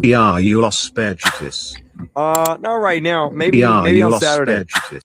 Yeah, you lost Spaghetis. Not right now. Maybe Yeah, maybe you on lost Saturday. Spaghetis.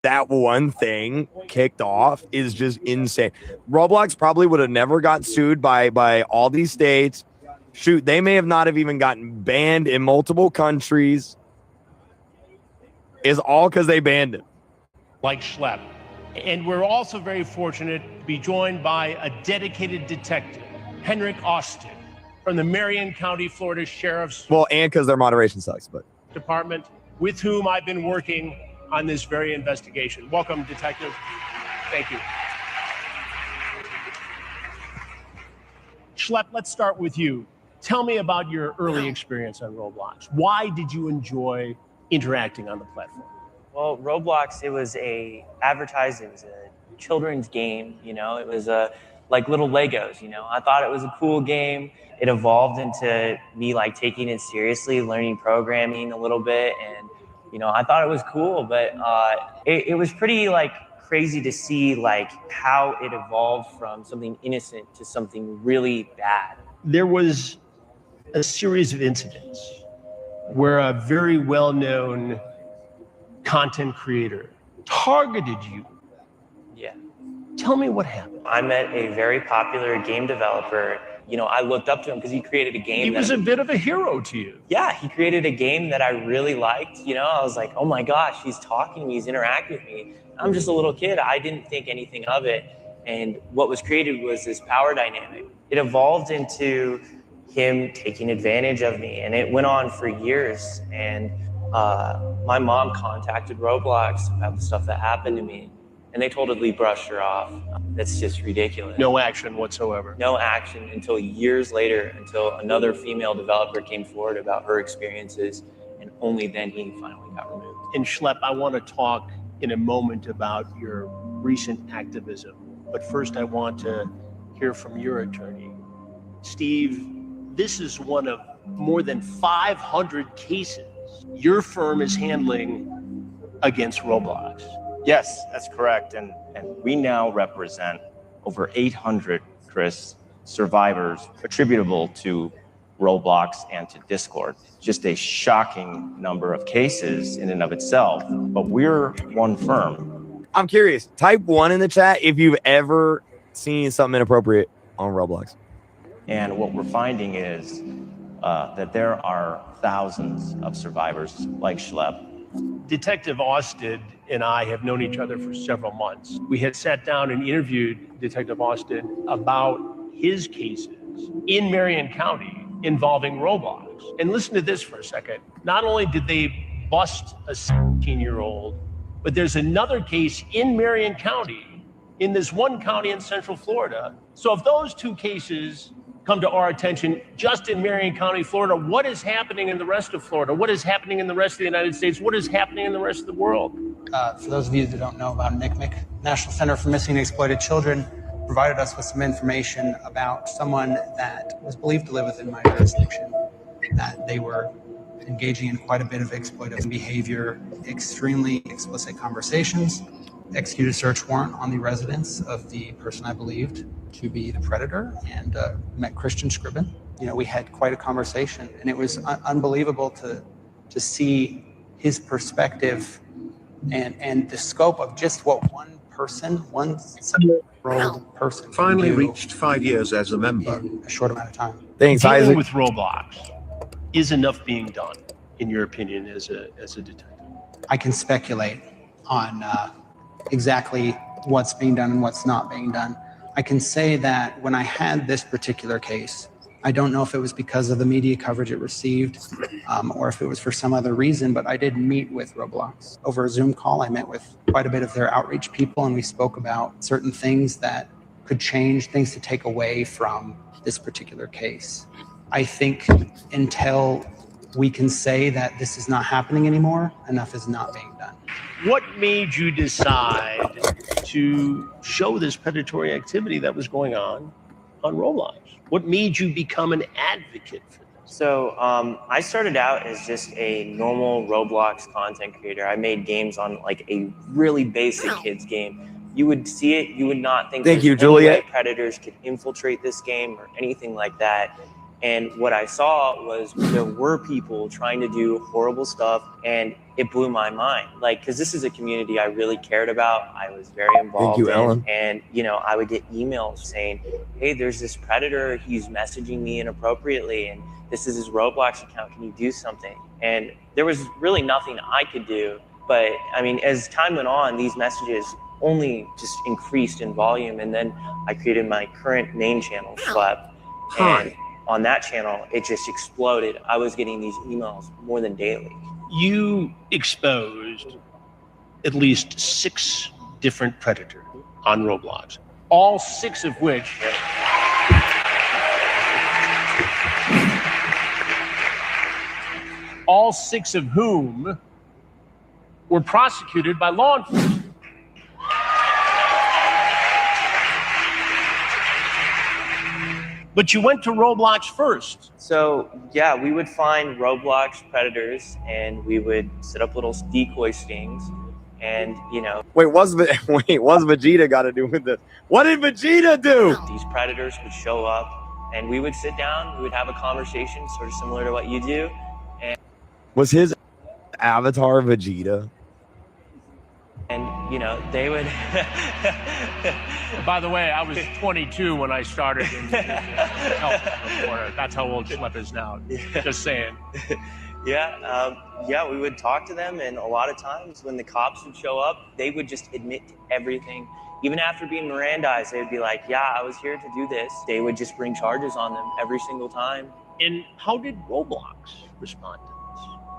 that one thing kicked off is just insane. Roblox probably would have never got sued by all these states. Shoot, they may have not have even gotten banned in multiple countries. Is all because they banned him. Like Schlepp. And we're also very fortunate to be joined by a dedicated detective, Henrik Austin, from the Marion County, Florida Sheriff's Well, and because their moderation sucks, but Department, with whom I've been working on this very investigation. Welcome, Detective. Thank you. Schlepp, let's start with you. Tell me about your early experience on Roblox. Why did you enjoy interacting on the platform? Well, Roblox, it was a children's game, you know, it was like little Legos, you know. I thought it was a cool game. It evolved into me like taking it seriously, learning programming a little bit, and you know, I thought it was cool, but it was pretty like crazy to see like how it evolved from something innocent to something really bad. There was a series of incidents where a very well-known content creator targeted you. Yeah. Tell me what happened. I met a very popular game developer. You know, I looked up to him because he created a game. He was a bit of a hero to you. Yeah, he created a game that I really liked. You know, I was like, oh my gosh, he's talking to me, he's interacting with me. I'm just a little kid. I didn't think anything of it. And what was created was this power dynamic. It evolved into him taking advantage of me, and it went on for years. And my mom contacted Roblox about the stuff that happened to me, and they totally brushed her off. That's just ridiculous. No action whatsoever. No action until years later, until another female developer came forward about her experiences, and only then he finally got removed. And Schlepp, I want to talk in a moment about your recent activism, but first I want to hear from your attorney. Steve, this is one of more than 500 cases your firm is handling against Roblox. Yes, that's correct. And we now represent over 800, Chris, survivors attributable to Roblox and to Discord. Just a shocking number of cases in and of itself, but we're one firm. I'm curious. Type 1 in the chat if you've ever seen something inappropriate on Roblox. And what we're finding is that there are thousands of survivors like Schlepp. Detective Austin and I have known each other for several months. We had sat down and interviewed Detective Austin about his cases in Marion County involving Roblox. And listen to this for a second. Not only did they bust a 17-year-old, but there's another case in Marion County, in this one county in Central Florida. So if those two cases come to our attention just in Marion County, Florida, what is happening in the rest of Florida? What is happening in the rest of the United States? What is happening in the rest of the world? For those of you that don't know about NCMEC, National Center for Missing and Exploited Children provided us with some information about someone that was believed to live within my jurisdiction, that they were engaging in quite a bit of exploitive behavior, extremely explicit conversations, executed a search warrant on the residence of the person I believed to be the predator, and met Christian Scriven. You know, we had quite a conversation, and it was unbelievable to see his perspective and the scope of just what one person, one 7-year-old person Finally can do reached 5 years as a member. in a short amount of time. Thanks, Dealing Isaac. with Roblox, is enough being done, in your opinion, as a detective? I can speculate on exactly what's being done and what's not being done. I can say that when I had this particular case, I don't know if it was because of the media coverage it received or if it was for some other reason, but I did meet with Roblox. Over a Zoom call, I met with quite a bit of their outreach people, and we spoke about certain things that could change, things to take away from this particular case. I think until we can say that this is not happening anymore, enough is not being done. What made you decide to show this predatory activity that was going on Roblox? What made you become an advocate for this? So I started out as just a normal Roblox content creator. I made games on like a really basic kids game. You would see it, you would not think Thank you, there's any way Juliet. predators could infiltrate this game or anything like that. And what I saw was there were people trying to do horrible stuff, and it blew my mind. Like, because this is a community I really cared about. I was very involved in. Ellen. And, you know, I would get emails saying, hey, there's this predator. He's messaging me inappropriately, and this is his Roblox account. Can you do something? And there was really nothing I could do. But, I mean, as time went on, these messages only just increased in volume. And then I created my current main channel, Schlep. And on that channel, it just exploded. I was getting these emails more than daily. You exposed at least 6 different predators on Roblox, all 6 of which all 6 of whom were prosecuted by law enforcement. But you went to Roblox first. So yeah, we would find Roblox predators and we would set up little decoy stings, and you know, What's Vegeta got to do with this? What did Vegeta do? these predators would show up and we would sit down, we would have a conversation sort of similar to what you do. Was his avatar Vegeta? And you know, they would By the way, I was 22 when I started in health reporter. That's how old Schlep is now. Just saying. yeah, we would talk to them, and a lot of times when the cops would show up, they would just admit to everything. Even after being Mirandized, they would be like, yeah, I was here to do this. They would just bring charges on them every single time. And how did Roblox respond to this?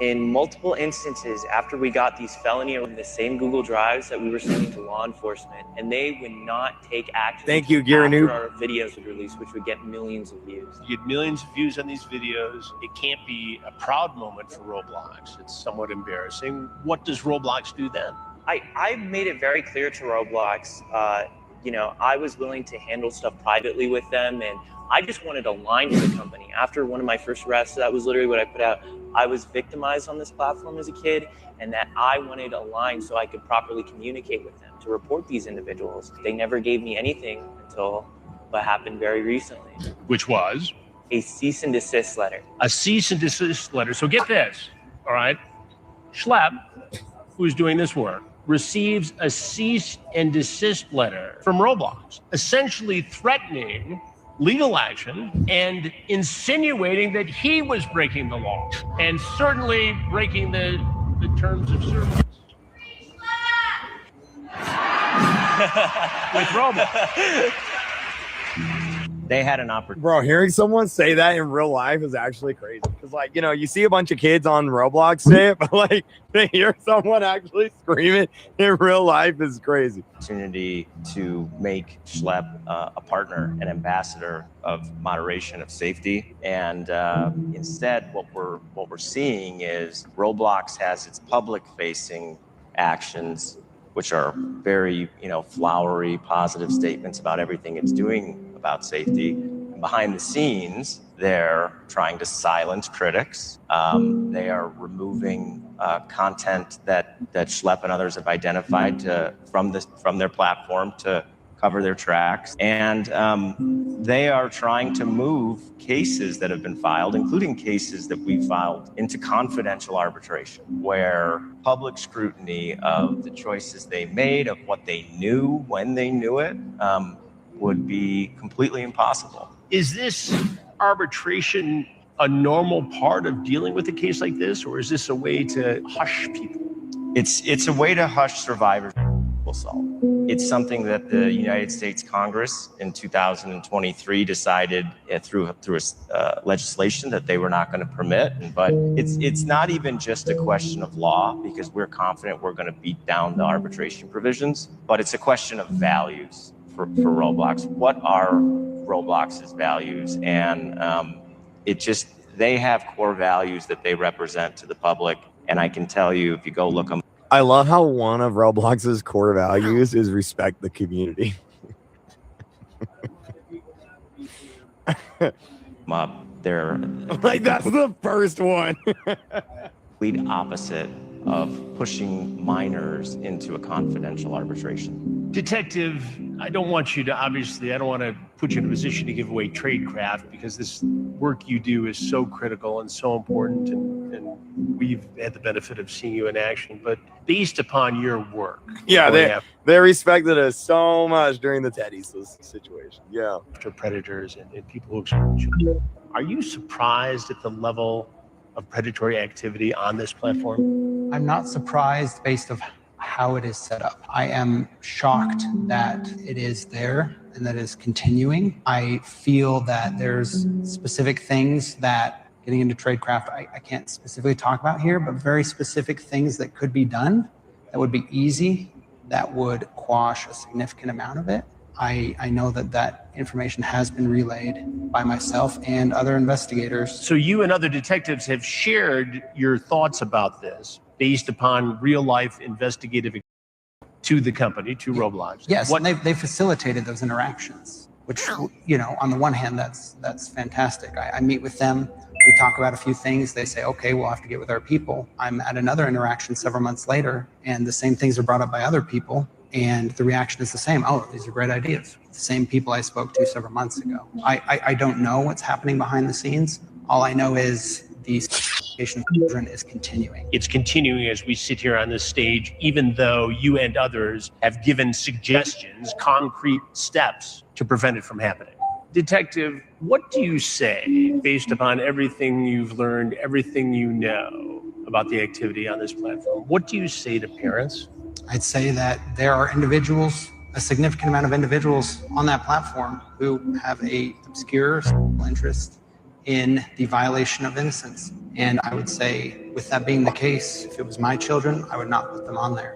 In multiple instances, after we got these felony on the same Google Drives that we were sending to law enforcement, and they would not take action. Thank you, Gear after Noob. our videos would release, which would get millions of views. You get millions of views on these videos. It can't be a proud moment for Roblox. It's somewhat embarrassing. What does Roblox do then? I made it very clear to Roblox, you know, I was willing to handle stuff privately with them, and I just wanted to align with the company. After one of my first arrests, that was literally what I put out. I was victimized on this platform as a kid, and that I wanted to align so I could properly communicate with them to report these individuals. They never gave me anything until what happened very recently. Which was? A cease and desist letter. A cease and desist letter. So get this, all right? Schlep, who's doing this work, receives a cease and desist letter from Roblox, essentially threatening legal action and insinuating that he was breaking the law and certainly breaking the terms of service. With Roblox. They had an opportunity. Bro, hearing someone say that in real life is actually crazy. Because, like, you know, you see a bunch of kids on Roblox say it, but, like, to hear someone actually scream it in real life is crazy. Opportunity to make Schlep a partner, an ambassador of moderation, of safety, and instead, what we're seeing is Roblox has its public-facing actions, which are very, you know, flowery, positive statements about everything it's doing about safety. And behind the scenes, they're trying to silence critics. They are removing content that Schlep and others have identified from their platform to cover their tracks. And they are trying to move cases that have been filed, including cases that we filed, into confidential arbitration, where public scrutiny of the choices they made, of what they knew when they knew it, would be completely impossible. Is this arbitration a normal part of dealing with a case like this, or is this a way to hush people? It's a way to hush survivors. Assault. It's something that the United States Congress in 2023 decided through legislation that they were not going to permit. But it's not even just a question of law, because we're confident we're going to beat down the arbitration provisions, but it's a question of values for Roblox. What are Roblox's values? And they have core values that they represent to the public. And I can tell you, if you go look them. I love how one of Roblox's core values is respect the community. They're like, that's the first one. complete opposite of pushing minors into a confidential arbitration. Detective I don't want you to, obviously, I don't want to put you in a position to give away Tradecraft, because this work you do is so critical and so important. And we've had the benefit of seeing you in action. But based upon your work, Yeah, they respected us so much during the Teddy situation. Yeah. after predators and people who exploit children, are you surprised at the level of predatory activity on this platform? I'm not surprised based of how it is set up. I am shocked that it is there and that is continuing. I feel that there's specific things that, getting into Tradecraft, I can't specifically talk about here, but very specific things that could be done that would be easy, that would quash a significant amount of it. I know that information has been relayed by myself and other investigators. So you and other detectives have shared your thoughts about this based upon real life investigative to the company, to Roblox. Yes, and they facilitated those interactions, which, you know, on the one hand, that's fantastic. I meet with them, we talk about a few things. They say, okay, we'll have to get with our people. I'm at another interaction several months later, and the same things are brought up by other people, and the reaction is the same. Oh, these are great ideas. The same people I spoke to several months ago. I don't know what's happening behind the scenes. All I know is the education of children is continuing. It's continuing as we sit here on this stage, even though you and others have given suggestions, concrete steps to prevent it from happening. Detective, what do you say based upon everything you've learned, everything you know about the activity on this platform? What do you say to parents? I'd say that there are individuals, a significant amount of individuals on that platform who have a obscure interest in the violation of innocence. And I would say, with that being the case, if it was my children, I would not put them on there.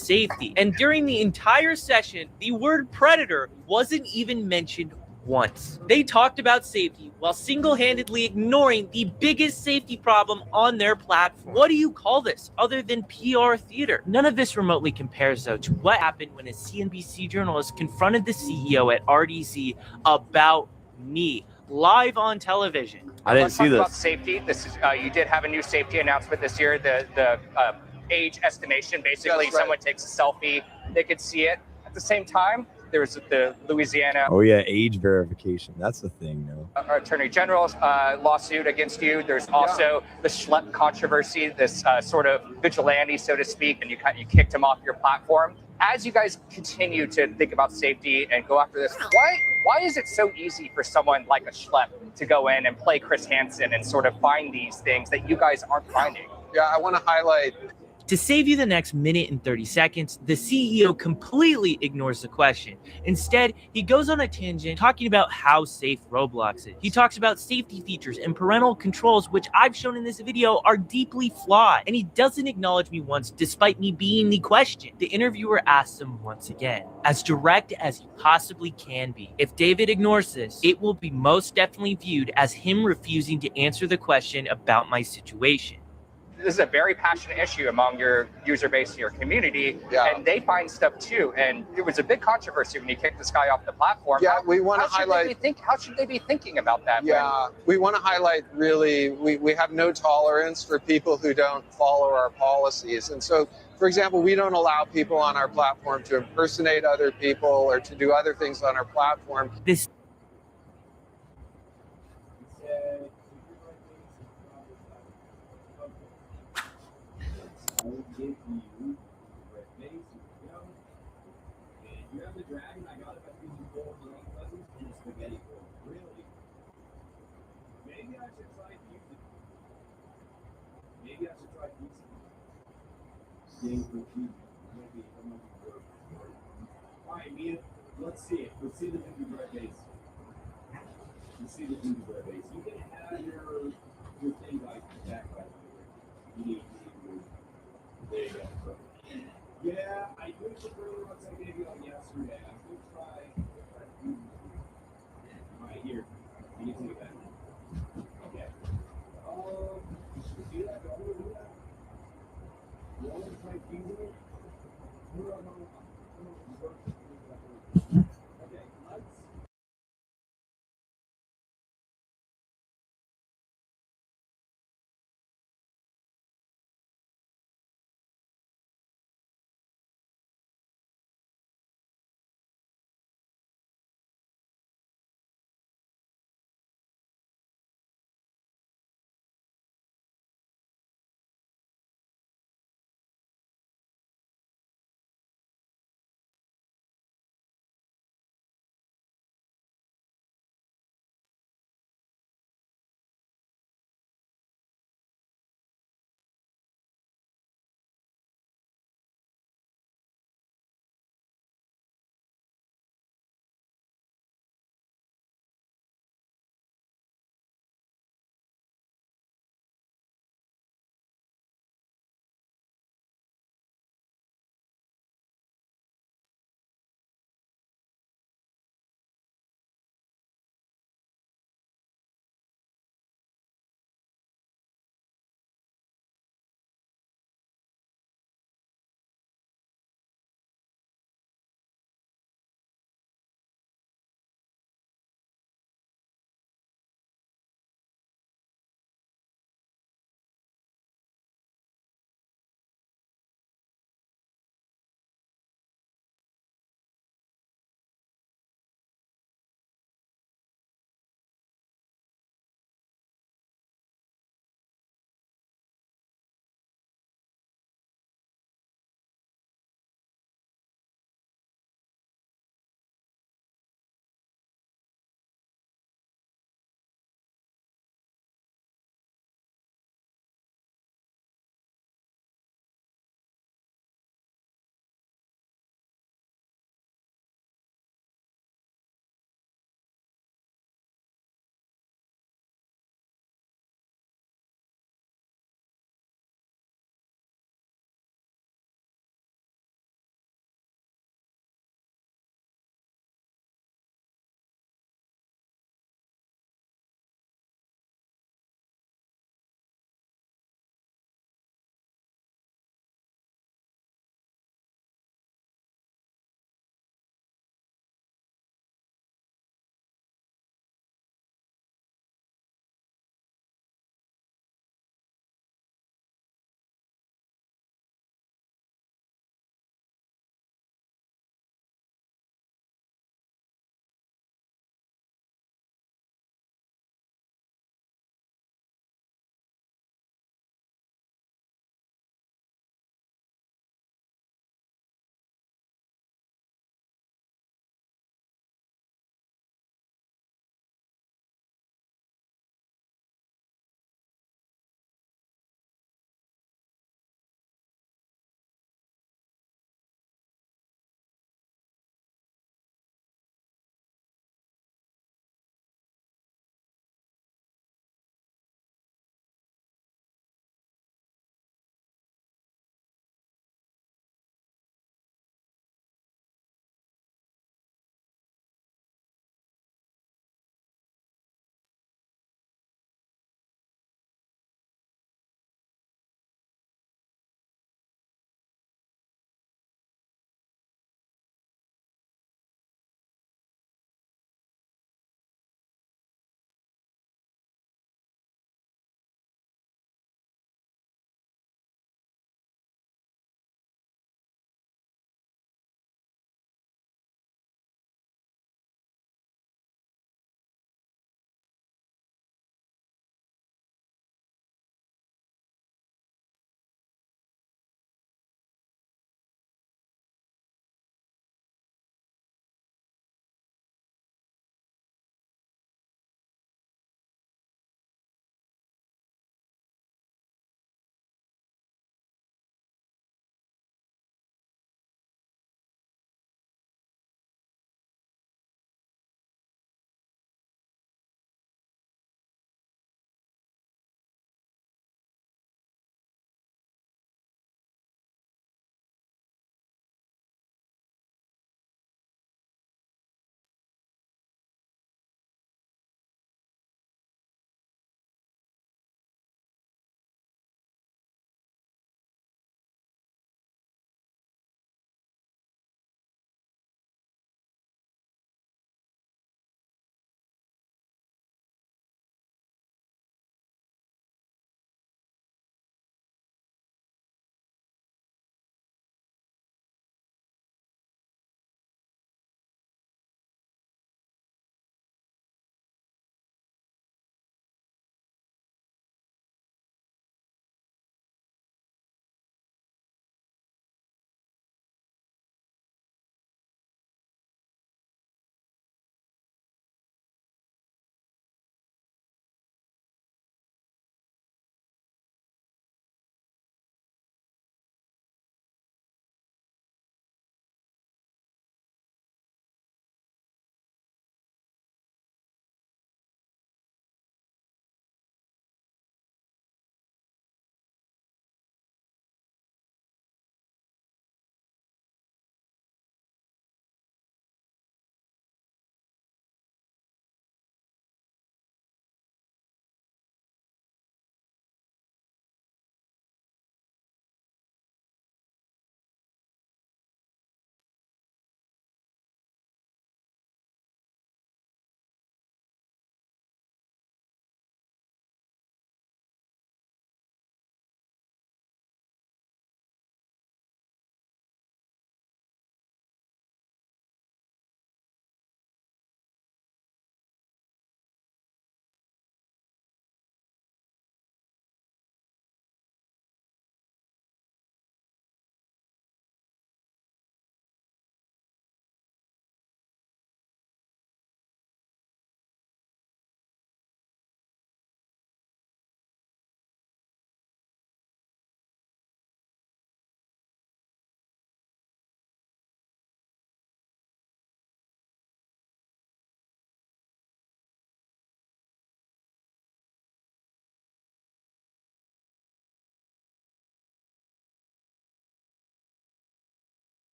Safety. And during the entire session, the word predator wasn't even mentioned once. They talked about safety while single-handedly ignoring the biggest safety problem on their platform. What do you call this other than PR theater? None of this remotely compares, though, to what happened when a CNBC journalist confronted the CEO at RDC about me live on television. I didn't Let's see talk this. about safety. This is you did have a new safety announcement this year. The age estimation. Basically, That's right. someone takes a selfie, they could see it. At the same time, there was the Louisiana Oh yeah, age verification. That's the thing now. Attorney General's lawsuit against you. There's also the Schlepp controversy, this sort of vigilante, so to speak, and you kicked him off your platform. As you guys continue to think about safety and go after this, why is it so easy for someone like a Schlepp to go in and play Chris Hansen and sort of find these things that you guys aren't finding? Yeah, I want to highlight. To save you the next minute and 30 seconds, the CEO completely ignores the question. Instead, he goes on a tangent talking about how safe Roblox is. He talks about safety features and parental controls, which I've shown in this video are deeply flawed. And he doesn't acknowledge me once, despite me being the question. The interviewer asks him once again, as direct as he possibly can be. If David ignores this, it will be most definitely viewed as him refusing to answer the question about my situation. this is a very passionate issue among your user base and your community, Yeah. and they find stuff too. And it was a big controversy when you kicked this guy off the platform. Yeah, we want to highlight. How should they be thinking about that? Yeah, we want to highlight really, we have no tolerance for people who don't follow our policies. And so, for example, we don't allow people on our platform to impersonate other people or to do other things on our platform. This Let's see it. Let's see the gingerbread base. Let's see the gingerbread base. You can have your thing like that. You need there you go. Yeah, I used the burger once I gave you on yesterday. I'm gonna try. Right here. You can see that. Okay. See that? Do that? You want to try fusing it?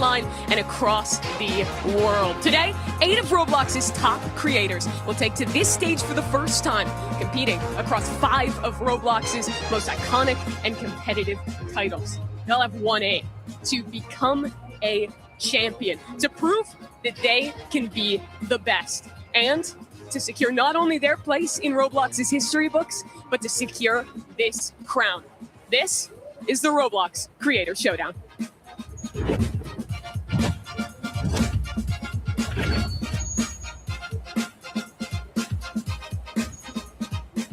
online and across the world. Today, 8 of Roblox's top creators will take to this stage for the first time, competing across 5 of Roblox's most iconic and competitive titles. They'll have one aim: to become a champion, to prove that they can be the best, and to secure not only their place in Roblox's history books, but to secure this crown. This is the Roblox Creator Showdown.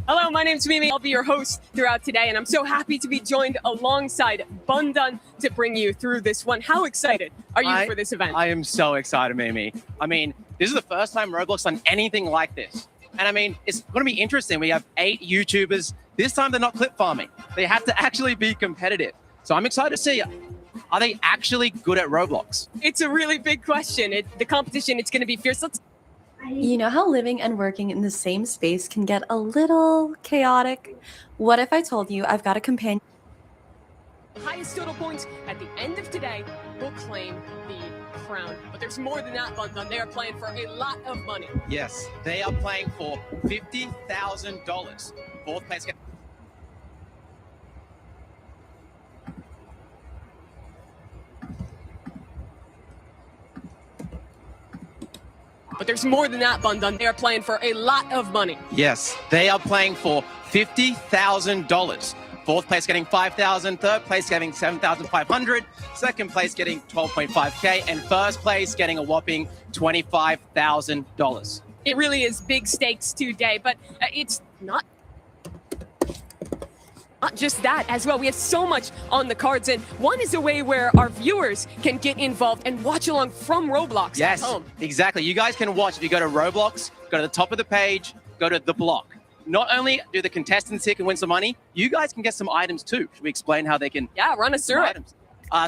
Hello, my name's Mimi. I'll be your host throughout today, and I'm so happy to be joined alongside Bundun to bring you through this one. How excited are you for this event? I am so excited, Mimi. I mean, this is the first time Roblox done anything like this. And I mean, it's going to be interesting. We have 8 YouTubers. This time they're not clip farming. They have to actually be competitive. So I'm excited to see, are they actually good at Roblox? It's a really big question. The competition, it's going to be fierce. You know how living and working in the same space can get a little chaotic? What if I told you I've got a companion? The highest total points at the end of today will claim the crown. But there's more than that, Bundun. They are playing for a lot of money. Yes, they are playing for $50,000. Fourth place. But there's more than that, Bundun. They are playing for a lot of money. Yes, they are playing for $50,000. Fourth place getting $5,000, third place getting $7,500, second place getting $12.5K, and first place getting a whopping $25,000. It really is big stakes today, but it's not just that as well. We have so much on the cards, and one is a way where our viewers can get involved and watch along from Roblox Yes, at home. exactly. You guys can watch if you go to Roblox, go to the top of the page, go to the block. Not only do the contestants here can win some money, you guys can get some items too. Should we explain how they can? Yeah, run us through it. Items.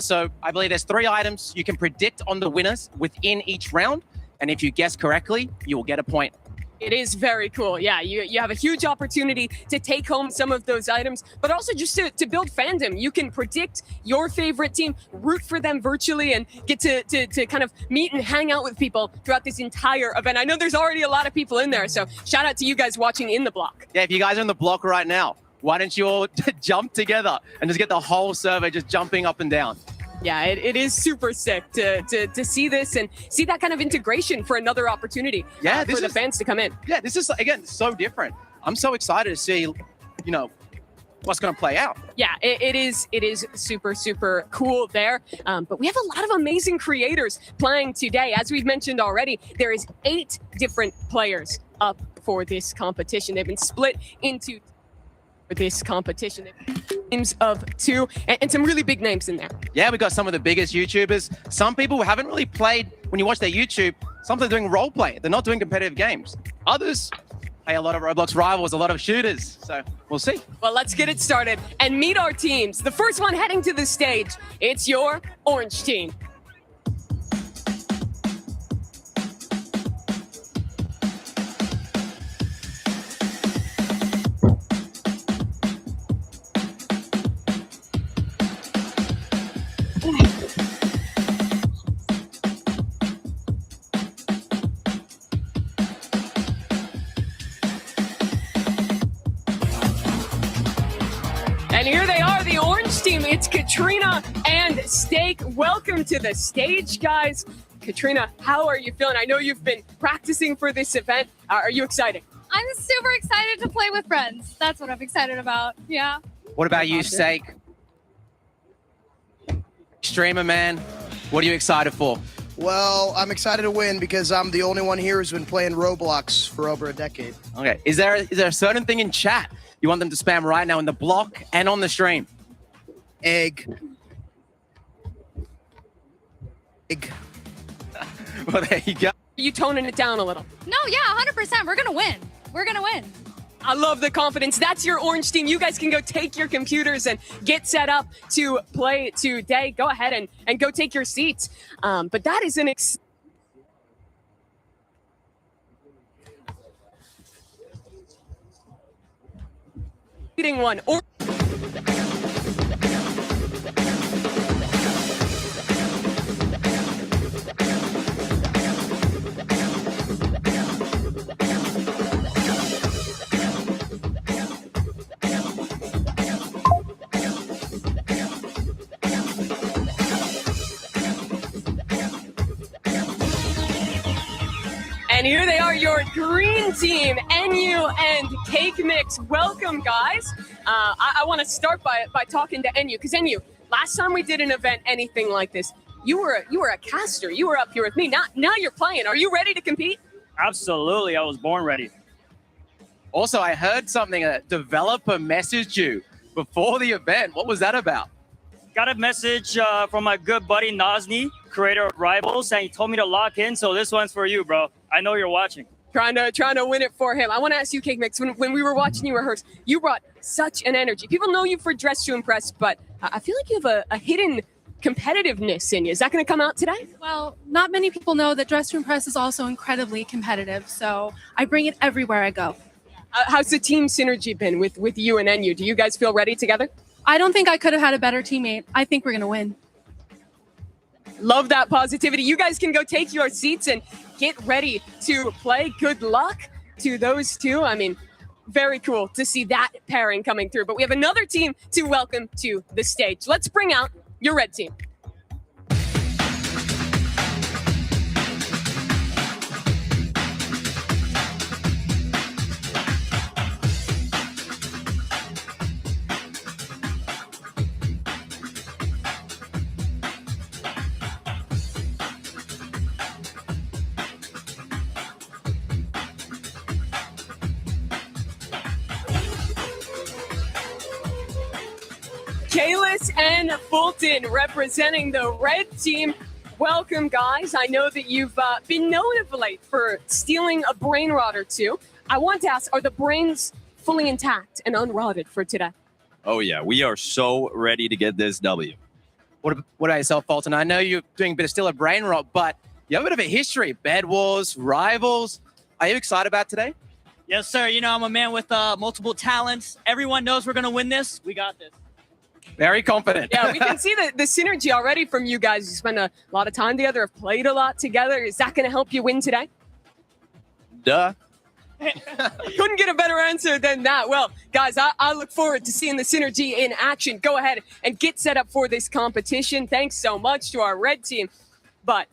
So I believe there's 3 items. You can predict on the winners within each round, and if you guess correctly, you will get a point. It is very cool. Yeah, you have a huge opportunity to take home some of those items, but also just to build fandom. You can predict your favorite team, root for them virtually, and get to kind of meet and hang out with people throughout this entire event. I know there's already a lot of people in there, so shout out to you guys watching in the block. Yeah, if you guys are in the block right now, why don't you all jump together and just get the whole server just jumping up and down? Yeah, it is super sick to see this and see that kind of integration for another opportunity for the fans to come in. Yeah, this is, again, so different. I'm so excited to see, what's going to play out. Yeah, it is super, super cool there. But we have a lot of amazing creators playing today. As we've mentioned already, there is 8 different players up for this competition. They've been split into this competition. Teams of 2 and some really big names in there. Yeah, we got some of the biggest YouTubers. Some people who haven't really played, when you watch their YouTube, some they're doing role play. They're not doing competitive games. Others play a lot of Roblox Rivals, a lot of shooters. So we'll see. Well, let's get it started and meet our teams. The first one heading to the stage, it's your orange team. And here they are, the orange team. It's Katrina and Steak. Welcome to the stage, guys. Katrina, how are you feeling? I know you've been practicing for this event. Are you excited? I'm super excited to play with friends. That's what I'm excited about. Yeah. What about you, Steak? Streamer, man, what are you excited for? Well, I'm excited to win because I'm the only one here who's been playing Roblox for over a decade. Okay, is there a certain thing in chat you want them to spam right now in the block and on the stream? Egg. Well, there you go. Are you toning it down a little? No, yeah, 100%. We're going to win. We're going to win. I love the confidence. That's your orange team. You guys can go take your computers and get set up to play today. Go ahead and go take your seats. But that is an exciting one. And here they are, your green team, NU and Cake Mix. Welcome, guys. I want to start by talking to NU, because NU, last time we did an event anything like this, you were a caster. You were up here with me. Now you're playing. Are you ready to compete? Absolutely. I was born ready. Also, I heard something, a developer messaged you before the event. What was that about? Got a message from my good buddy Nazni, creator of Rivals, and he told me to lock in. So this one's for you, bro. I know you're watching. Trying to win it for him. I want to ask you, Cake Mix, when we were watching you rehearse, you brought such an energy. People know you for Dress to Impress, but I feel like you have a hidden competitiveness in you. Is that going to come out today? Well, not many people know that Dress to Impress is also incredibly competitive, so I bring it everywhere I go. How's the team synergy been with you and NU? Do you guys feel ready together? I don't think I could have had a better teammate. I think we're going to win. Love that positivity. You guys can go take your seats and get ready to play. Good luck to those two. I mean, very cool to see that pairing coming through. But we have another team to welcome to the stage. Let's bring out your red team. Kalis and Fulton representing the red team. Welcome, guys. I know that you've been known of late for stealing a brain rot or two. I want to ask, are the brains fully intact and unrotted for today? Oh, yeah. We are so ready to get this W. What about yourself, Fulton? I know you're doing a bit of still a brain rot, but you have a bit of a history. Bed Wars, Rivals. Are you excited about today? Yes, sir. You know, I'm a man with multiple talents. Everyone knows we're going to win this. We got this. Very confident. Yeah, we can see the synergy already from you guys. You spend a lot of time together, have played a lot together. Is that going to help you win today? Duh. Couldn't get a better answer than that. Well, guys, I look forward to seeing the synergy in action. Go ahead and get set up for this competition. Thanks so much to our red team. But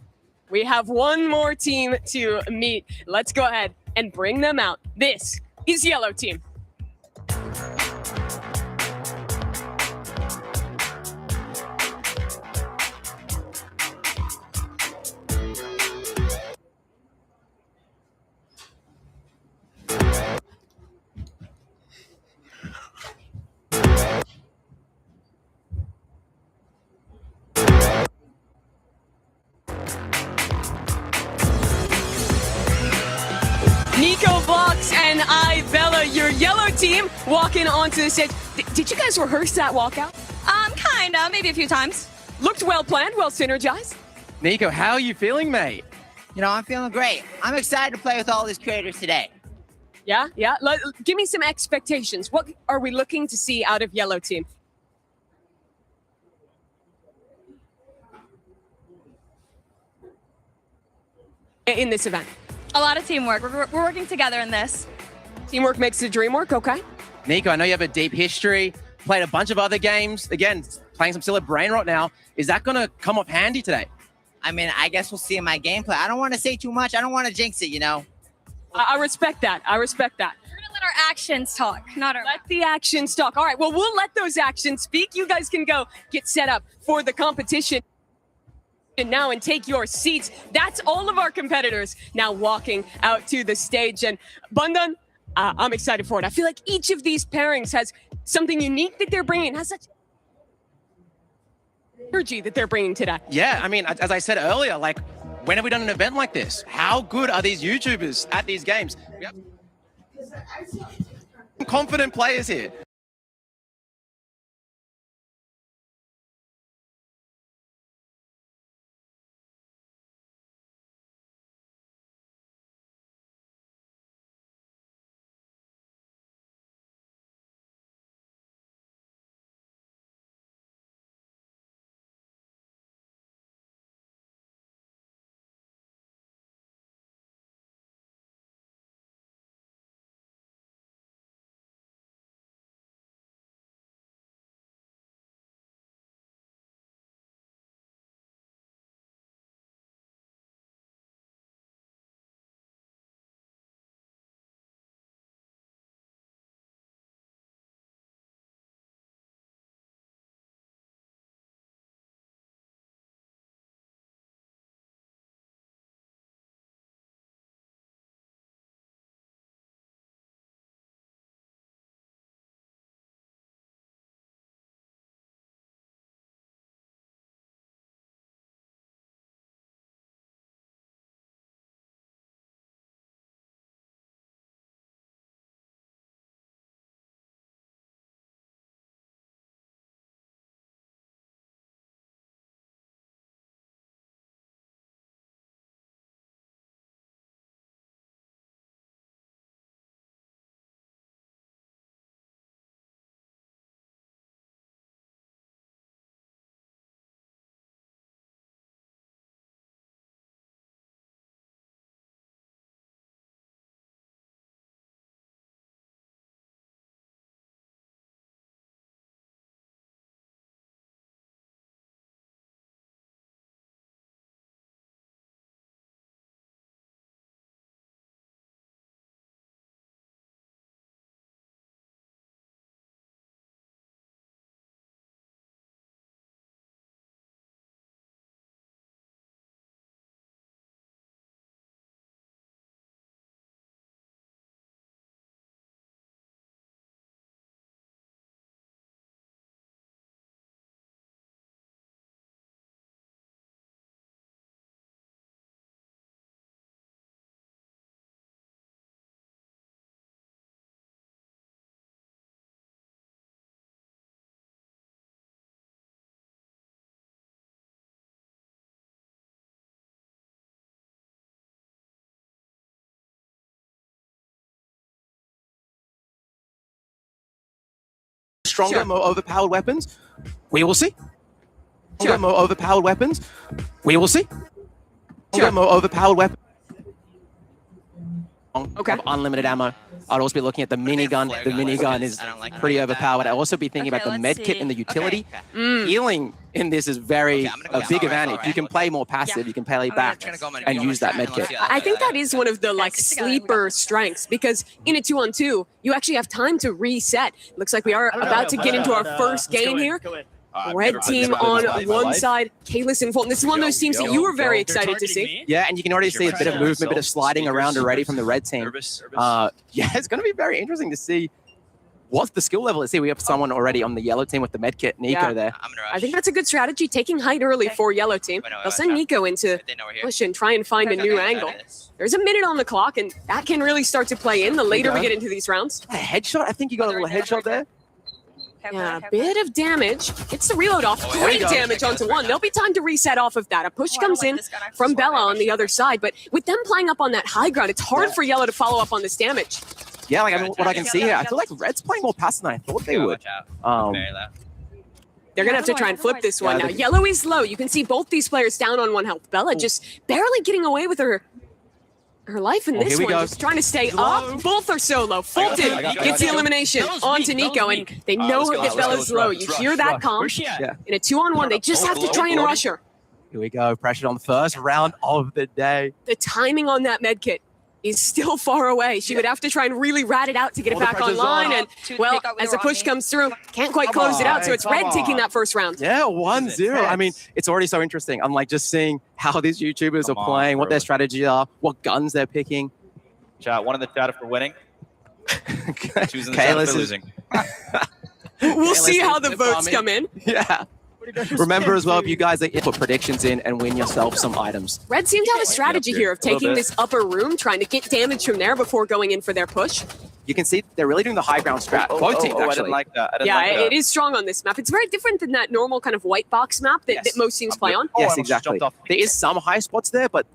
we have one more team to meet. Let's go ahead and bring them out. This is Yellow Team. Nico Vlox and Bella, your yellow team, walking onto the stage. Did you guys rehearse that walkout? Kinda, maybe a few times. Looked well planned, well synergized. Nico, how are you feeling, mate? You know, I'm feeling great. I'm excited to play with all these creators today. Yeah. Give me some expectations. What are we looking to see out of Yellow Team? In this event? A lot of teamwork. We're working together in this. Teamwork makes the dream work, okay? Nico, I know you have a deep history, played a bunch of other games. Again, playing some still a brain rot now. Is that going to come off handy today? I mean, I guess we'll see in my gameplay. I don't want to say too much. I don't want to jinx it, you know? I respect that. We're going to let our actions talk, not our... Let the actions talk. All right, well, we'll let those actions speak. You guys can go get set up for the competition now and take your seats. That's all of our competitors now walking out to the stage. And Bundan, I'm excited for it. I feel like each of these pairings has something unique that they're bringing, has such energy that they're bringing today. Yeah, I mean, as I said earlier, like, when have we done an event like this? How good are these YouTubers at these games? We have confident players here. stronger, more overpowered weapons? We will see. Sure. More overpowered weapons? We will see. Sure. More overpowered weapons. Okay. Of unlimited ammo. I'd also be looking at the minigun. The minigun is pretty overpowered. I'd also be thinking about the med kit and the utility. Healing in this is a big advantage. You can play more passive. You can play back and use that med kit. I think that is one of the sleeper strengths because in a 2-on-2, you actually have time to reset. Looks like we are about to get into our first game here. Red team on one side, Kalis and Fulton. This is one of those teams that you were very excited to see. Yeah, and you can already see a bit of movement, a bit of sliding around already from the red team. Yeah, it's going to be very interesting to see what the skill level is. See, we have someone already on the yellow team with the med kit, Nico there. I think that's a good strategy, taking height early for yellow team. They'll send Nico into push and try and find a new angle. There's a minute on the clock, and that can really start to play in the later we get into these rounds. A headshot? I think you got a little headshot there. Yeah, a bit of damage. Gets the reload off. Great damage onto one. There'll be time to reset off of that. A push comes in from Bella on the other side, but with them playing up on that high ground, it's hard for Yellow to follow up on this damage. Yeah, like what I can see here, I feel like Red's playing more passive than I thought they would. They're going to have to try and flip this one now. Yellow is low. You can see both these players down on 1 health. Bella just barely getting away with her life in this one, just trying to stay up. Both are so low. Fulton gets the elimination onto Nico, and they know that Bella's low. You hear that comp. In a 2-on-1, they just have to try and rush her. Here we go. Pressured on the first round of the day. The timing on that med kit is still far away. She would have to try and really rat it out to get it back online. And, well, as the push comes through, can't quite close it out. So it's Red taking that first round. Yeah, 1-0. I mean, it's already so interesting. I'm like just seeing how these YouTubers are playing, what their strategies are, what guns they're picking. Chat, one in the chat for winning. Choosing the chat for losing. We'll see how the votes come in. Yeah. Remember as well, if you guys put predictions in and win yourself some items. Red seemed to have a strategy here of taking this upper room, trying to get damage from there before going in for their push. You can see they're really doing the high ground strat. Both teams, actually. I didn't like that. It is strong on this map. It's very different than that normal kind of white box map that most teams play on. Yes, exactly. There is some high spots there, but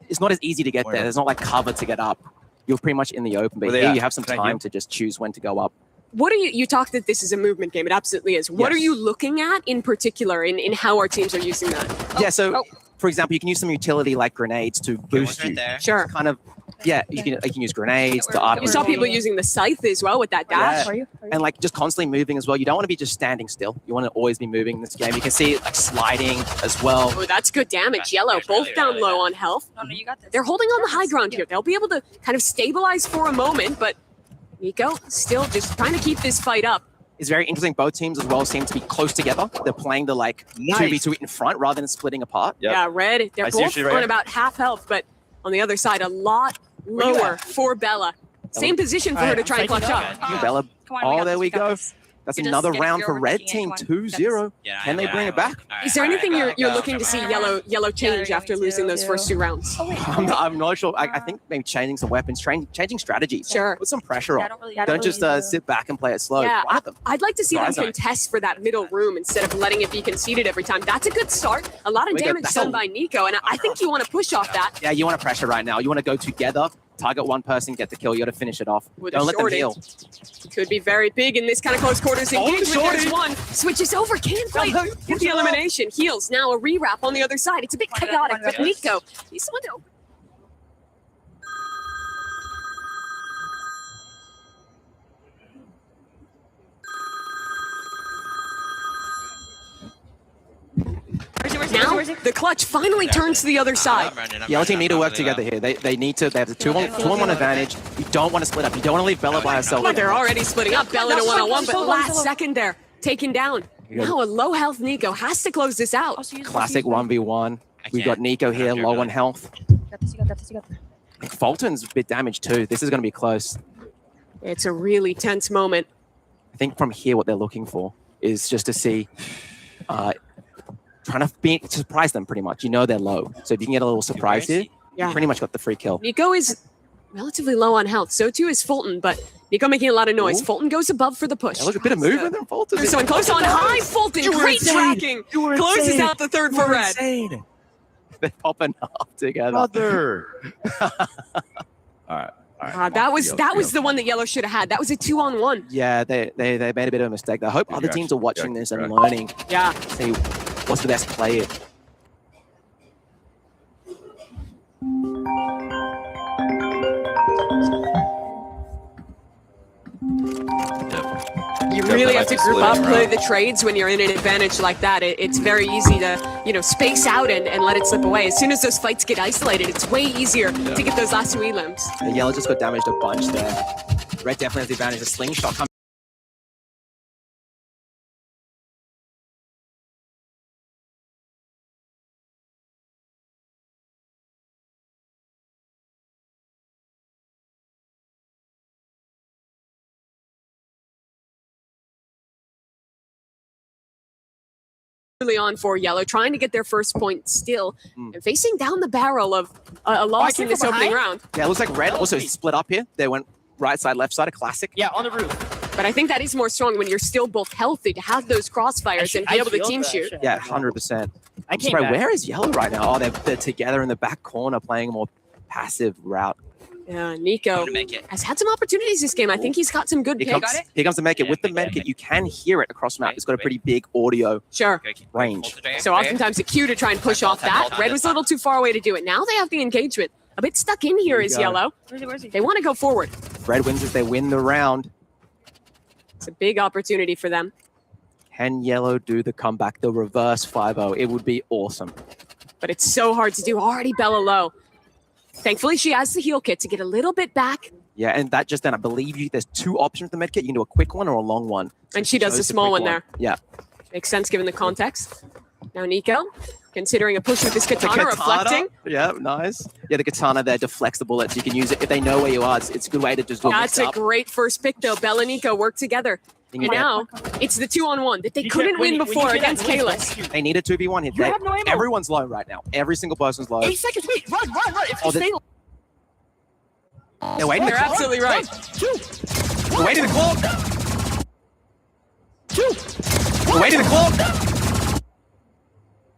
it's not as easy to get there. There's not like cover to get up. You're pretty much in the open, but here you have some time to just choose when to go up. What are you talked that this is a movement game. It absolutely is. What are you looking at in particular in how our teams are using that? Yeah, so for example, you can use some utility like grenades to boost you. Sure. Kind of, yeah, you can use grenades to up. You saw people using the scythe as well with that dash. Yeah. And like just constantly moving as well. You don't want to be just standing still. You want to always be moving in this game. You can see like sliding as well. Oh, that's good damage. Yellow, both down low on health. They're holding on the high ground here. They'll be able to kind of stabilize for a moment, but Nico still just trying to keep this fight up. It's very interesting. Both teams as well seem to be close together. They're playing the 2v2 in front rather than splitting apart. Yeah, Red, they're both on about half health, but on the other side, a lot lower for Bella. Same position for her to try and clutch up. Bella, there we go. That's another round for Red Team, 2-0. Can they bring it back? Is there anything you're looking to see Yellow change after losing those first 2 rounds? I'm not sure. I think maybe changing some weapons, changing strategies. Sure. Put some pressure on. Don't just sit back and play it slow. Yeah, I'd like to see them contest for that middle room instead of letting it be conceded every time. That's a good start. A lot of damage done by Nico, and I think you want to push off that. Yeah, you want to pressure right now. You want to go together. Target one person, get the kill. You got to finish it off. Don't let them heal. Could be very big in this kind of close quarters engagement. There's one. Switches over. Can't quite get the elimination. Heals. Now a rewrap on the other side. It's a bit chaotic, but Nico, he's the one to open. Now the clutch finally turns to the other side. Yellow team need to work together here. They have the 2-on-1 advantage. You don't want to split up. You don't want to leave Bella by herself. But they're already splitting up. Bella to 1-on-1, but last second there, taken down. Now a low health Nico has to close this out. Classic 1v1. We've got Nico here, low on health. Fulton's a bit damaged too. This is going to be close. It's a really tense moment. I think from here what they're looking for is just to see trying to surprise them pretty much. You know they're low. So if you can get a little surprise here, you pretty much got the free kill. Nico is relatively low on health. So too is Fulton, but Nico making a lot of noise. Fulton goes above for the push. Look, a bit of movement there, Fulton. There's someone close on high. Fulton, great tracking. Closes out the third for Red. They're popping up together. Brother. All right. That was the one that Yellow should have had. That was a 2-on-1. Yeah, they made a bit of a mistake. I hope other teams are watching this and learning. Yeah. See what's the best play. You really have to group up, play the trades when you're in an advantage like that. It's very easy to, space out and let it slip away. As soon as those fights get isolated, it's way easier to get those last 2 elims. Yellow just got damaged a bunch there. Red definitely has the advantage. The slingshot comes. Early on for Yellow, trying to get their first point still, and facing down the barrel of a loss in this opening round. Yeah, it looks like Red also split up here. They went right side, left side, a classic. Yeah, on the roof. But I think that is more strong when you're still both healthy to have those crossfires and be able to team shoot. Yeah, 100%. I came Sorry, back. where is Yellow right now? Oh, they're together in the back corner playing a more passive route. Yeah, Nico has had some opportunities this game. I think he's got some good Here comes the medkit. With the medkit, you can hear it across the map. It's got a pretty big audio range. So oftentimes a cue to try and push off that. Red was a little too far away to do it. Now they have the engagement. A bit stuck in here is Yellow. They want to go forward. Red wins if they win the round. It's a big opportunity for them. Can Yellow do the comeback, the reverse 5-0? It would be awesome. But it's so hard to do. Already Bella low. Thankfully, she has the heal kit to get a little bit back. Yeah, and that just then, I believe there's 2 options with the medkit. You can do a quick one or a long one. And she does the small one there. Yeah. Makes sense given the context. Now Nico, considering a push with this katana, reflecting. Yeah, nice. Yeah, the katana there deflects the bullets. You can use it if they know where you are. It's a good way to just do That's a great first pick, though. Bella and Nico work together. And now it's the 2-on-1 that they couldn't win before against Kalis. They need a 2v1 hit. Everyone's low right now. Every single person's low. 8 seconds, wait, run. If they They're waiting. You're absolutely right. They're waiting the clock. They're waiting the clock.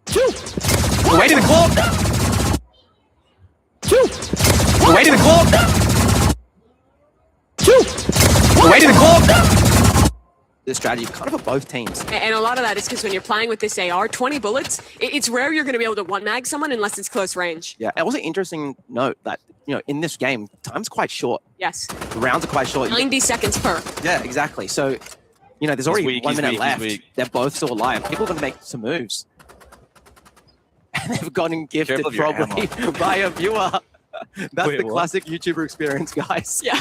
They're waiting the clock. They're waiting the clock. They're waiting the clock. The strategy kind of for both teams. And a lot of that is because when you're playing with this AR, 20 bullets, it's rare you're going to be able to one-mag someone unless it's close range. Yeah, it was an interesting note that, in this game, time's quite short. Yes. The rounds are quite short. 90 seconds per. Yeah, exactly. So, there's already 1 minute left. They're both still alive. People are going to make some moves. And they've gotten gifted probably by a viewer. That's the classic YouTuber experience, guys. Yeah.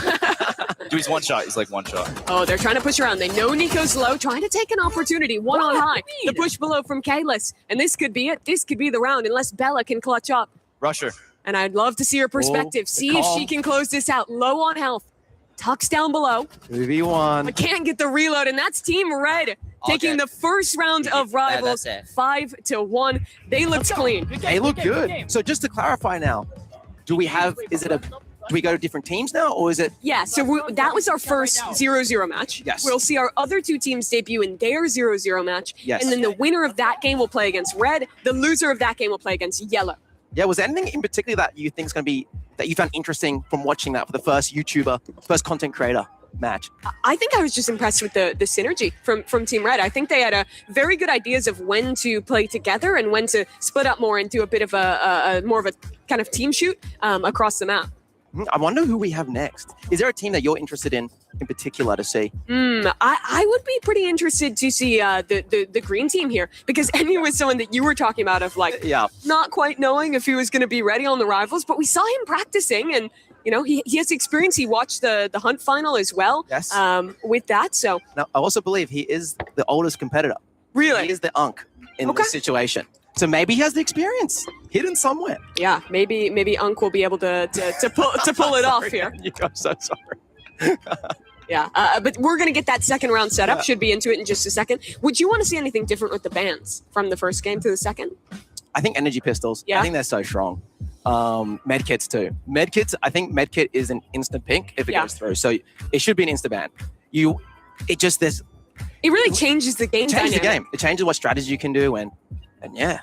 Dude, he's one shot. He's like one shot. Oh, they're trying to push around. They know Nico's low, trying to take an opportunity. One on high. The push below from Kalis. And this could be it. This could be the round unless Bella can clutch up. Rusher. And I'd love to see her perspective. See if she can close this out. Low on health. Tucks down below. 2v1. But can't get the reload. And that's Team Red taking the first round of Rivals 5-1. They looked clean. They look good. So just to clarify now, do we go to different teams now, or is it? Yeah, so that was our first 0-0 match. Yes. We'll see our other 2 teams debut in their 0-0 match. Yes. And then the winner of that game will play against Red. The loser of that game will play against Yellow. Yeah, was there anything in particular that you think is going to be, that you found interesting from watching that for the first YouTuber, first content creator match? I think I was just impressed with the synergy from Team Red. I think they had very good ideas of when to play together and when to split up more and do a bit of a more of a kind of team shoot across the map. I wonder who we have next. Is there a team that you're interested in particular to see? I would be pretty interested to see the green team here, because Enu was someone that you were talking about of not quite knowing if he was going to be ready on the Rivals, but we saw him practicing and he has experience. He watched the Hunt final as well. Yes. With that, so. Now, I also believe he is the oldest competitor. Really? He is the Unk in this situation. So maybe he has the experience hidden somewhere. Yeah, maybe Unk will be able to pull it off here. I'm so sorry. Yeah, but we're going to get that second round set up. Should be into it in just a second. Would you want to see anything different with the bans from the first game to the second? I think energy pistols. Yeah. I think they're so strong. Medkits too. I think Medkit is an instant pink if it goes through. So it should be an insta ban. It really changes the game dynamic. It changes what strategy you can do and yeah.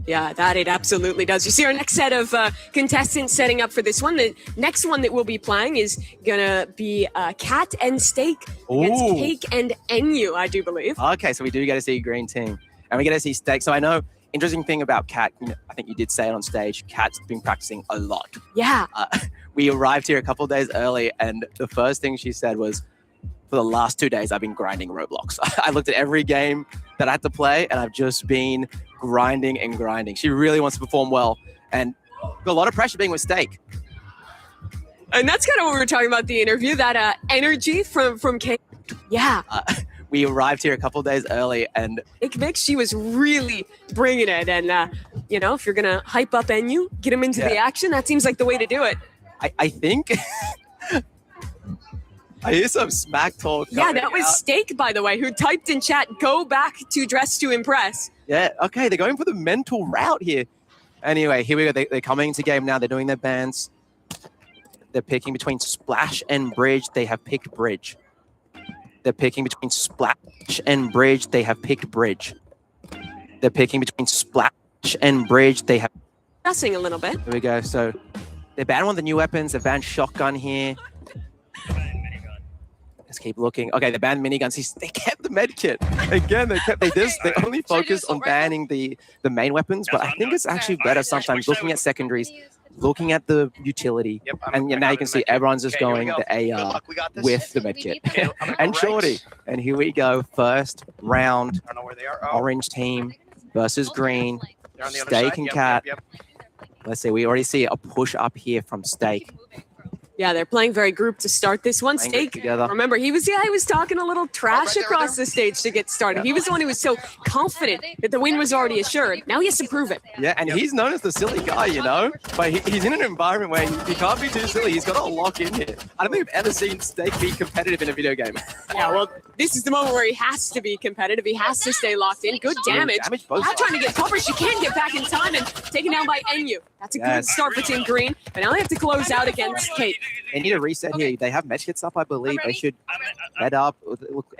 Yeah, that it absolutely does. You see our next set of contestants setting up for this one. The next one that we'll be playing is gonna be Cat and Steak against Ooh. Cake and NU, I do believe. Okay, so we do get to see a green team, and we get to see Steak. So I know, interesting thing about Cat, I think you did say it on stage, Cat's been practicing a lot. Yeah. We arrived here a couple of days early, and the first thing she said was, for the last 2 days, I've been grinding Roblox. I looked at every game that I had to play, and I've just been grinding and grinding. She really wants to perform well, and got a lot of pressure being with Steak. And that's kind of what we were talking about the interview, that energy from Cake. Yeah. We arrived here a couple of days early, and Mick, she was really bringing it. And, if you're going to hype up NU, get them into the action, that seems like the way to do it. I think... I hear some smack talk. Yeah, that was Steak, by the way, who typed in chat, go back to Dress to Impress. Yeah, okay, they're going for the mental route here. Anyway, here we go. They're coming into game now. They're doing their bans. They're picking between Splash and Bridge. They have picked Bridge. They're picking between Splash and Bridge. They have picked Bridge. They're picking between Splash and Bridge. They have... Discussing a little bit. Here we go. So they banned one of the new weapons. They banned Shotgun here. Let's keep looking. Okay, they banned miniguns. They kept the med kit. Again, they only focus on banning the main weapons, but I think it's actually better sometimes looking at secondaries, looking at the utility, and now you can see everyone's just going the AR with the med kit. And Shorty. And here we go. First round, orange team versus green. Steak and Cat. Let's see, we already see a push up here from Steak. Yeah, they're playing very grouped to start this one. Steak, remember, he was talking a little trash across the stage to get started. He was the one who was so confident that the win was already assured. Now he has to prove it. Yeah, and he's known as the silly guy, but he's in an environment where he can't be too silly. He's got to lock in here. I don't think I've ever seen Steak be competitive in a video game. Yeah, well, this is the moment where he has to be competitive. He has to stay locked in. Good damage. Now trying to get coverage. She can get back in time and taken down by NU. That's a good start for Team Green. But now they have to close out against Kate. They need a reset here. They have medkits up, I believe. They should head up.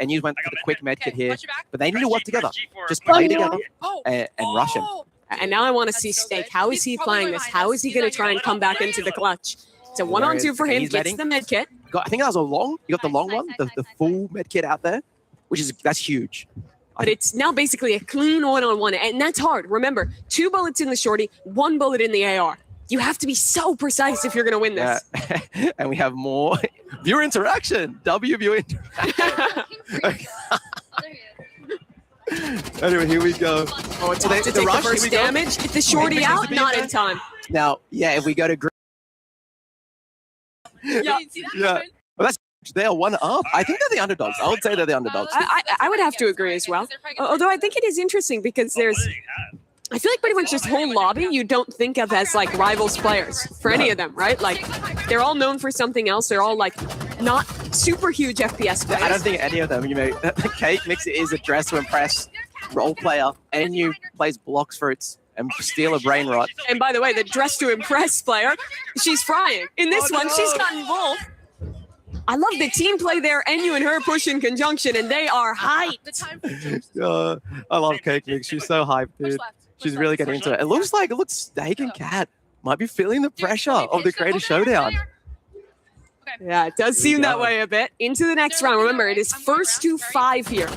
And you went for the quick medkit here. But they need to work together. Just play together and rush him. And now I want to see Steak. How is he playing this? How is he going to try and come back into the clutch? It's a 1-on-2 for him. Gets the medkit. I think that was you got the long one, the full medkit out there, that's huge. But it's now basically a clean 1-on-1, and that's hard. Remember, 2 bullets in the shorty, 1 bullet in the AR. You have to be so precise if you're going to win this. Yeah. And we have more viewer interaction. Viewer interaction. Anyway, here we go. Oh, it's about to take the first damage. Get the shorty out, not in time. Now, if we go to green. Yeah. Well, they are 1 up. I think they're the underdogs. I would say they're the underdogs. I would have to agree as well. Although I think it is interesting because I feel like pretty much this whole lobby you don't think of as like rivals players for any of them, right? Like they're all known for something else. They're all like not super huge FPS players. I don't think any of them, Cake Mix is a Dress to Impress role player. NU plays Blocks Fruits and steal a brain rot. And by the way, the Dress to Impress player, she's frying. In this one, she's gotten both. I love the team play there. NU and her push in conjunction, and they are hyped. I love Cake Mix. She's so hyped, dude. She's really getting into it. It looks Steak and Cat might be feeling the pressure of the Creator Showdown. Yeah, it does seem that way a bit. Into the next round. Remember, it is first to 5 here.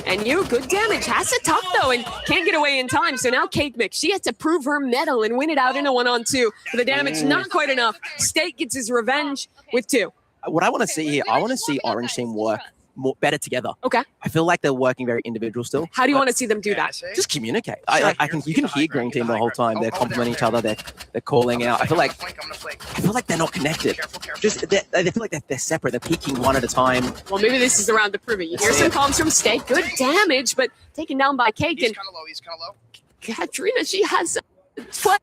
NU, good damage. Has to tuck, though, and can't get away in time. So now Cake Mix, she has to prove her mettle and win it out in a 1-on-2. For the damage, not quite enough. Steak gets his revenge with 2. What I want to see here, I want to see Orange Team work better together. Okay. I feel like they're working very individual still. How do you want to see them do that? Just communicate. I think you can hear Green Team the whole time. They're complimenting each other. They're calling out. I feel like they're not connected. They feel like they're separate. They're peeking one at a time. Well, maybe this is the round to prove it. You hear some comms from Steak. Good damage, but taken down by Cake. He's kind of low. Katrina, she has 12.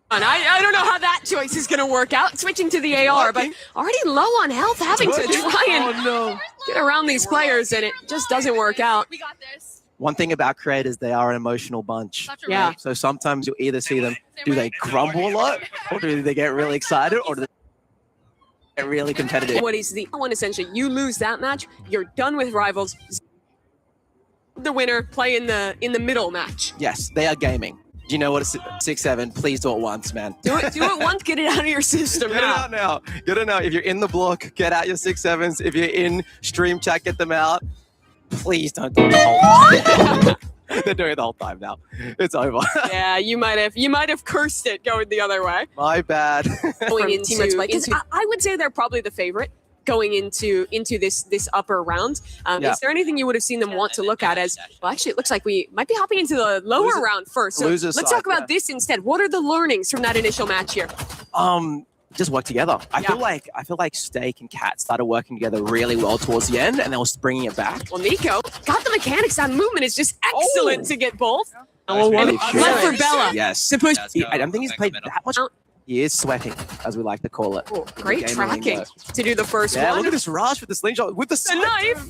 I don't know how that choice is going to work out. Switching to the AR, but already low on health, having to try and get around these players, and it just doesn't work out. We got this. One thing about creators, they are an emotional bunch. Yeah. So sometimes you'll either see them, do they grumble a lot, or do they get really excited, or do they get really competitive? What is the one essentially? You lose that match, you're done with rivals. The winner play in the middle match. Yes, they are gaming. You know what? 6-7. Please do it once, man. Do it once. Get it out of your system. Get it out now. Get it out. If you're in the block, get out your 6-7s. If you're in stream chat, get them out. Please don't do it the whole time. They're doing it the whole time now. It's over. Yeah, you might have cursed it going the other way. My bad. Going into I would say they're probably the favorite going into this upper round. Yeah. Is there anything you would have seen them want to look at as, well, actually, it looks like we might be hopping into the lower round first. So loser let's side, talk about this instead. What are the learnings from that initial match here? Just work together. I feel like Steak and Cat started working together really well towards the end, and they were bringing it back. Well, Nico got the mechanics. That movement is just excellent to get both. And left for Bella. Yes. To push. I don't think he's played that much. He is sweating, as we like to call it. Oh, great tracking to do the first Yeah, one. look at this rush with the slingshot, with the knife.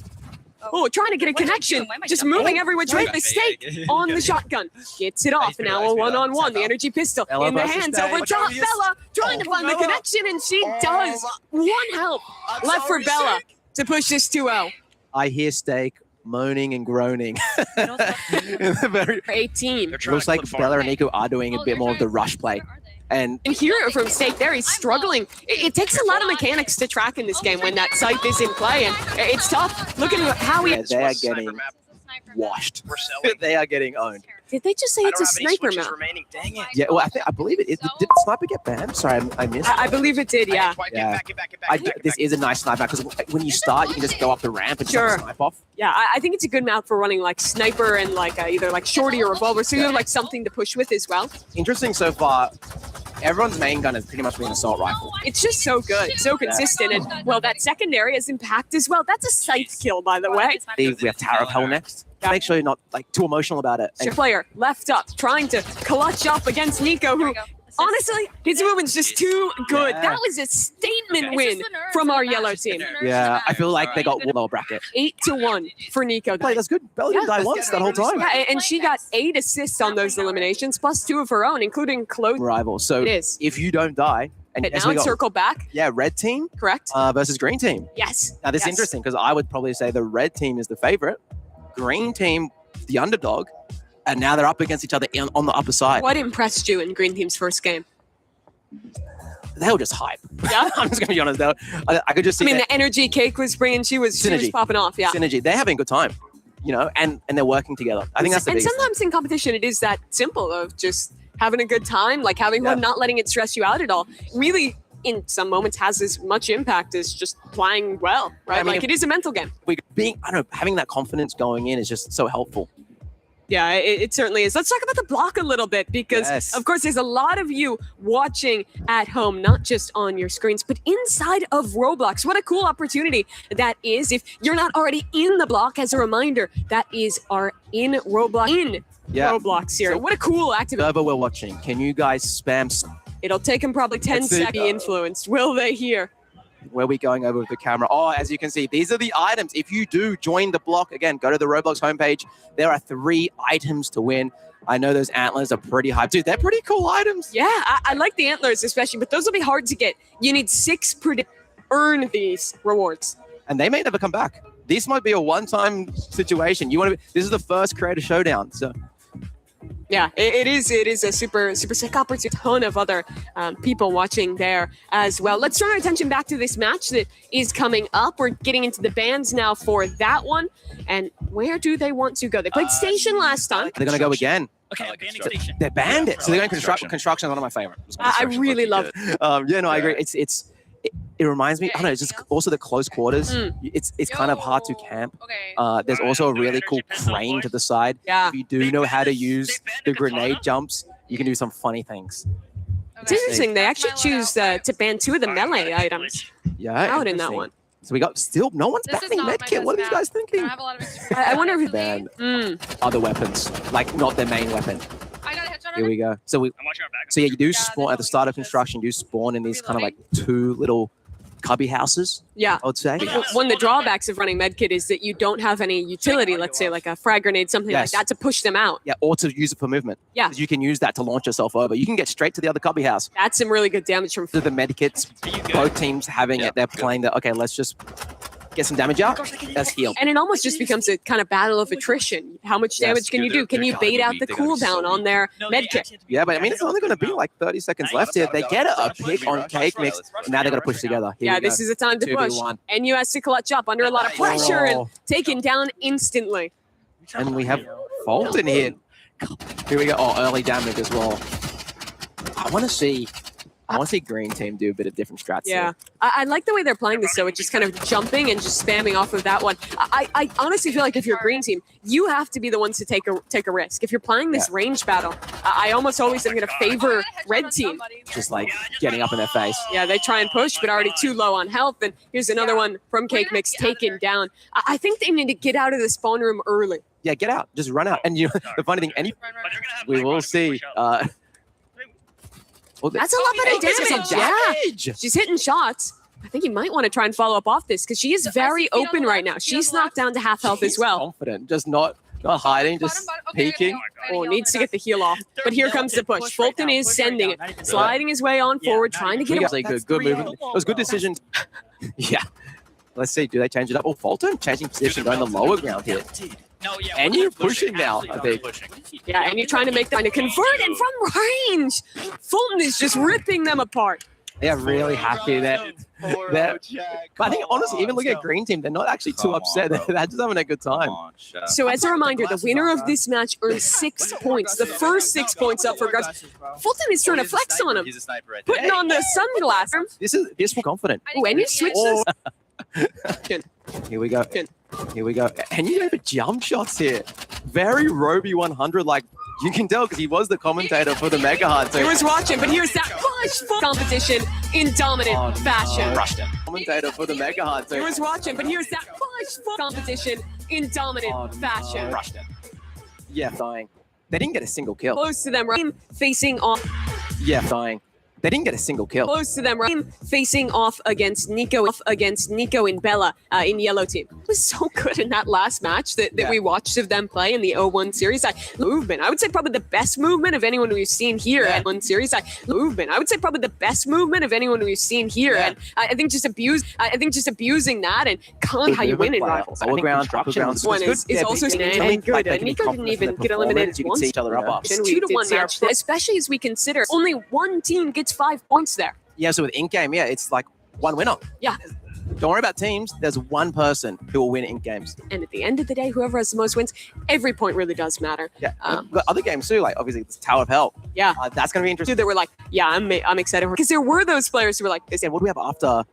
Oh, trying to get a connection. Just moving every which way. The Steak on the shotgun. Gets it off. Now a one-on-one. The energy pistol in the hands over top. Bella trying to find the connection, and she does. One help left for Bella to push this 2-0. I hear Steak moaning and groaning. In the very 18. Looks like Bella and Nico are doing a bit more of the rush play. And hear it from Steak there. He's struggling. It takes a lot of mechanics to track in this game when that sight is in play, and it's tough. Look at how he. They are getting washed. They are getting owned. Did they just say it's a sniper map? Yeah, well, I believe it is. Did Sniper get banned? Sorry, I missed. I believe it did. Yeah. Yeah. This is a nice sniper because when you start, you can just go up the ramp and Sure. snipe off. Yeah, I think it's a good map for running like sniper and like either like shorty or revolver, so you have like something to push with as well. Interesting so far. Everyone's main gun has pretty much been assault rifle. It's just so good, so consistent, and well, that secondary has impact as well. That's a scythe kill, by the way. We have Tower of Hell next. Make sure you're not like too emotional about it. Sure. Player left up, trying to clutch up against Nico, who honestly, his movement's just too good. Yeah. That was a statement win from our yellow team. Yeah, I feel like they got lower bracket. 8-1 for Nico. Play, that's good. Bella didn't die once that whole time. Yeah, and she got 8 assists on those eliminations, plus 2 of her own, including close. Rival. So It is. if you don't die, and And as now we it's got- circle back. Yeah, red team. Correct. Versus green team. Yes. Now this is Yes. interesting because I would probably say the red team is the favorite, green team the underdog, and now they're up against each other on the upper side. What impressed you in Green Team's first game? They were just hype. Yeah. I'm just gonna be honest though. I could just see I mean, that the energy Cake was bringing, she was Synergy. popping off. Yeah. synergy. They're having a good time, you know, and they're working together. I think that's the And biggest thing. sometimes in competition, it is that simple of just having a good time, like having fun, not letting it stress you out at all. Really, in some moments, has as much impact as just playing well, right? I mean, like it is a mental game. Having that confidence going in is just so helpful. Yeah, it certainly is. Let's talk about the block a little bit because, Yes. of course, there's a lot of you watching at home, not just on your screens, but inside of Roblox. What a cool opportunity that is. If you're not already in the block, as a reminder, that is our in Roblox Roblox here. So- What a cool activity. Server we're watching. Can you guys spam? It'll take them probably 10 Let's see. seconds to be influenced. Will they hear? Where are we going over with the camera? Oh, as you can see, these are the items. If you do join the block, again, go to the Roblox homepage. There are 3 items to win. I know those antlers are pretty hyped. Dude, they're pretty cool items. Yeah, I like the antlers especially, but those will be hard to get. You need 6 per day to earn these rewards. And they may never come back. This might be a one-time situation. This is the first creator showdown. So Yeah, it is a super sick opportunity. Ton of other people watching there as well. Let's turn our attention back to this match that is coming up. We're getting into the bands now for that one. And where do they want to go? They played Station last time. they're going to go again. Okay, banning station. They're banned it. So they're going construction. Construction is one of my favorite. I really love Yeah, no, I agree. It reminds me. I don't know. It's just also the close quarters. It's kind of hard to camp. There's also a really cool crane to the side. Yeah. If you do know how to use the grenade jumps, you can do some funny things. It's interesting. They actually choose to ban 2 of the melee items Yeah. out in that interesting. one. So we got still no one's This is banning not my medkit. What are best you guys thinking? I have a lot of experience. I wonder if Ban Mm. other weapons, like not their main weapon. I got a headshot on Here him. we go. So you do spawn at the start of construction. You spawn in these kind of like 2 little cubby houses. Yeah. I would say. One of the drawbacks of running medkit is that you don't have any utility, let's say like a frag grenade, something Yes. like that, to push them out. Yeah, or to use it for movement. Yeah. 'Cause you can use that to launch yourself over. You can get straight to the other cubby house. That's some really good damage from So the medkits, both teams having it, they're playing that. Okay, let's just get some damage out. That's healed. And it almost just becomes a kind of battle of attrition. How much damage can you do? Can you bait out the cooldown on their med kit? Yeah, but I mean, it's only going to be like 30 seconds left here. They get a pick on Cake Mix, and now they're going to push together. Here This is a time to push. 2v1. NU has to clutch up under a lot of pressure and taken down instantly. And we have Fulton here. Here we go. Oh, early damage as well. I want to see Green Team do a bit of different strats. Yeah, here. I like the way they're playing this, though. It's just kind of jumping and just spamming off of that one. I honestly feel like if you're a Green Team, you have to be the ones to take a risk. If you're playing this range battle, I almost always am going to favor Red Team. Just like getting up in their face. Yeah, they try and push, but already too low on health. And here's another one from Cake Mix taken down. I think they need to get out of the spawn room early. Yeah, get out. Just run out. And you know, the funny thing, we will see. That's a lot better damage. Yeah, she's hitting shots. I think you might want to try and follow up off this because she is very open right now. She's knocked down to half health as well. Confident, just not hiding, just peeking. Oh, needs to get the heal off. But here comes the push. Fulton is sending it, sliding his way on forward, trying to get it. Good movement. It was good decision. Yeah. Let's see. Do they change it up? Oh, Fulton changing position, going the lower ground here. And you're pushing now, I think. Yeah, and you're trying to make them convert and from range. Fulton is just ripping them apart. They're really happy that. But I think honestly, even looking at Green Team, they're not actually too upset. They're just having a good time. So as a reminder, the winner of this match earns 6 points. The first 6 points up for grabs. Fulton is trying to flex on him, putting on the sunglasses. This is confident. Oh, and you switch this. Here we go. Here we go. And you have jump shots here. Very Roby 100. Like you can tell because he was the commentator for the Mega Hunt. So he was watching, but here's that push for competition in dominant fashion. Rushed it. Commentator for the Mega Hunt. So he was watching, but here's that push for competition in dominant fashion. Rushed it. Yeah, dying. They didn't get a single kill. Close to them, right? Facing off. Yeah, dying. They didn't get a single kill. Close to them, right? Facing off against Nico and Bella in yellow team. It was so good in that last match that we watched of them play in the 0-1 series. Movement, I would say probably the best movement of anyone we've seen here at 1 series. Movement, I would say probably the best movement of anyone we've seen here. And I think just abusing that and calling how you win in Rivals. Lower ground, upper ground. One is also and good. Nico didn't even get eliminated You can once. see each other up. 2-1 match, especially as we consider only one team gets 5 points there. Yeah, so with in-game, it's like one winner. Yeah. Don't worry about teams. There's one person who will win in games. And at the end of the day, whoever has the most wins, every point really does matter. Yeah. But other games too, like obviously it's Tower of Hell. Yeah. That's going to be interesting. They were like, yeah, I'm excited. Because there were those players who were like, they said, what do we have after?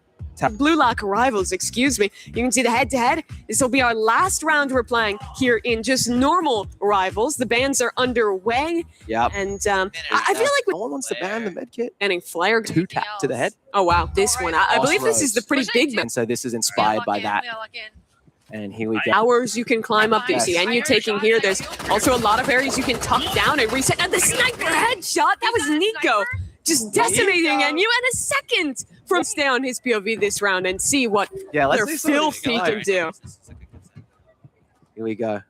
Blue Lock Rivals, excuse me. You can see the head-to-head. This will be our last round we're playing here in just normal Rivals. The bans are underway. Yeah. And I feel like no one wants to ban the medkit. Banning Flare. 2 tap to the head. Oh, wow. This one. I believe this is the pretty big And so this is inspired by that. And here we go. Hours you can climb up. You see NU taking here. There's also a lot of areas you can tuck down and reset. And the sniper headshot. That was Nico. Just decimating NU in a second from stay on his POV this round and see what their filth he can do. Here we go.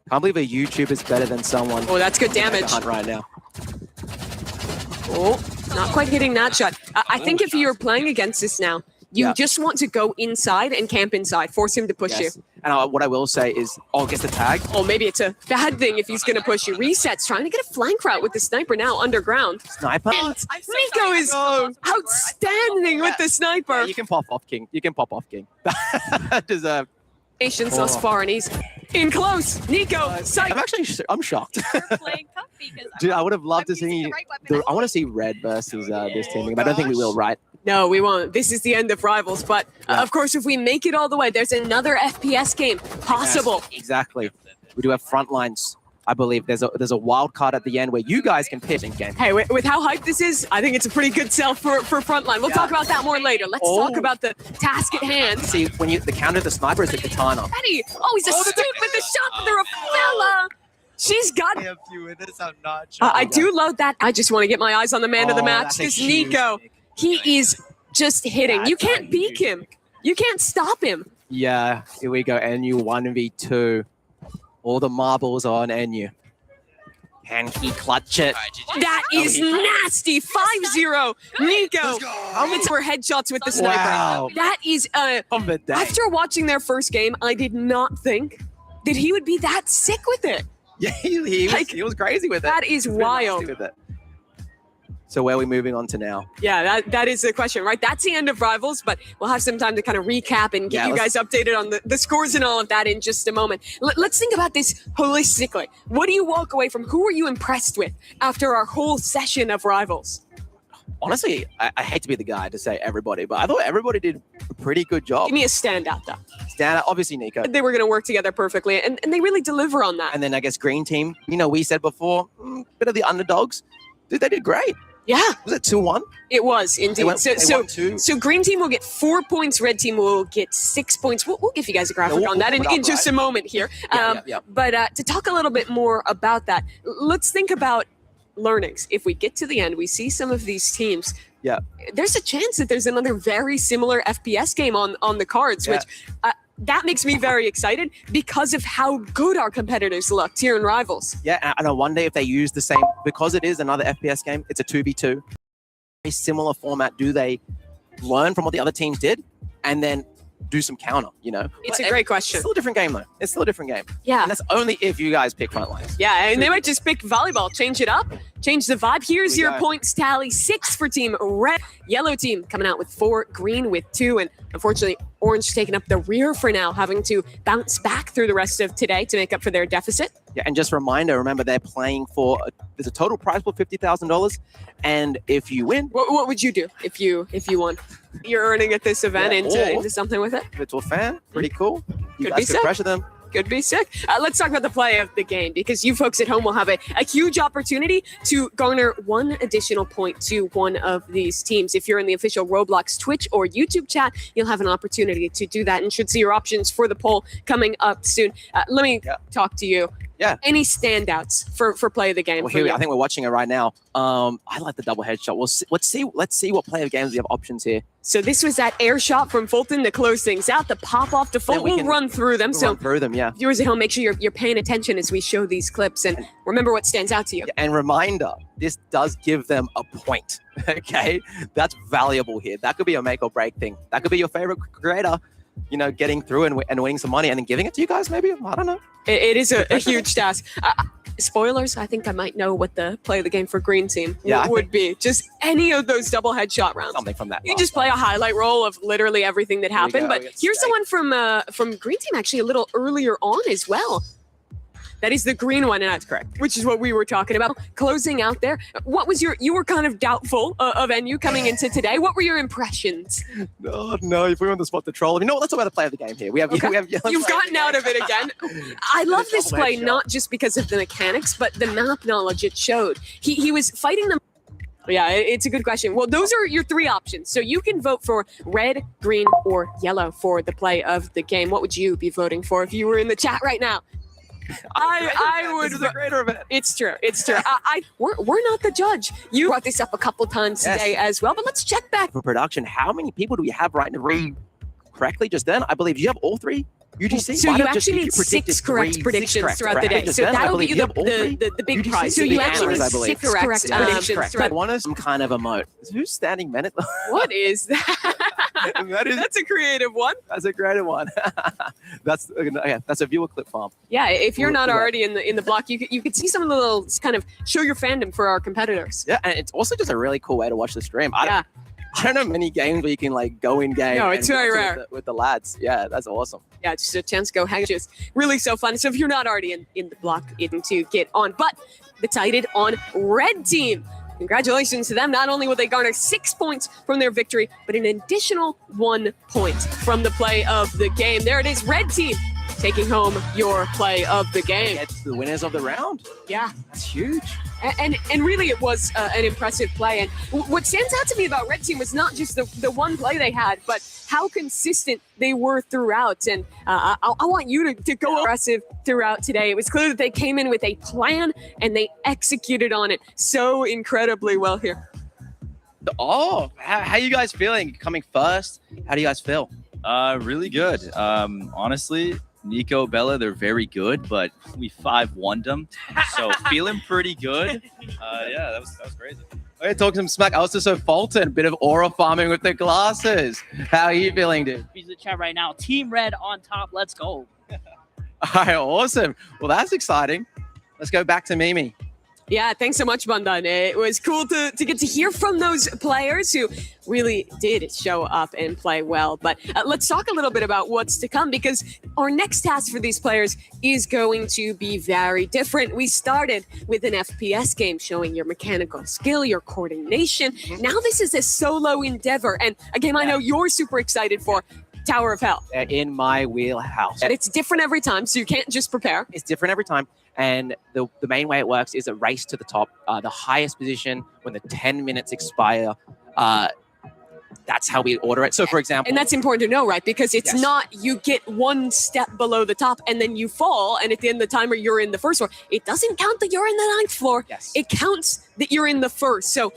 Can't believe a YouTuber's better than someone. Oh, that's good damage. Hunt right now. Oh, not quite hitting that shot. I think if you're playing against this now, you just want to go inside and camp inside. Force him to push you. And what I will say is, gets the tag. Oh, maybe it's a bad thing if he's going to push you. Resets, trying to get a flank route with the sniper now underground. Sniper. And Nico is outstanding with the sniper. Yeah, you can pop off, King. You can pop off, King. Deserved. Nations thus far, and he's in close. Nico, I'm shocked. Dude, I would have loved to see. I want to see Red versus this team, but I don't think we will, right? No, we won't. This is the end of Rivals. But of course, if we make it all the way, there's another FPS game possible. Yes, exactly. We do have Frontlines. I believe there's a wild card at the end where you guys can pick in game. Hey, with how hyped this is, I think it's a pretty good sell for Frontline. We'll talk about that more later. Let's talk about the task at hand. See, when the counter the sniper is the katana. Eddie! Oh, he's astute with the shot through a fella. She's got. I do love that. I just want to get my eyes on the man of the match. This Nico. He is just hitting. You can't beat him. You can't stop him. Yeah, here we go. NU 1v2. All the marbles on NU. Can he clutch it? That is nasty. 5-0. Nico. It's for headshots with the sniper. Wow. That is On the day. after watching their first game, I did not think that he would be that sick with it. Yeah, he was crazy with it. That is He was really wild. nasty with it. So where are we moving on to now? Yeah, that is the question, right? That's the end of Rivals, but we'll have some time to kind of recap and get Yeah, you guys updated on the scores and all of that in just a moment. Let's think about this holistically. What do you walk away from? Who are you impressed with after our whole session of Rivals? Honestly, I hate to be the guy to say everybody, but I thought everybody did a pretty good job. Give me a standout, though. Standout, obviously Nico. They were going to work together perfectly, and they really deliver on that. And then I guess Green Team, we said before, bit of the underdogs. Dude, they did great. Yeah. Was it 2-1? It was, indeed. They won 2. So Green Team will get 4 points, Red Team will get 6 points. We'll give you guys a graphic on that in just a moment here. Yeah. But to talk a little bit more about that, let's think about learnings. If we get to the end, we see some of these teams. Yeah. There's a chance that there's another very similar FPS game on the cards, which that makes me very excited because of how good our competitors looked here in Rivals. Yeah, and I wonder if they use the same, because it is another FPS game, it's a 2v2. A similar format, do they learn from what the other teams did and then do some counter, It's a great question. It's still a different game, though. It's still a different game. Yeah. And that's only if you guys pick Frontlines. Yeah, and they might just pick volleyball, change it up, change the vibe. Here's Here we your go. points tally: 6 for Team Red, Yellow Team coming out with 4, Green with 2, and unfortunately, Orange taking up the rear for now, having to bounce back through the rest of today to make up for their deficit. Yeah, and just a reminder, remember they're playing for, there's a total prize pool of $50,000, and if you win... What would you do if you won? You're earning at this event into something with it? Virtual fan, pretty cool. You Could guys be could sick. pressure them. Could be sick. Let's talk about the play of the game, because you folks at home will have a huge opportunity to garner 1 additional point to one of these teams. If you're in the official Roblox Twitch or YouTube chat, you'll have an opportunity to do that and should see your options for the poll coming up soon. Let me talk to you. Yeah. Any standouts for play of the game? Well, for here, you? I think we're watching it right now. I like the double headshot. Let's see what play of games we have options here. So this was that air shot from Fulton to close things out, the pop off default. We'll run through them. Run through them, yeah. Viewers at home, make sure you're paying attention as we show these clips and remember what stands out to you. And reminder, this does give them a point. Okay, that's valuable here. That could be a make or break thing. That could be your favorite creator, getting through and winning some money and then giving it to you guys. Maybe, I don't know. It is a huge task. Spoilers, I think I might know what the play of the game for Green Team would be. Just any of those double headshot rounds. Something from that. You just play a highlight roll of literally everything that happened. But here's the one from Green Team actually a little earlier on as well. That is the green one, and that's correct, which is what we were talking about. Closing out there. What was you were kind of doubtful of NU coming into today. What were your impressions? No, if we were on the spot to troll. Let's talk about the play of the game here. We have yellow. You've gotten out of it again. I love this play, not just because of the mechanics, but the map knowledge it showed. He was fighting them. Yeah, it's a good question. Well, those are your 3 options. So you can vote for red, green, or yellow for the play of the game. What would you be voting for if you were in the chat right now? I would. This is a greater event. It's true. We're not the judge. You brought this up a couple times today as well, but let's check back. For production, how many people do we have right now? Correctly just then, I believe you have all 3 UGC. So you actually need 6 correct predictions throughout the day. So that'll get you the big prize. So you actually need 6 correct predictions. I want some kind of emote. Who's standing men at the... What is that? That's a creative one. That's a creative one. That's a viewer clip farm. Yeah, if you're not already in the block, you could see some of the little kind of show your fandom for our competitors. Yeah, and it's also just a really cool way to watch the stream. I don't know many games where you can go in game. No, it's very rare with the lads. Yeah, that's awesome. Yeah, just a chance to go hang. Just really so fun. So if you're not already in the block, to get on. But decided on Red Team. Congratulations to them. Not only will they garner 6 points from their victory, but an additional 1 point from the play of the game. There it is, Red Team taking home your play of the game. It's the winners of the round. Yeah. That's huge. And really, it was an impressive play. And what stands out to me about Red Team was not just the one play they had, but how consistent they were throughout. And I want you to go aggressive throughout today. It was clear that they came in with a plan and they executed on it so incredibly well here. Oh, how are you guys feeling coming first? How do you guys feel? Really good. Honestly, Nico, Bella, they're very good, but we 5-1'd them. So feeling pretty good. Yeah, that was crazy. Okay, talking some smack. Also, so Fulton, bit of aura farming with the glasses. How are you feeling, dude? He's in the chat right now. Team Red on top. Let's go. All right, awesome. Well, that's exciting. Let's go back to Mimi. Yeah, thanks so much, Bundan. It was cool to get to hear from those players who really did show up and play well. But let's talk a little bit about what's to come, because our next task for these players is going to be very different. We started with an FPS game showing your mechanical skill, your coordination. Now this is a solo endeavor, and a game I know you're super excited for. Tower of Hell. They're in my wheelhouse. And it's different every time, so you can't just prepare. It's different every time. And the main way it works is a race to the top. The highest position, when the 10 minutes expire, that's how we order it. So, for example... And that's important to know, right? Because it's not you get one step below the top and then you fall, and at the end of the timer, you're in the first floor. It doesn't count that you're in the 9th floor. It counts that you're in the first. So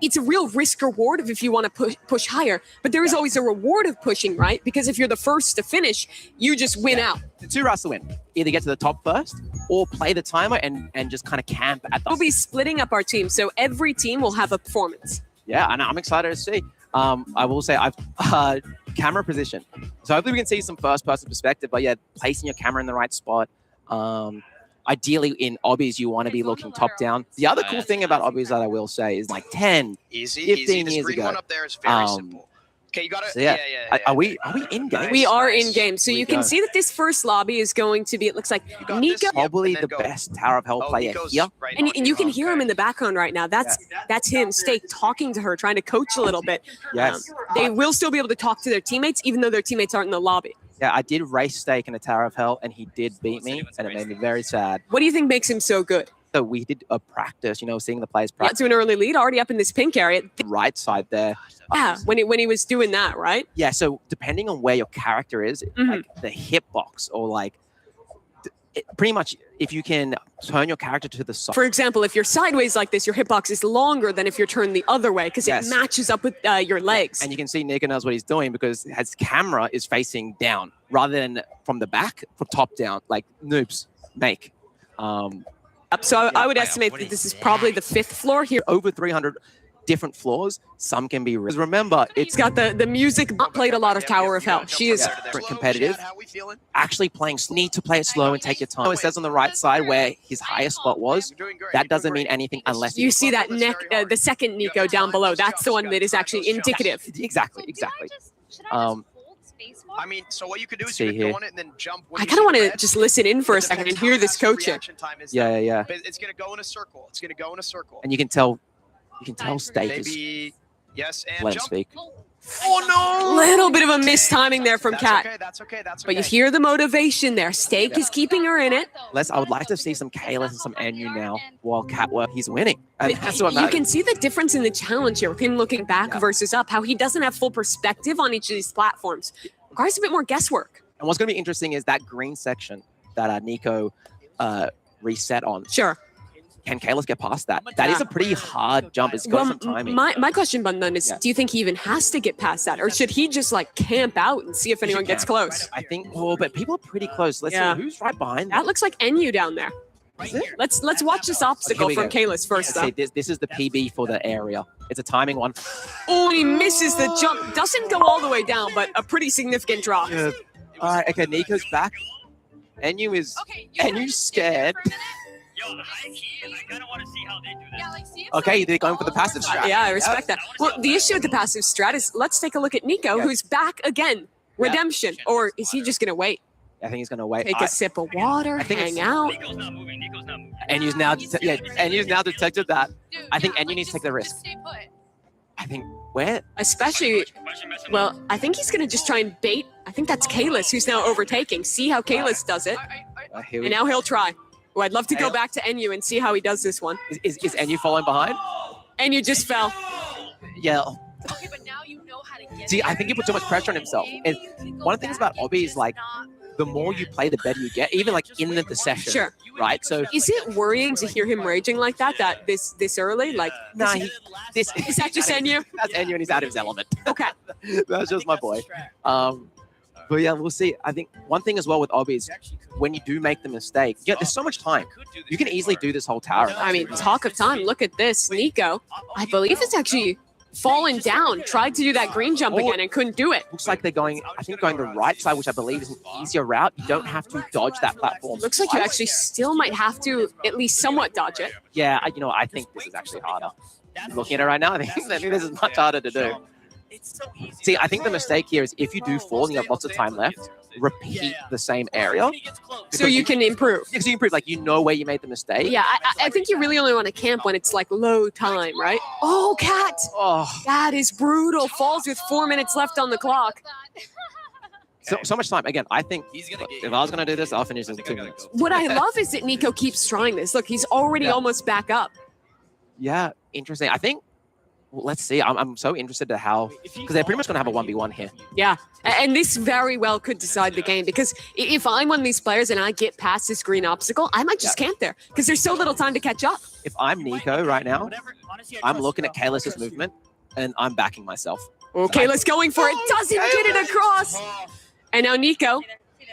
it's a real risk reward if you want to push higher, but there is always a reward of pushing, right? Because if you're the first to finish, you just win out. The 2 routes to win. Either get to the top first or play the timer and just kind of camp at the... We'll be splitting up our team, so every team will have a performance. Yeah, and I'm excited to see. I will say I've camera position. So hopefully we can see some first-person perspective, but yeah, placing your camera in the right spot. Ideally, in obbies, you want to be looking top down. The other cool thing about obbies that I will say is like 10, 15 years ago. One up there is very simple. Okay, you got it. So yeah. Are we in game? We are in game. So you can see that this first lobby is going to be, it looks like Nico. Probably the best Tower of Hell player here. And you can hear him in the background right now. That's him, Steak, talking to her, trying to coach a little bit. Yes. They will still be able to talk to their teammates, even though their teammates aren't in the lobby. Yeah, I did race Steak in a Tower of Hell, and he did beat me, and it made me very sad. What do you think makes him so good? So we did a practice, seeing the players practice. To an early lead, already up in this pink area. The right side there. Yeah, when he was doing that, right? Yeah, so depending on where your character is, like the hitbox or like, pretty much if you can turn your character to the side. For example, if you're sideways like this, your hitbox is longer than if you're turned the other way because it matches up with your legs. And you can see Nico knows what he's doing because his camera is facing down rather than from the back, from top down, like noobs make. So I would estimate that this is probably the 5th floor here. Over 300 different floors. Some can be... Remember, it's got the music. Not played a lot of Tower of Hell. She is competitive. Actually playing, need to play it slow and take your time. It says on the right side where his highest spot was. That doesn't mean anything unless you see that the second Nico down below. That's the one that is actually indicative. Exactly. I mean, so what you could do is you could go on it and then jump. I kind of want to just listen in for a second and hear this coaching. Yeah. It's going to go in a circle. It's going to go in a circle. And you can tell Steak is... Maybe, yes, and let him jump. speak. Oh, no! Little bit of a mistiming there from Kat. That's okay. But you hear the motivation there. Steak is keeping her in it. I would like to see some Kalis and some Anu now while he's winning. And that's what you can see the difference in the challenge here with him looking back versus up, how he doesn't have full perspective on each of these platforms. Requires a bit more guesswork. And what's going to be interesting is that green section that Nico reset on. Sure. Can Kalis get past that? That is a pretty hard jump. It's got some timing. My question, Bundan, is do you think he even has to get past that? Or should he just like camp out and see if anyone gets close? I think, but people are pretty close. Let's see who's right behind that. Looks like NU down there. Let's watch this obstacle from Kalis first. See, this is the PB for the area. It's a timing one. Oh, he misses the jump. Doesn't go all the way down, but a pretty significant drop. Yeah. All right, okay, Nico's back. NU's scared. Okay, they're going for the passive strat. Yeah, I respect that. Well, the issue with the passive strat is let's take a look at Nico, who's back again. Redemption. Or is he just going to wait? I think he's going to wait. Take a sip of water, hang out. NU's now detected that. I think NU needs to take the risk. I think where? Especially, well, I think he's going to just try and bait. I think that's Kalis who's now overtaking. See how Kalis does it. And now he'll try. Oh, I'd love to go back to NU and see how he does this one. Is NU following behind? NU just fell. Yeah. Okay, but now you know how to get See, I think he put too much pressure on himself. And one of the things about Obby is like, the more you play, the better you get, even like in the session. Sure. Right? So is it worrying to hear him raging like that this early? Like, nah, is that just NU? That's NU and he's out of his element. Okay. That's just my boy. But yeah, we'll see. I think one thing as well with Obby is when you do make the mistake, there's so much time. You can easily do this whole tower. I mean, talk of time. Look at this. Nico, I believe it's actually fallen down. Tried to do that green jump again and couldn't do it. Looks like they're going, I think, going the right side, which I believe is an easier route. You don't have to dodge that platform. Looks like you actually still might have to at least somewhat dodge it. Yeah, I think this is actually harder. Looking at it right now, I think this is much harder to do. See, I think the mistake here is if you do fall and you have lots of time left, repeat the same area. So you can improve. Yeah, so you improve, like you know where you made the mistake. Yeah, I think you really only want to camp when it's like low time, right? Oh, Cat! Oh, that is brutal. Falls with 4 minutes left on the clock. So much time. Again, I think if I was going to do this, I'll finish this in 2 minutes. What I love is that Nico keeps trying this. Look, he's already almost back up. Yeah, interesting. I think, well, let's see. I'm so interested to how, because they're pretty much going to have a 1v1 here. Yeah, and this very well could decide the game, because if I'm one of these players and I get past this green obstacle, I might just camp there because there's so little time to catch up. If I'm Nico right now, I'm looking at Kaelus's movement and I'm backing myself. Okay, let's going for it. Doesn't get it across. And now Nico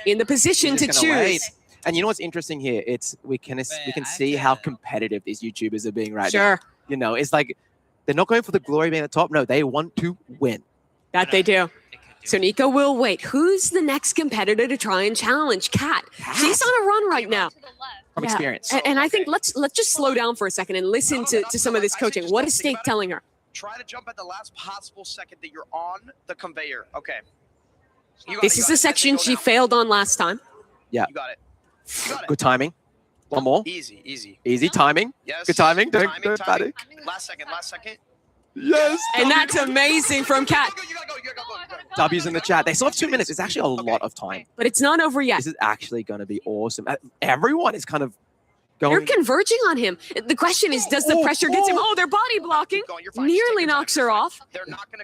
in the position to choose. Wait. And you know what's interesting here? We can see how competitive these YouTubers are being right now. Sure. It's like they're not going for the glory being at the top. No, they want to win. That they do. So Nico will wait. Who's the next competitor to try and challenge Cat? She's on a run right now. From experience. And I think let's just slow down for a second and listen to some of this coaching. What is Stake telling her? Try to jump at the last possible second that you're on the conveyor. Okay. This is the section she failed on last time. Yeah. You got it. Good timing. One more. Easy timing. Yes. Good timing. Don't Timing. panic. Last second. Yes. And that's amazing from Cat. W's in the chat. They still have 2 minutes. It's actually a lot of time. But it's not over yet. This is actually going to be awesome. Everyone is kind of They're going. converging on him. The question is, does the pressure get him? Oh, they're body blocking. Nearly knocks her off.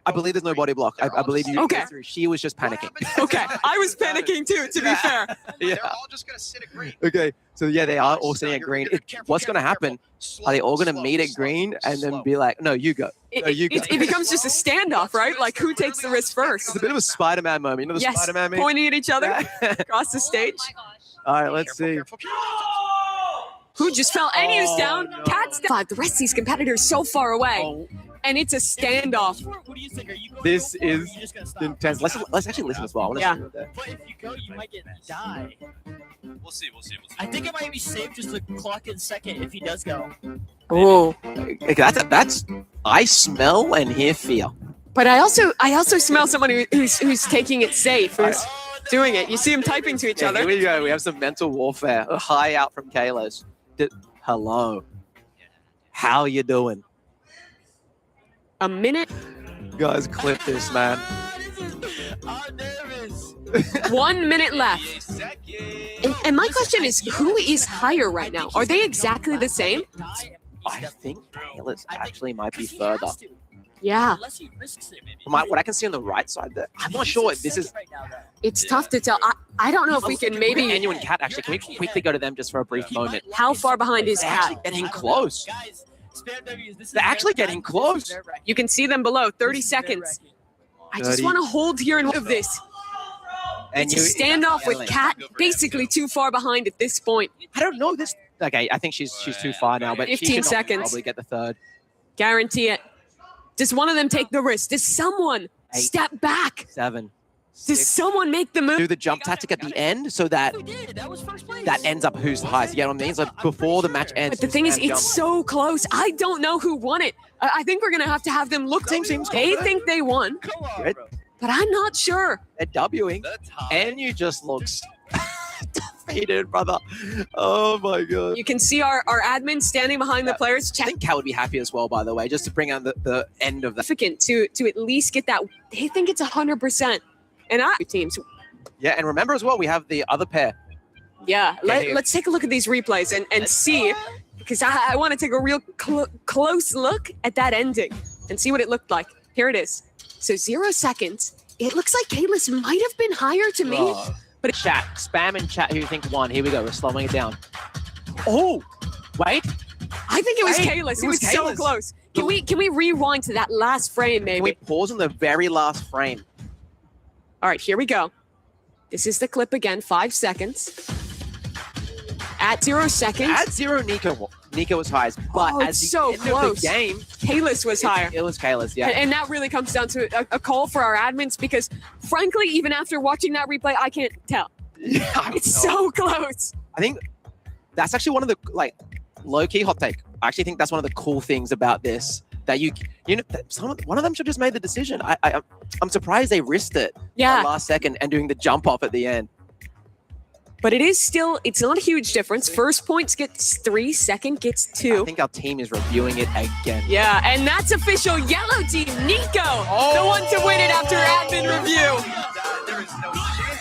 I believe there's no body block. I believe you. Okay. She was just panicking. Okay. I was panicking too, to be fair. Yeah. They're all just going to sit at green. Okay. So yeah, they are all sitting at green. What's going to happen? Are they all going to meet at green and then be like, no, you go. No, you go. It becomes just a standoff, right? Like, who takes the risk first? It's a bit of a Spider-Man moment. You know the Yes, Spider-Man meme? pointing at each other across the stage. All right, let's see. Who just fell? And he was down. Cat's down. The rest of these competitors so far away. And it's a standoff. This is intense. Let's actually listen as well. I wanna Yeah. see what they're- But if you go, you might get die. We'll see. I think it might be safe just to clock in second if he does go. Oh. Okay, that's I smell and hear fear. But I also smell someone who's taking it safe, who's doing it. You see them typing to each Yeah, other. here we go. We have some mental warfare. A high out from Kalos. Hello. How you doing? A minute. Guys, clip this, man. 1 minute left. And my question is, who is higher right now? Are they exactly the same? I think Kalos actually might be further. Yeah. From what I can see on the right side there, I'm not sure if this is. It's tough to tell. I don't know if we can maybe. Anu and Cat actually. Can we quickly go to them just for a brief moment? How far behind is They're actually Cat? getting close. They're actually getting close. You can see them below. 30 seconds. I just 30. want to hold here and move this. And It's a standoff with Cat basically too far behind at this point. I don't know this. Okay, I think she's too far now, but 15 she should seconds. probably get the third. Guarantee it. Does one of them take the risk? Does someone step back? 7. Does someone make the move? Do the jump tactic at the end so that ends up who's the highest. You get what I mean? So before the match ends. But the thing is, stand it's jump. so close. I don't know who won it. I think we're going to have them look. They think they won, Good. but I'm not sure. They're Wing, and you just looks defeated, brother. Oh my god. You can see our admin standing behind the players. I think Cal would be happy as well, by the way, just to bring out the end of that. Significant to at least get that. They think it's 100%. And teams. Yeah, and remember as well, we have the other pair. Yeah, Okay. let's take a look at these replays and see, because I want to take a real close look at that ending and see what it looked like. Here it is. So 0 seconds. It looks like Kalis might have been higher to me. Oh. But chat, spam and chat who you think won. Here we go. We're slowing it down. Oh, wait. I think it was Wait, Kalis. It was so Kalis. close. Can we rewind to that last frame, maybe? Can we pause on the very last frame? All right, here we go. This is the clip again, 5 seconds. At 0 seconds. At 0, Nico was highest, but It's at the so end close. of the game, Kalis was higher. It was Kalis, yeah. And that really comes down to a call for our admins because, frankly, even after watching that replay, I can't tell. It's so close. I think that's actually one of the low-key hot take. I actually think that's one of the cool things about this. That one of them should just made the decision. I'm surprised they risked it. Yeah. At last second and doing the jump off at the end. But it's not a huge difference. First points gets 3, second gets 2. I think our team is reviewing it again. Yeah, and that's official. Yellow team, Nico, the one to win it after admin review.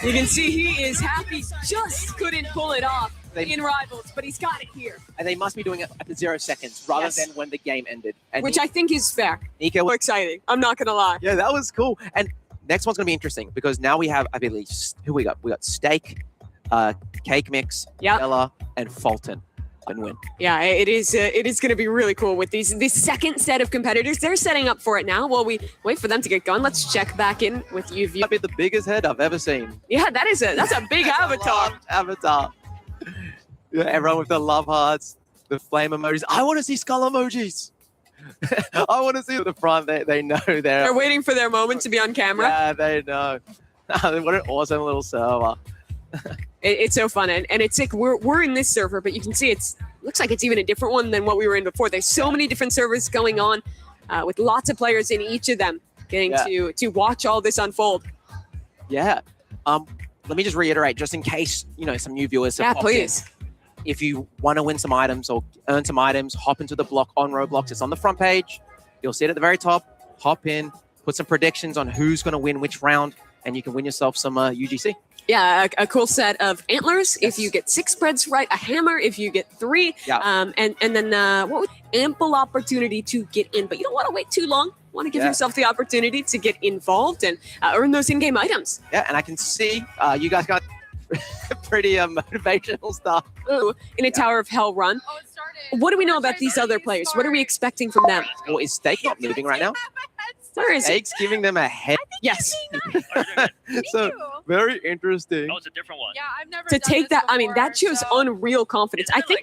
You can see he is happy. Just couldn't pull it off in Rivals, but he's got it here. And they must be doing it at the 0 seconds rather than when the game ended. And Which I think is fair. Nico was exciting. I'm not going to lie. Yeah, that was cool. And next one's going to be interesting because now we have, I believe, who we got? We got Steak, Cake Mix, Bella, and Fulton. And win. Yeah, it is going to be really cool with this second set of competitors. They're setting up for it now while we wait for them to get going. Let's check back in with UV. That'd be the biggest head I've ever seen. Yeah, that's a big avatar. Avatar. Yeah, everyone with the love hearts, the flame emojis. I want to see skull emojis. I want to see the front. They know they're waiting for their moment to be on camera. Yeah, they know. What an awesome little server. It's so fun, and it's like we're in this server, but you can see looks like it's even a different one than what we were in before. There's so many different servers going on, with lots of players in each of them getting to watch all this unfold. Yeah. Let me just reiterate, just in case some new viewers have popped please. In. If you want to win some items or earn some items, hop into the block on Roblox. It's on the front page. You'll see it at the very top. Hop in, put some predictions on who's going to win which round, and you can win yourself some UGC. Yeah, a cool set of antlers if you get 6 spreads right, a hammer if you get 3, and then ample opportunity to get in, but you don't want to wait too long. You want to give yourself the opportunity to get involved and earn those in-game items. Yeah, and I can see you guys got pretty motivational stuff. Ooh, in a Tower of Hell run. What do we know about these other players? What are we expecting from them? Well, is Steak not moving right now? Where is Steak's giving them a head. Yes. So very interesting. Oh, it's a different one. Yeah, I've never To done take this that, I mean, that shows unreal confidence. I think.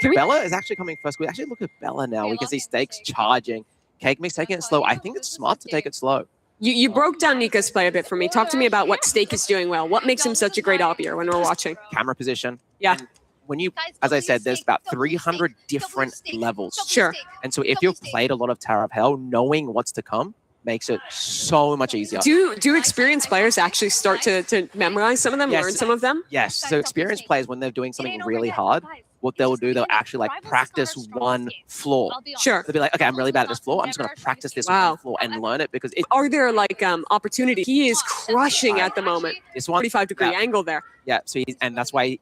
Bella is actually coming first. We actually look at Bella now. We can see Steak's charging. Cake Mix taking it slow. I think it's smart to take it slow. You broke down Nico's play a bit for me. Talk to me about what Steak is doing well. What makes him such a great oppier when we're watching? Camera position. Yeah. And when you, as I said, there's about 300 different levels. Sure. And so if you've played a lot of Tower of Hell, knowing what's to come makes it so much easier. Do experienced players actually start to memorize some of them, Yes. learn some of them? Yes. So experienced players, when they're doing something really hard, what they'll do, they'll actually practice one floor. Sure. They'll be like, okay, I'm really bad at this floor. I'm just going to practice this one floor and learn it because Are there opportunities? He is crushing at the moment. This one, 45-degree angle there. Yeah. So and that's why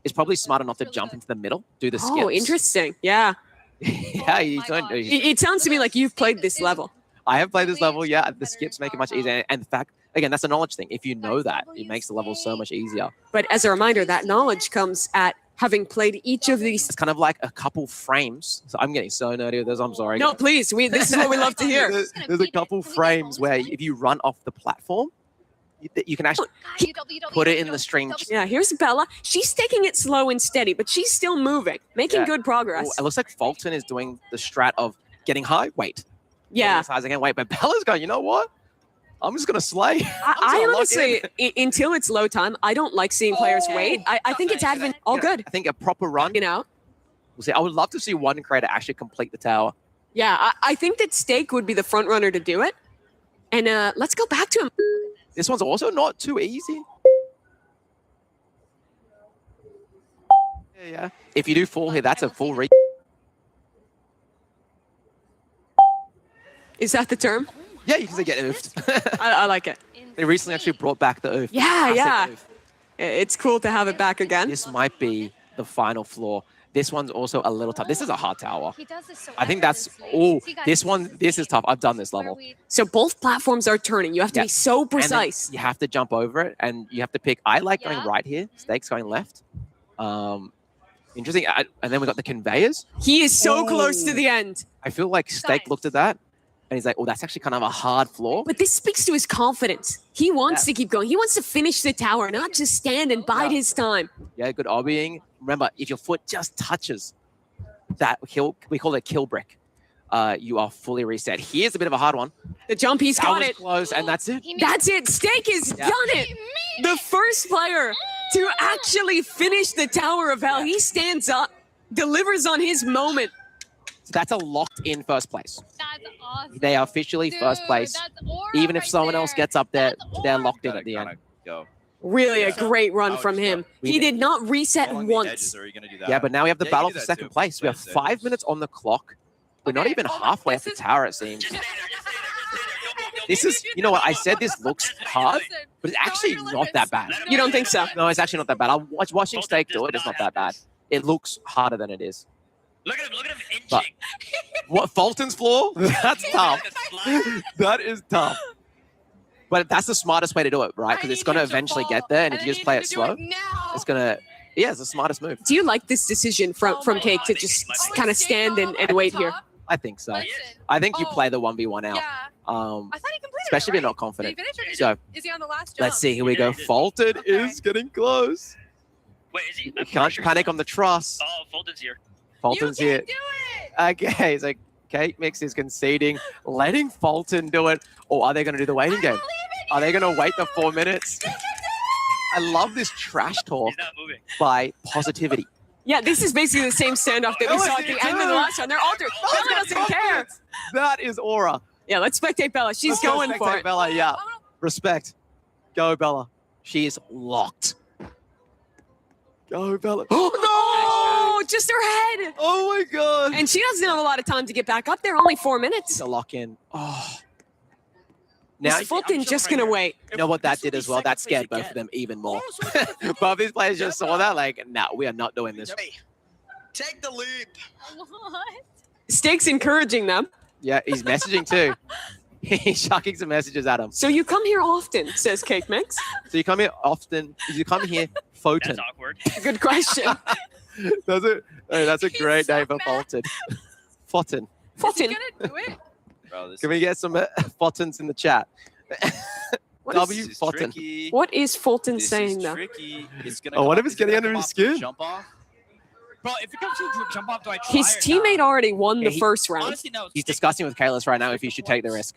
he's probably smart enough to jump into the middle, do the skips. Oh, interesting. Yeah. Yeah, he's going to. It sounds to me like you've played this level. I have played this level. Yeah, the skips make it much easier. And the fact, again, that's a knowledge thing. If you know that, it makes the level so much easier. But as a reminder, that knowledge comes at having played each of these. It's kind of like a couple frames. So I'm getting so nerdy with this. I'm sorry. No, please. This is what we love to hear. There's a couple frames where if you run off the platform, you can actually put it in the stream. Yeah, here's Bella. She's taking it slow and steady, but she's still moving, making good progress. It looks like Fulton is doing the strat of getting high, wait. Yeah. As high as I can wait. But Bella's going, you know what? I'm just going to slay. I honestly, until it's low time, I don't like seeing players wait. I think it's admin all good. I think a proper run. We'll see. I would love to see one creator actually complete the tower. Yeah, I think that Steak would be the front runner to do it. And let's go back to him. This one's also not too easy. Yeah. If you do fall here, that's a full re. Is that the term? Yeah, you can say get oofed. I like it. They recently actually brought back the oof. Yeah. Oof. It's cool to have it back again. This might be the final floor. This one's also a little tough. This is a hard tower. I think that's, this is tough. I've done this level. So both platforms are turning. You have to be so precise. You have to jump over it and you have to pick. I like going right here. Steak's going left. Interesting. And then we got the conveyors. He is so close to the end. I feel like Steak looked at that And he's like, oh, that's actually kind of a hard floor. But this speaks to his confidence. He wants to keep going. He wants to finish the tower, not just stand and bide his time. Yeah, good obbying. Remember, if your foot just touches that kill, we call it kill brick. You are fully reset. Here's a bit of a hard one. The jump, he's got was it. Close, and that's it. That's it. Steak has done it. The first player to actually finish the Tower of Hell. He stands up, delivers on his moment. So that's a locked-in first place. That's awesome. They are officially first place. Even if someone else gets up there, they're locked in at the end. Go. Really a great run from him. He did not reset once. Yeah, but now we have the battle for second place. We have 5 minutes on the clock. We're not even halfway up the tower, it seems. This is, you know what, I said this looks hard, but it's actually not that bad. You don't think so? No, it's actually not that bad. I was watching Steak do it. It's not that bad. It looks harder than it is. Look at him inching. But what, Fulton's floor? That's tough. That is tough. But that's the smartest way to do it, right? Because it's going to eventually get there, and if you just play it slow, it's going to... Yeah, it's the smartest move. Do you like this decision from Cake to just kind of stand and wait here? I think so. I think you play the 1v1 out. Especially if you're not confident. So, Is he on the last jump? let's see. Here we go. Fulton is getting close. Wait, is he? You can't panic on the truss. Oh, Fulton's here. Fulton's here. Okay, he's like, Cake Mix is conceding, letting Fulton do it. Or are they going to do the waiting game? Are they going to wait the 4 minutes? I love this trash talk by Positivity. Yeah, this is basically the same standoff that we saw at the end of the last one. They're altered. Bella doesn't care. That is aura. Yeah, let's spectate Bella. She's going for it. Bella, yeah. Respect. Go, Bella. She is locked. Go, Bella. Oh, no! Just her head. Oh, my God. And she doesn't have a lot of time to get back up there. Only 4 minutes. To lock in. Oh. Now, is Fulton just going to wait? You know what that did as well? That scared both of them even more. Both these players just saw that, like, no, we are not doing this. Take the leap. What? Steak's encouraging them. Yeah, he's messaging too. He's chucking some messages at him. So you come here often, says Cake Mix. So you come here often. You come here, Fulton. That's awkward. Good question. That's a great name for Fulton. Fulton. Fulton. Bro, Can we get some Fultons in the chat? W Fulton. What is Fulton saying though? Oh, what if it's getting under his skin? Jump off. Bro, if it comes to jump off, do I try His or teammate already won Yeah, the first round. Honestly, no. He's discussing with Kalis right now if he should take the risk.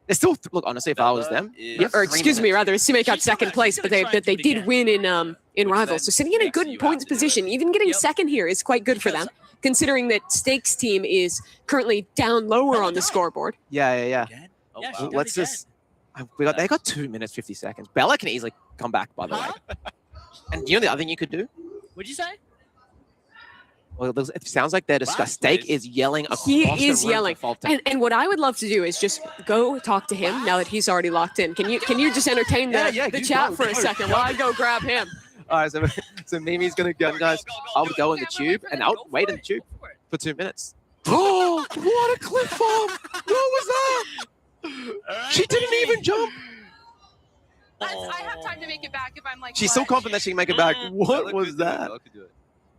It's still, look, honestly, if I was them, Yeah, or excuse me, rather, his teammate got second place, but they did win in Rivals. So sitting in a good points position, even getting second here is quite good for them, considering that Steak's team is currently down lower on the scoreboard. Yeah. Oh, wow. Let's just. They got 2 minutes 50 seconds. Bella can easily come back, by the way. And you know the other thing you could do? What'd you say? Well, it sounds like they're discussing. Steak is yelling across He the is room yelling, for Fulton. and what I would love to do is just go talk to him now that he's already locked in. Can you just entertain the you chat go, for a go, second go. while I go grab him? All right, so Mimi's gonna go, guys. I'll go in the tube, and I'll wait in the tube for 2 minutes. Oh, what a cliff bomb! What was that? She didn't even jump. I have time to make it back if I'm like. She's so confident that she can make it back. What was that?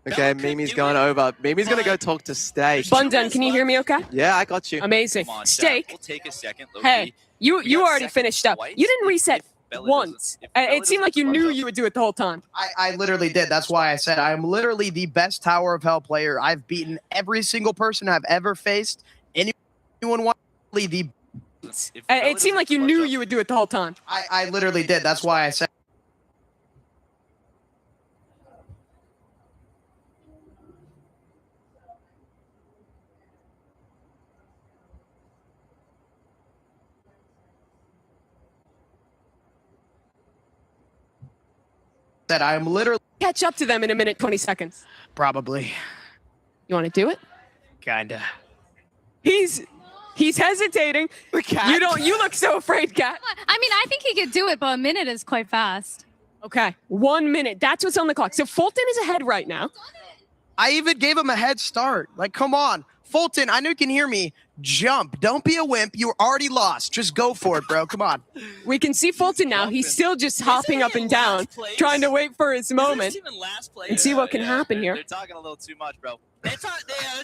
Okay, Mimi's going over. Mimi's gonna go talk to Steak. Bundun, can you hear me okay? Yeah, I got you. Amazing. Come on, Steak. We'll take a second. Hey, you got already second finished up. twice. You didn't reset Bella once. doesn't- if Bella It seemed like you knew you would do it the whole time. I literally did. That's why I said I'm literally the best Tower of Hell player. I've beaten every single person I've ever faced. Anyone want the? It seemed like you knew you would do it the whole time. I literally did. That's why I said. That I am literally Catch up to them in a minute, 20 seconds. probably You want to do it? kinda. He's hesitating. You look so afraid, Kat. I mean, I think he could do it, but a minute is quite fast. Okay, 1 minute. That's what's on the clock. So Fulton is ahead right now. I even gave him a head start. Like, come on. Fulton, I know you can hear me. Jump. Don't be a wimp. You already lost. Just go for it, bro. Come on. We can see Fulton now. He's still just hopping up and down, trying to wait for his moment and see what can happen here. They're talking a little too much, bro. They're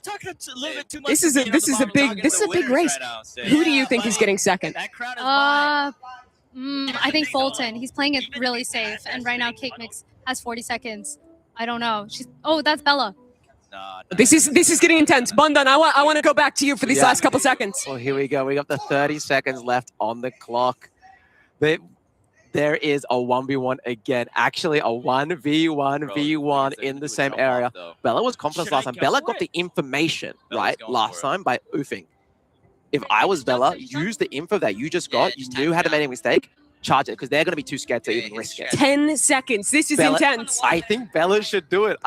talking a little bit too much. This is a big race. Who do you think is getting second? I think Fulton. He's playing it really safe, and right now Cake Mix has 40 seconds. I don't know. That's Bella. This is getting intense. Bundan, I want to go back to you for these last couple seconds. Well, here we go. We got the 30 seconds left on the clock. There is a 1v1 again. Actually, a 1v1 in the same area. Bella was confident last time. Bella got the information right last time by oofing. If I was Bella, use the info that you just got. You knew how to make a mistake. Charge it, because they're going to be too scared to even risk it. 10 seconds. This is intense. I think Bella should do it.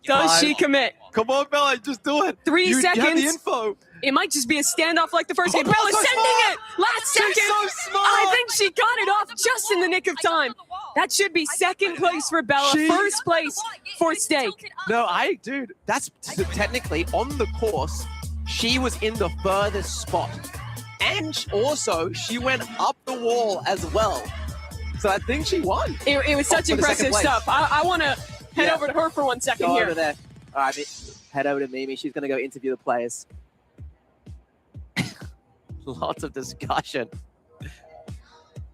Does she commit? Come on, Bella, just do it. 3 seconds. You have the info. It might just be a standoff like the first game. Bella's sending it. Last second. She's so smart. I think she got it off just in the nick of time. That should be second place for Bella. First place for Steak. No, dude, that's technically on the course. She was in the furthest spot. And also, she went up the wall as well. So I think she won. It was such impressive stuff. I want to head over to her for 1 second here. Over there. All right, head over to Mimi. She's going to go interview the players. Lots of discussion.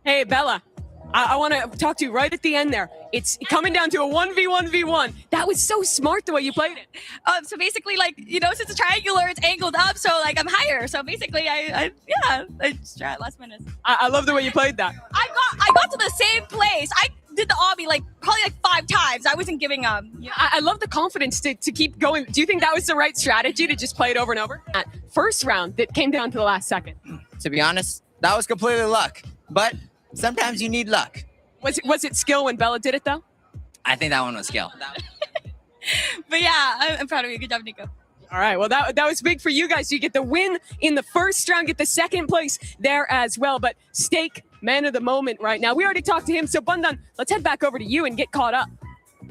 Hey, Bella. I want to talk to you right at the end there. It's coming down to a 1v1v1. That was so smart the way you played it. So basically, since it's triangular, it's angled up, so I'm higher. So basically, I just tried last minute. I love the way you played that. I got to the same place. I did the obby probably 5 times. I wasn't giving up. I love the confidence to keep going. Do you think that was the right strategy to just play it over and over? That first round that came down to the last second. To be honest, that was completely luck. But sometimes you need luck. Was it skill when Bella did it, though? I think that one was skill. But yeah, I'm proud of you. Good job, Nico. All right, well, that was big for you guys. You get the win in the first round, get the second place there as well. But Steak, man of the moment right now. We already talked to him, so Bundan, let's head back over to you and get caught up.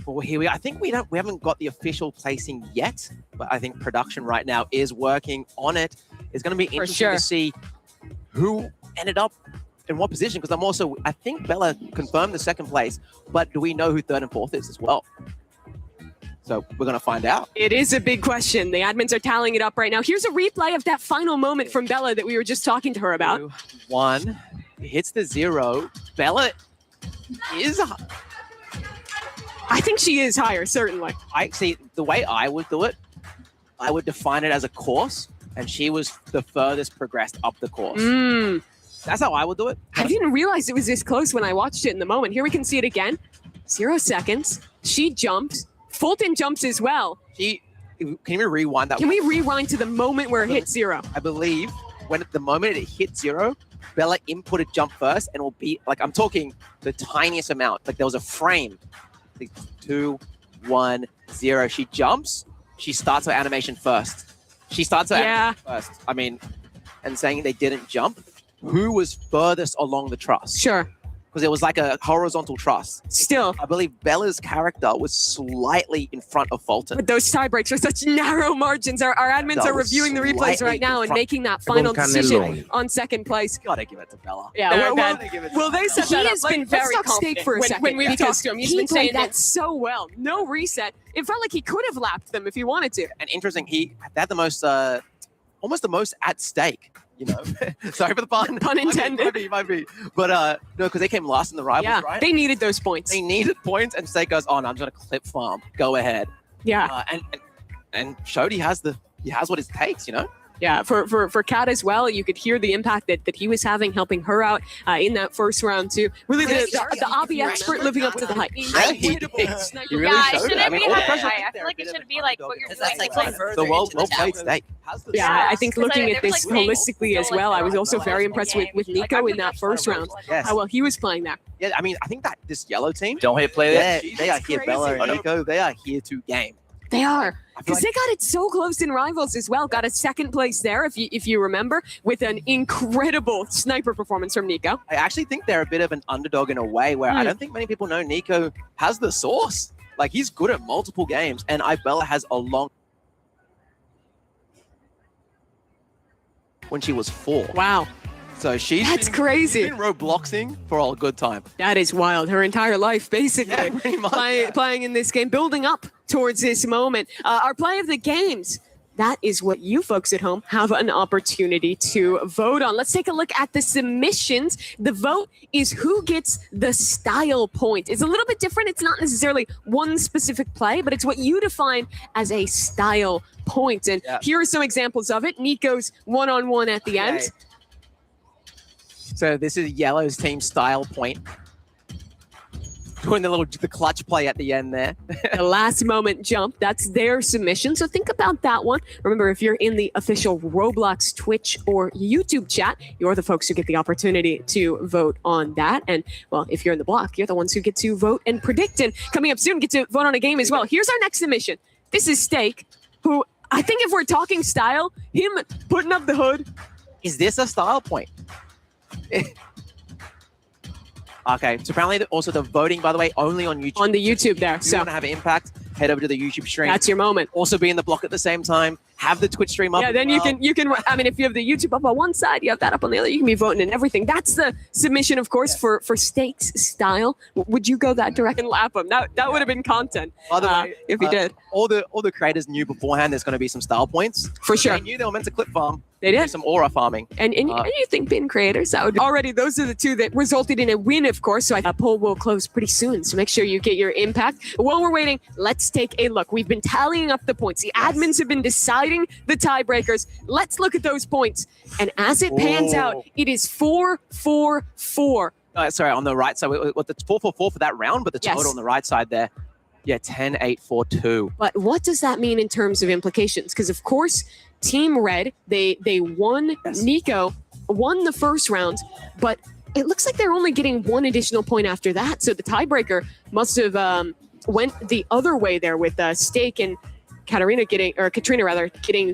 Well, here we are. I think we haven't got the official placing yet, but I think production right now is working on it. It's going to be interesting to see who ended up in what position, because I think Bella confirmed the second place, but do we know who third and fourth is as well? So we're going to find out. It is a big question. The admins are tallying it up right now. Here's a replay of that final moment from Bella that we were just talking to her about. 1 hits the 0. Bella is... I think she is higher, certainly. I see, the way I would do it, I would define it as a course, and she was the furthest progressed up the course. That's how I would do it. I didn't realize it was this close when I watched it in the moment. Here we can see it again. 0 seconds. She jumps. Fulton jumps as well. Can we rewind that? Can we rewind to the moment where it hit 0? I believe when at the moment it hit 0, Bella inputted jump first, and will be I'm talking the tiniest amount. There was a frame. 2, 1, 0. She jumps. She starts her animation first. Animation first. And saying they didn't jump. Who was furthest along the truss? Sure. Because it was like a horizontal truss. Still. I believe Bella's character was slightly in front of Fulton. But those tie breaks are such narrow margins. Our admins are reviewing the replays right now and making that final decision on second place. Gotta give it to Bella. Yeah, well, they set that up. He has been very confident for a second when we've talked to him. He's been saying that so well. No reset. It felt like he could have lapped them if he wanted to. And interesting, he had the most, almost the most at stake. Sorry for the pun. Pun intended. Might be. But no, because they came last in the rivals, right? They needed those points. They needed points, and Steak goes, "Oh no, I'm just gonna clip farm. Go ahead." Yeah. And Shody has what it takes, Yeah, for Kat as well, you could hear the impact that he was having, helping her out in that first round too. Really, the obby expert living up to the hype. Yeah, he did. He really showed it. I feel like it should be what you're doing. The well played Steak. Yeah, I think looking at this holistically as well, I was also very impressed with Nico in that first round. Yes. How well he was playing there. Yeah, I think that this yellow team, don't hate play that. They are here, Bella and Nico. They are here to game. They are, because they got it so close in rivals as well. Got a second place there, if you remember, with an incredible sniper performance from Nico. I actually think they're a bit of an underdog in a way where I don't think many people know Nico has the sauce. He's good at multiple games, and Bella has a long when she was 4. Wow. So That's crazy. She's been Robloxing for a good time. That is wild. Her entire life, basically, Yeah, pretty much, playing in this game, building up towards this moment. Our play of the games. That is what you folks at home have an opportunity to vote on. Let's take a look at the submissions. The vote is who gets the style point. It's a little bit different. It's not necessarily one specific play, but it's what you define as a style point. And here are some examples of it. Nico's one-on-one at the end. So this is Yellow's team style point. Doing the clutch play at the end there. The last moment jump, that's their submission. So think about that one. Remember, if you're in the official Roblox Twitch or YouTube chat, you're the folks who get the opportunity to vote on that. And well, if you're in the block, you're the ones who get to vote and predict. And coming up soon, get to vote on a game as well. Here's our next submission. This is Steak, who I think if we're talking style, him putting up the hood. Is this a style point? Okay, so apparently also the voting, by the way, only on YouTube. On the YouTube there. If you want to have an impact, head over to the YouTube stream. That's your moment. Also be in the block at the same time. Have the Twitch stream up. Yeah, then you can. I mean, if you have the YouTube up on one side, you have that up on the other. You can be voting and everything. That's the submission, of course, for Steak's style. Would you go that direct and lap him? That would have been content. By the way, if you did. All the creators knew beforehand there's going to be some style points. For sure. They knew they were meant to clip farm. They did. Do some aura farming. And you think bin creators, that would already, those are the two that resulted in a win, of course. So a poll will close pretty soon. So make sure you get your impact. While we're waiting, let's take a look. We've been tallying up the points. The admins have been deciding the tiebreakers. Let's look at those points. And as it pans out, it is 4-4-4. Sorry, on the right side, what the 4-4-4 for that round, but the total on the right side there. Yeah, 10-8-4-2. But what does that mean in terms of implications? Because of course, Team Red, they won. Nico won the first round, but it looks like they're only getting one additional point after that. So the tiebreaker must have went the other way there with Steak and Katrina getting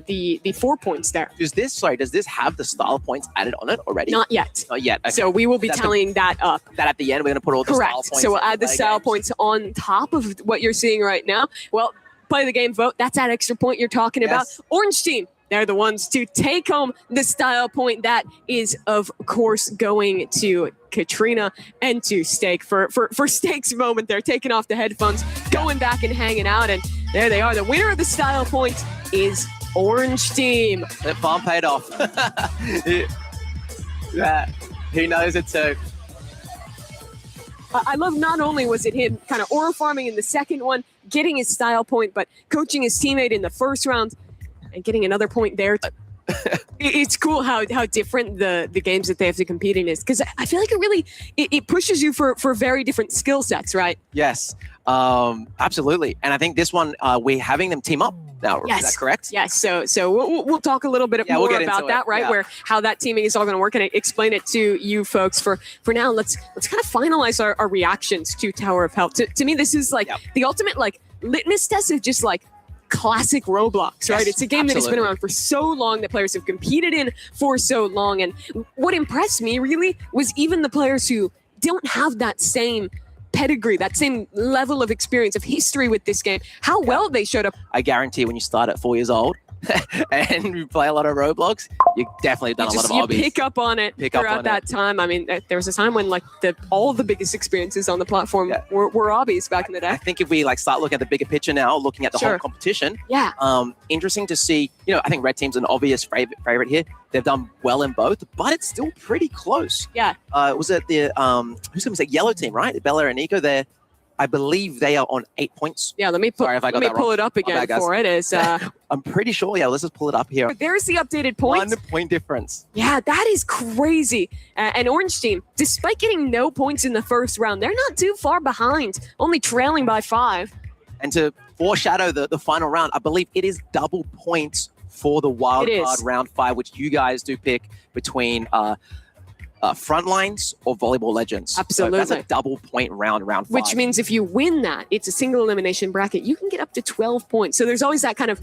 the 4 points there. Does this have the style points added on it already? Not yet. Not yet. Okay. So we will be tallying that up. That at the end, we're going to put all the style points. So we'll add the style points on top of what you're seeing right now. Well, play the game, vote. That's that extra point you're talking about. Orange team, they're the ones to take home the style point. That is, of course, going to Katrina and to Steak for Steak's moment. They're taking off the headphones, going back and hanging out, and there they are. The winner of the style point is Orange team. That farm paid off. He knows it too. I love not only was it him kind of aura farming in the second one, getting his style point, but coaching his teammate in the first round and getting another point there. It's cool how different the games that they have to compete in is, because I feel like it really it pushes you for very different skill sets, right? Yes, absolutely. And I think this one we're having them team up now. Yes. Is that correct? Yes. So we'll talk a little bit more about that, right? Where how that teaming is all going to work, and explain it to you folks. For now, let's kind of finalize our reactions to Tower of Hell. To me, this is like the ultimate like litmus test of just like classic Roblox, right? It's a game that has been around for so long, that players have competed in for so long. And what impressed me really was even the players who don't have that same pedigree, that same level of experience, of history with this game, how well they showed up. I guarantee when you start at 4 years old and you play a lot of Roblox, you definitely done a lot of hobbies. You pick up on it throughout that time. I mean, there was a time when like all the biggest experiences on the platform were hobbies back in the day. I think if we like start looking at the bigger picture now, looking at the whole competition, interesting to see. You know, I think Red Team's an obvious favorite here. They've done well in both, but it's still pretty close. Yeah. Was it the who's going to say Yellow Team, right? Bella and Nico. I believe they are on 8 points. Yeah, let me pull it up again for it. Is I'm pretty sure. Yeah, let's just pull it up here. There's the updated points. 1 point difference. Yeah, that is crazy. And Orange Team, despite getting no points in the first round, they're not too far behind, only trailing by 5. And to foreshadow the final round, I believe it is double points for the wild card round 5, which you guys do pick between Frontlines or Volleyball Legends. Absolutely. So that's a double point round 5. Which means if you win that, it's a single elimination bracket. You can get up to 12 points. So there's always that kind of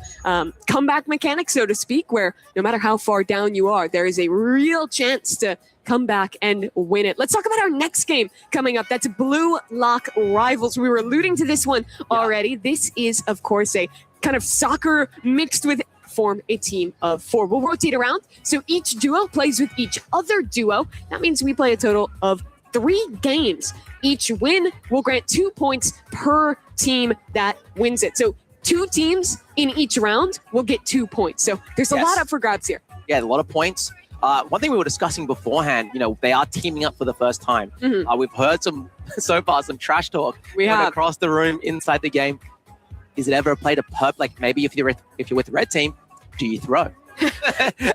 comeback mechanic, so to speak, where no matter how far down you are, there is a real chance to come back and win it. Let's talk about our next game coming up. That's Blue Lock Rivals. We were alluding to this one already. This is, of course, a kind of soccer mixed with form a team of 4. We'll rotate around, so each duo plays with each other duo. That means we play a total of 3 games. Each win will grant 2 points per team that wins it. So 2 teams in each round will get 2 points. So there's a lot up for grabs here. Yeah, a lot of points. One thing we were discussing beforehand, they are teaming up for the first time. We've heard some trash talk across the room inside the game. Is it ever played a perp? Like maybe if you're with the red team, do you throw?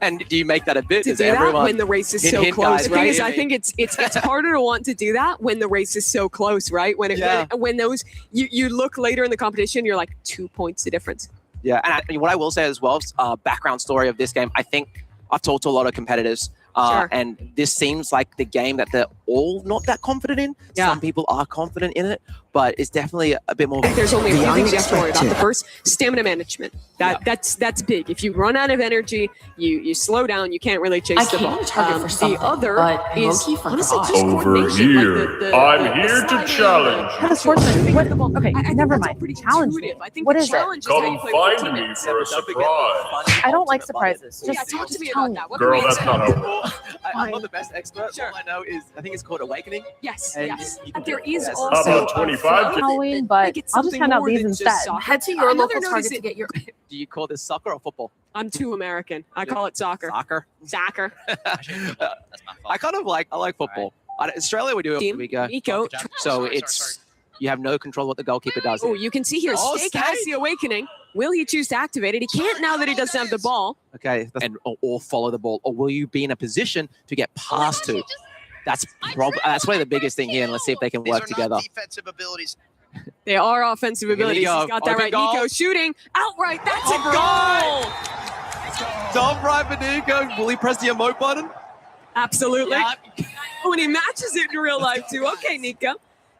And do you make that a bit? To do that when the race is so close, right? Guys, I think it's harder to want to do that when the race is so close, right? When those you look later in the competition, you're like 2 points the difference. Yeah, and what I will say as well, background story of this game, I think I've talked to a lot of competitors, and this seems like the game that they're all not that confident in. Some people are confident in it, but it's definitely a bit more. There's only a few things you have to worry about. The first, stamina management. That's big. If you run out of energy, you slow down. You can't really chase the ball. The other is honestly just coordination. I'm here to challenge you. Sportsman. What? Okay, never mind. Challenge me. What is it? Come find me for a surprise. I don't like surprises. Just talk to me about that. Girl, that's not how. I'm not the best expert. All I know is I think it's called Awakening. Yes, And yes. you can There do it. is Yes. also How about 25? Halloween, but I'll just find out these instead. Head to your local Target to get your. Do you call this soccer or football? I'm too American. I call it soccer. Soccer. Soccer. I like football. Australia, we do it. Here we go. Nico. So you have no control what the goalkeeper does. Oh, you can see here, Steak has the Awakening. Will he choose to activate it? He can't now that he doesn't have the ball. Okay, or follow the ball, or will you be in a position to get past to? That's probably the biggest thing here, and let's see if they can work together. Defensive abilities. They are offensive abilities. He's go. got that Open right. goal. Nico shooting outright. That's a All goal. Top right for Nico. Will he press the emote button? Absolutely. When he matches it in real life too. Okay, Nico.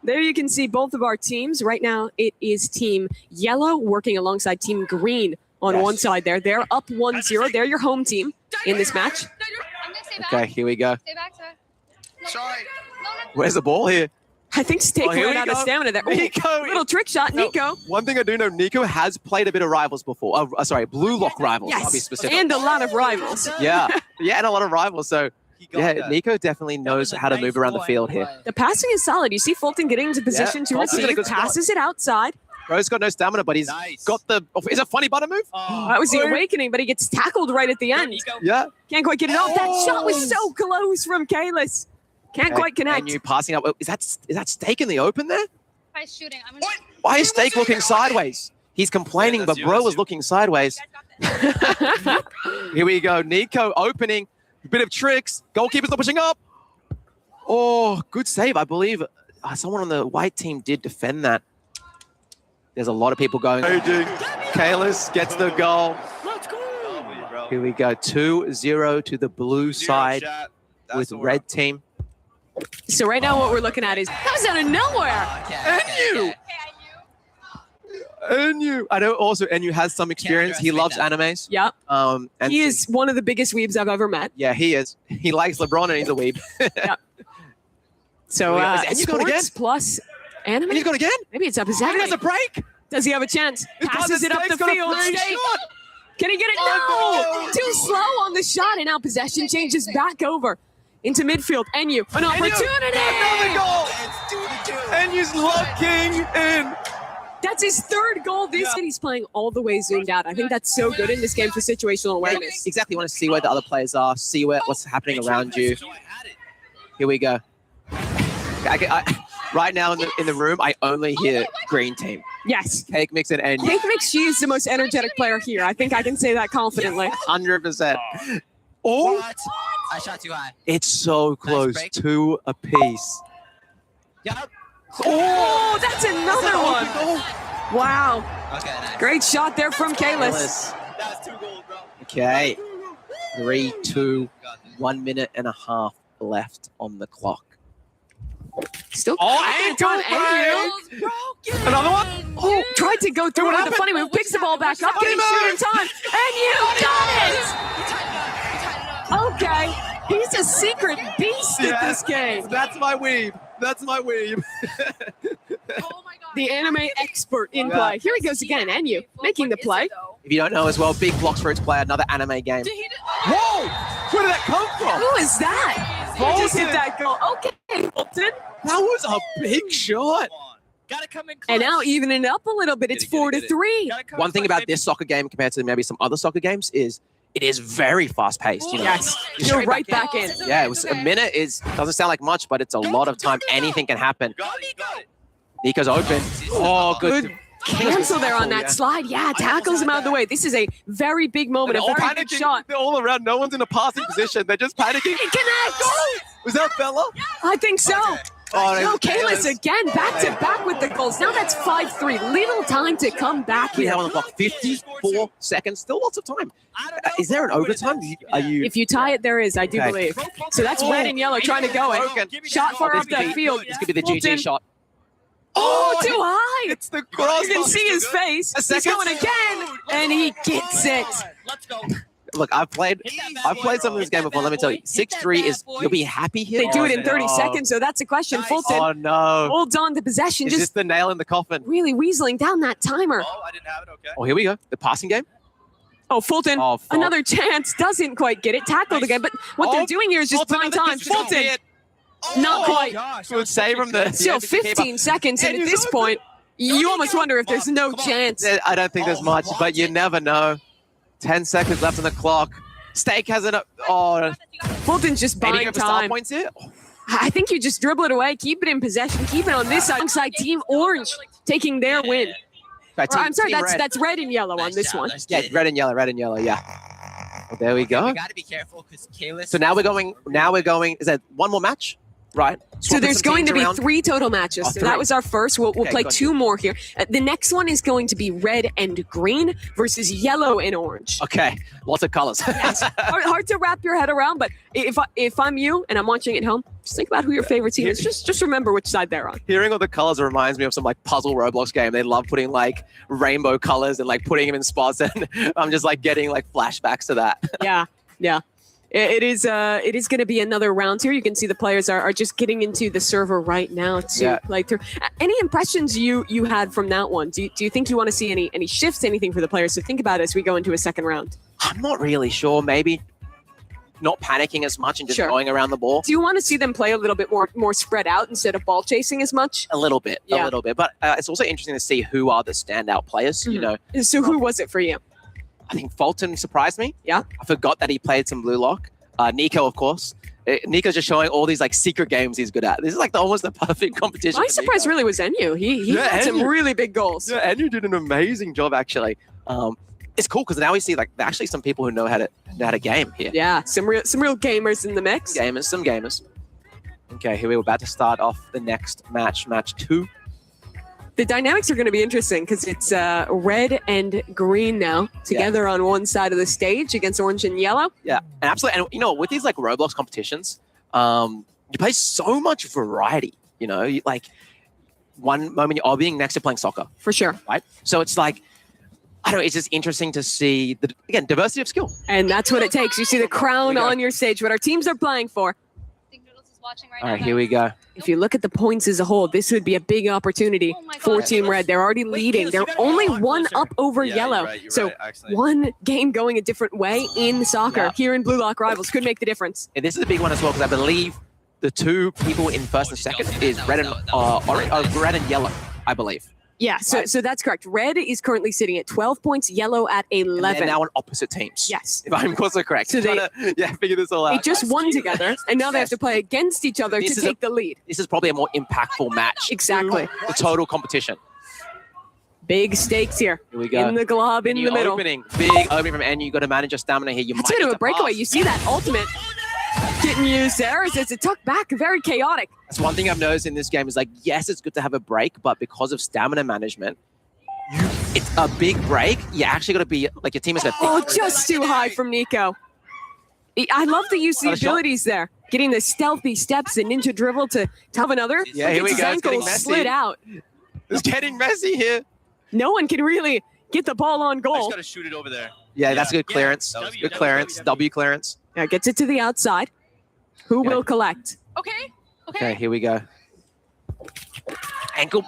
There you can see both of our teams. Right now, it is Team Yellow working alongside Team Green on one side there. They're up 1-0. They're your home team in this match. Okay, here we go. Stay back, sir. Sorry. Where's the ball here? I think Steak here ran we out of go. stamina there. Ooh, Nico. little trick shot, Nico. One thing I do know, Nico has played a bit of Rivals before. Blue Lock Rivals, I'll be Yes, specific. and a lot of rivals. Yeah, and a lot of Rivals. So, Nico definitely knows how to move around the field here. The passing is solid. You see Fulton getting into position to Fulton's in a receive, good spot. passes it outside. Bro's got no stamina, but he's got the... Is it a funny button move? That was the Awakening, but he gets tackled right at the end. Yeah. Can't quite get it off. That shot was so close from Kalis. Can't quite connect. And you passing up. Is that Steak in the open there? By shooting, I'm Why is Steak looking sideways? He's complaining, but Bro was looking sideways. Here we go. Nico opening. A bit of tricks. Goalkeeper's not pushing up. Oh, good save. I believe someone on the white team did defend that. There's a lot of people going. Kalis gets the goal. Here we go. 2-0 to the blue side with red team. So right now what we're looking at is that was out of nowhere. Enyu. I know also Enyu has some experience. He loves animes. Yep. And He is one of the biggest weebs I've ever met. Yeah, he is. He likes LeBron and he's a weeb. Yep. So Is Enyu going again? sports plus anime. And he's going again? Maybe it's up his Maybe alley. there's a break. Does he have a chance? Passes it up the Steak's got a field. free Steak. shot. Can he get it? No! Too slow on the shot, and now possession changes back over into midfield. Enyu, an opportunity! Another goal! Enyu's locking in. That's his third goal this year. He's playing all the way zoomed out. I think that's so good in this game for situational awareness. Exactly. You want to see where the other players are, see what's happening around you. Here we go. Right now in the room, I only hear green team. Yes. Cake Mix and Enyu. Cake Mix, she is the most energetic player here. I think I can say that confidently. 100%. Oh, I shot too high. it's so close. break. 2 apiece. Yup. Oh, that's another one. Wow. Okay, nice. Great shot there from Kalis. That's 2 goals, bro. Okay. 3-2. 1 minute and a half left on the clock. Still. And Enyu. another one. Oh, tried to go through What it with a happened? funny move. Picks the ball back up. Getting shoot in time. And you got it. Okay. He's a secret beast at this game. That's my weeb. That's my weeb. The anime expert in play. Here he goes again. Enyu making the play. If you don't know as well, Big Blocks Fruits Play, another anime game. Whoa! Where did that come from? Who is that? Who just hit that goal? Okay, Fulton. That was a big shot. Gotta come in And now evening up a little bit. It's 4-3. One thing about this soccer game compared to maybe some other soccer games is it is very fast-paced. You know? Yes, you're right back in. Yeah, it was a minute. Doesn't sound like much, but it's a lot of time. Anything can happen. Nico's open. Oh, good. Cancel there on that slide. Yeah, tackles him out of the way. This is a very big moment. They're all A very big panicking. shot. They're all around. No one's in a passing position. They're just panicking. It connects. Was that Bella? I think so. Oh, No, Kalis. Kalis again, back to back with the goals. Now that's 5-3. Little time to come back We here. have on the clock 54 seconds. Still lots of time. Is there an overtime? Are you? If you tie it, there is, I do Okay. believe. So that's red and yellow trying to go it. Shot far off the field. This could be the GG Fulton. shot. Oh, too high. It's the You cross. can see his face. He's second. going again, and he gets it. Look, I've played some of this game before. Let me tell you, 6-3 is you'll be happy here. They do it in 30 Oh. seconds, so that's a question. Fulton Oh no! holds on to possession, Is this just the nail in the coffin? really weaseling down that timer. Oh, here we go. The passing game. Oh, Fulton, Oh, fuck. another chance, doesn't quite get it. Tackled again, but what they're doing here is just Fulton, buying another time. disrespect. Fulton, not quite. Good save from the. Still 15 seconds, and at this point, you almost wonder if there's no chance. I don't think there's much, but you never know. 10 seconds left on the clock. Steak has an. Oh, Fulton's just any buying go for star time. points here? I think you just dribble it away, keep it in possession, keep it on this side. Alongside Team Orange taking their win. Right, Or, I'm sorry, Team that's Red. that's red and yellow on this one. Yeah, red and yellow. Yeah. Well, there we go. We gotta be careful because Kalis. So now we're going. Is that one more match? Right. So Swapping there's some going to teams be around. 3 total matches. Oh, So 3. that was our first. We'll Okay, play got 2 more here. The next one is going to be red and green versus yellow and orange. Okay, lots of colors. Hard to wrap your head around, but if I'm you and I'm watching at home, just think about who your favorite team is. Just remember which side they're on. Hearing all the colors reminds me of some like puzzle Roblox game. They love putting like rainbow colors and like putting them in spots, and I'm just like getting like flashbacks to that. Yeah. It is going to be another round here. You can see the players are just getting into the server right now to play through. Any impressions you had from that one? Do you think you want to see any shifts, anything for the players to think about as we go into a second round? I'm not really sure. Maybe not panicking as much and just Sure. going around the ball. Do you want to see them play a little bit more spread out instead of ball chasing as much? A little bit. Yeah. But it's also interesting to see who are the standout players. You know, So who was it for you? I think Fulton surprised me. Yeah. I forgot that he played some Blue Lock. Nico, of course. Nico's just showing all these like secret games he's good at. This is like almost the perfect competition. My for surprise Nico. really was Enyu. He Yeah, had some Enyu. really big goals. Yeah, Andrew did an amazing job actually. It's cool because now we see like actually some people who know how to game here. Yeah, some real gamers in the mix. Some gamers. Okay, here we're about to start off the next match 2. The dynamics are going to be interesting because it's red and green now together on one side of the stage against orange and yellow. Yeah, and absolutely. And you know, with these like Roblox competitions, you play so much variety. You know, like one moment you're being next to playing soccer. For sure. Right. So it's like, I don't know. It's just interesting to see the diversity of skill. And that's what it takes. You see the crown on your stage, what our teams are playing for. All right, here we go. If you look at the points as a whole, this would be a big opportunity for Team Red. They're already leading. They're only one up over yellow. So one game going a different way in soccer here in Blue Lock Rivals could make the difference. And this is a big one as well because I believe the 2 people in first and second is red and orange, red and yellow, I believe. Yeah, so that's correct. Red is currently sitting at 12 points, yellow at 11. And they're now on opposite teams. Yes. If I'm also correct. So they figure this all out. They just won together, and now they have to play against each other This to is take the lead. This is probably a more impactful match. Exactly. The total competition. Big stakes here. Here we go. In the glob, in New the middle. Big opening from Enyu. You got to manage your stamina here. You That's might a bit get of a the breakaway. pass. You see that ultimate getting used there as it's a tuck back, very chaotic. That's one thing I've noticed in this game is like, yes, it's good to have a break, but because of stamina management, it's a big break. You actually got to be like your team is going to Oh, just too high from Nico. I love the use of the Not a shot. abilities there. Getting the stealthy steps and ninja dribble to have another. Yeah, here we His go. It's ankle getting messy. slid out. It's getting messy here. No one can really get the ball on I goal. just gotta shoot it over there. Yeah, that's good clearance. that was Good clearance. W clearance. Now gets it to the outside. Who will collect? Okay, here we go. Ankle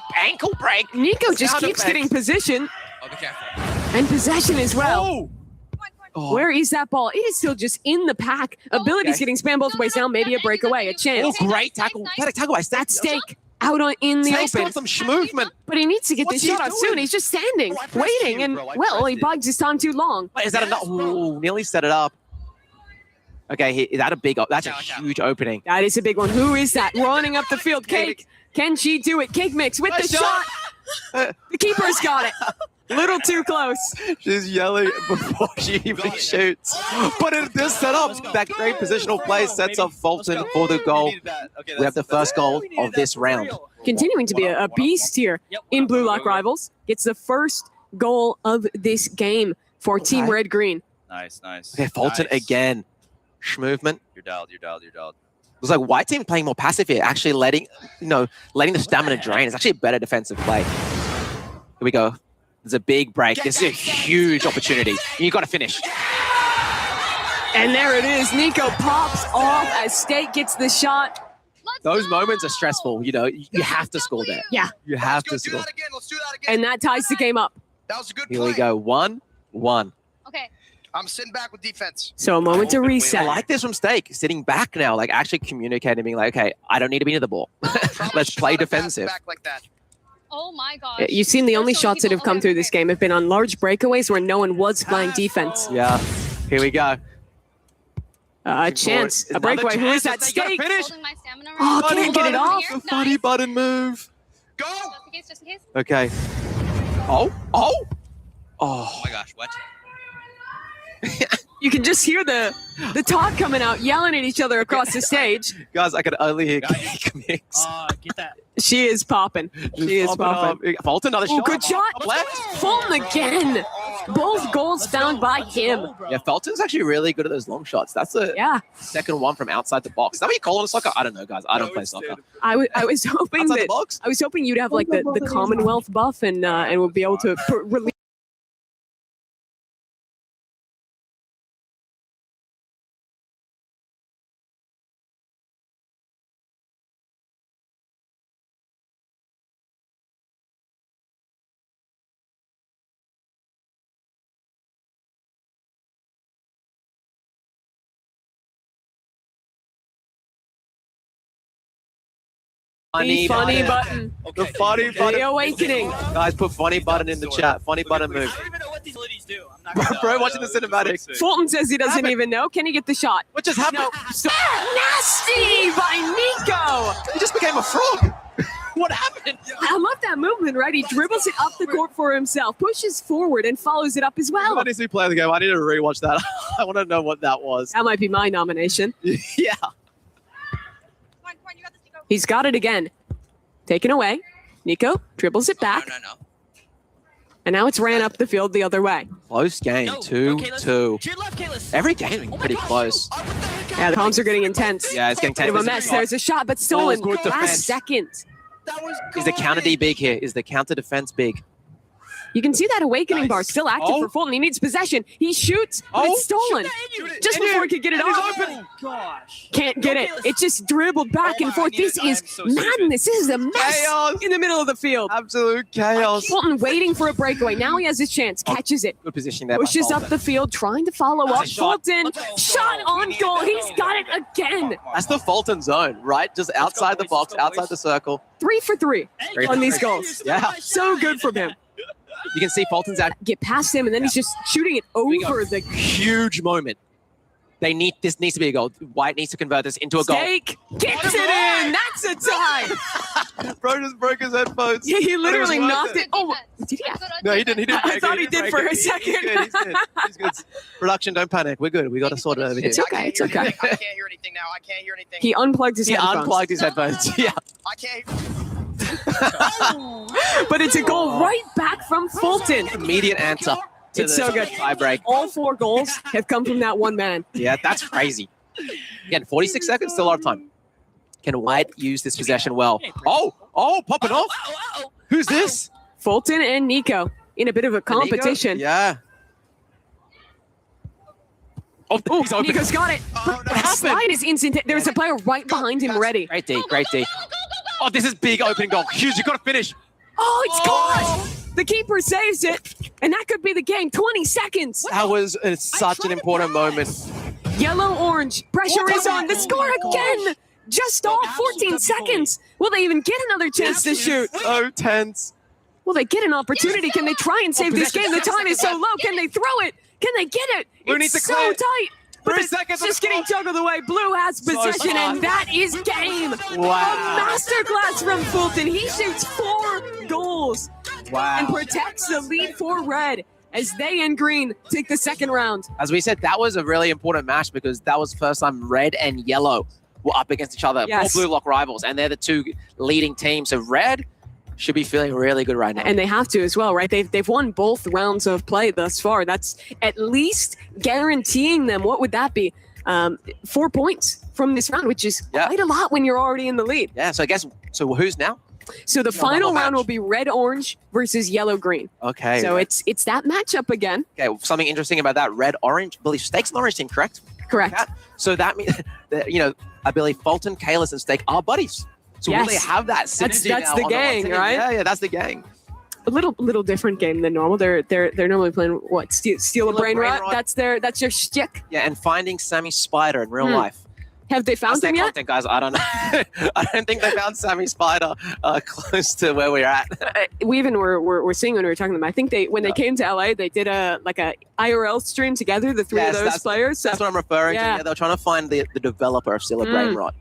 break. Nico just Sound keeps effects. getting position. Oh, be careful. And possession as well. Oh. Where is that ball? It is still just in the pack. Abilities getting spammed both ways now. Maybe a breakaway, a chance. Oh, great tackle. Nice. Tackle by That's Stake out in the Snake's open. got some schmovement. But he needs to get What's the he shot out doing? soon. He's just standing, waiting, and well, he bugs his time too long. Wait, is that enough? Ooh, nearly set it up. Okay, is that a big? That's a huge opening. That is a big one. Who is that running up the field? Cake. Can she do it? Cake Mix with the shot. The keeper's got it. Little too close. She's yelling before she even shoots. But it does set up. That great positional play sets up Fulton for the goal. We have the first goal of this round. Continuing to be a beast here in Blue Lock Rivals. Gets the first goal of this game for Team Red Green. Nice, nice. Okay, Fulton again. Schmovement. You're dialed, you're dialed, you're dialed. It was like white team playing more passive here, actually letting the stamina drain. It's actually a better defensive play. Here we go. There's a big break. This is a huge opportunity. You got to finish. And there it is. Nico pops off as State gets the shot. Those moments are stressful. You have to score there. Yeah. You have to score. And that ties the game up. That was a good Here play. we go. 1-1. Okay. I'm sitting back with defense. So a moment to reset. I like this from Stake. Sitting back now, like actually communicating, being like, okay, I don't need to be near the ball. Let's play defensive. Back like that. Oh my gosh. You've seen the only shots that have come through this game have been on large breakaways where no one was playing defense. Yeah. Here we go. A chance. A breakaway. Who is that? Stake. Finish. Oh, can't get it off. The funny button move. Go. Just in case. Okay. Oh. Oh my gosh, what? You can just hear the talk coming out, yelling at each other across the stage. Guys, I could only hear Cake Mix. Get that. She is popping. She is popping. Fulton, another shot. Good shot. Left. Fulton again. Both goals found by him. Yeah, Fulton's actually really good at those long shots. That's the second one from outside the box. Is that what you call it in soccer? I don't know, guys. I don't play soccer. I was hoping Outside the that box? I was hoping you'd have like the Commonwealth buff and we'll be able to release. Funny button. The funny button. The awakening. Guys, put funny button in the chat. Funny button move. I don't even know what these ladies do. I'm not gonna, Bro, watching the cinematic. Fulton says he doesn't even know. Can he get the shot? What just happened? Nasty by Nico. He just became a frog. What happened? I love that movement, right? He dribbles it up the court for himself, pushes forward, and follows it up as well. I need to play the game. I need to rewatch that. I want to know what that was. That might be my nomination. Yeah. He's got it again. Taken away. Nico dribbles it back. No. And now it's ran up the field the other way. Close game. 2-2. Every game is pretty close. Yeah, the comms are getting intense. Yeah, it's getting Bit of a mess. There's a shot, but stolen good defense. last second. Is the counter D big here? Is the counter defense big? You can see that awakening bar still active for Fulton. He needs possession. He shoots, but it's stolen. Just before he could get it off. Oh gosh. Can't get it. It just dribbled back and forth. This is madness. This is a mess Chaos. in the middle of the field. Absolute chaos. Fulton waiting for a breakaway. Now he has his chance. Catches it. Good position there. by Pushes up Fulton. the field, trying to follow up. That's a shot. Fulton, shot on goal. He's got it again. That's the Fulton zone, right? Just outside the box, outside the circle. 3 for 3 Great. on these goals. Yeah. So good from him. You can see Fulton's out. Get past him, and then he's just shooting it over the Huge moment. This needs to be a goal. White needs to convert this into a goal. Stake. Kicks it in. That's a tie. Bro just broke his headphones. Yeah, he literally But it was knocked worth it. Oh, did he? No, he didn't. I thought he did for a second. He's good. He's good. Production, don't panic. We're good. We got to sort it over here. It's okay. It's okay. I can't hear anything now. I can't hear anything. He unplugged his He headphones. unplugged his headphones. Yeah. I can't. But it's a goal right back from Fulton. Immediate answer. To It's the so good. tie break. All 4 goals have come from that one man. Yeah, that's crazy. Again, 46 seconds, still a lot of time. Can White use this possession well? Oh, popping off. Who's this? Fulton and Nico in a bit of a competition. Yeah. Oh, he's open. Nico's got it. That slide is instant. There's a player right behind him ready. Great D, great D. Oh, this is big opening goal. Huge, you got to finish. Oh, it's gone. The keeper saves it, and that could be the game. 20 seconds. That was such an important moment. Yellow-orange. Pressure is on. The score again. Just off 14 seconds. Will they even get another chance to shoot? So tense. Will they get an opportunity? Can they try and save this game? The time is so low. Can they throw it? Can they get it? Blue needs It's to so clear. tight. But 3 seconds. just getting juggled away. Blue has possession, and that is game. Wow. A masterclass from Fulton. He shoots 4 goals and protects the lead for Red as they and Green take the second round. As we said, that was a really important match because that was the first time Red and Yellow were up against each other. Yes. Blue Lock rivals, and they're the 2 leading teams. So Red should be feeling really good right now. And they have to as well, right? They've won both rounds of play thus far. That's at least guaranteeing them. What would that be? 4 points from this round, which is quite a lot when you're already in the lead. Yeah, so I guess, so who's now? So the final round will be red-orange versus yellow-green. Okay. So it's that matchup again. Okay, something interesting about that, red-orange, I believe Stake's an orange team, correct? Correct. So that means, that, I believe Fulton, Kalis, and Stake are buddies. So will they have that synergy That's now the on gang, one team? right? Yeah, that's the gang. A little different game than normal. They're normally playing what? Steal a brain rot. That's their shtick. Yeah, and finding Sammy Spider in real life. Have they found him yet? Content, guys. I don't know. I don't think they found Sammy Spider close to where we're at. We even were seeing when we were talking to them. I think when they came to LA, they did a IRL stream together. The 3 of those players. So, that's what I'm referring to. Yeah, they were trying to find the developer of Steal a Brain Rot.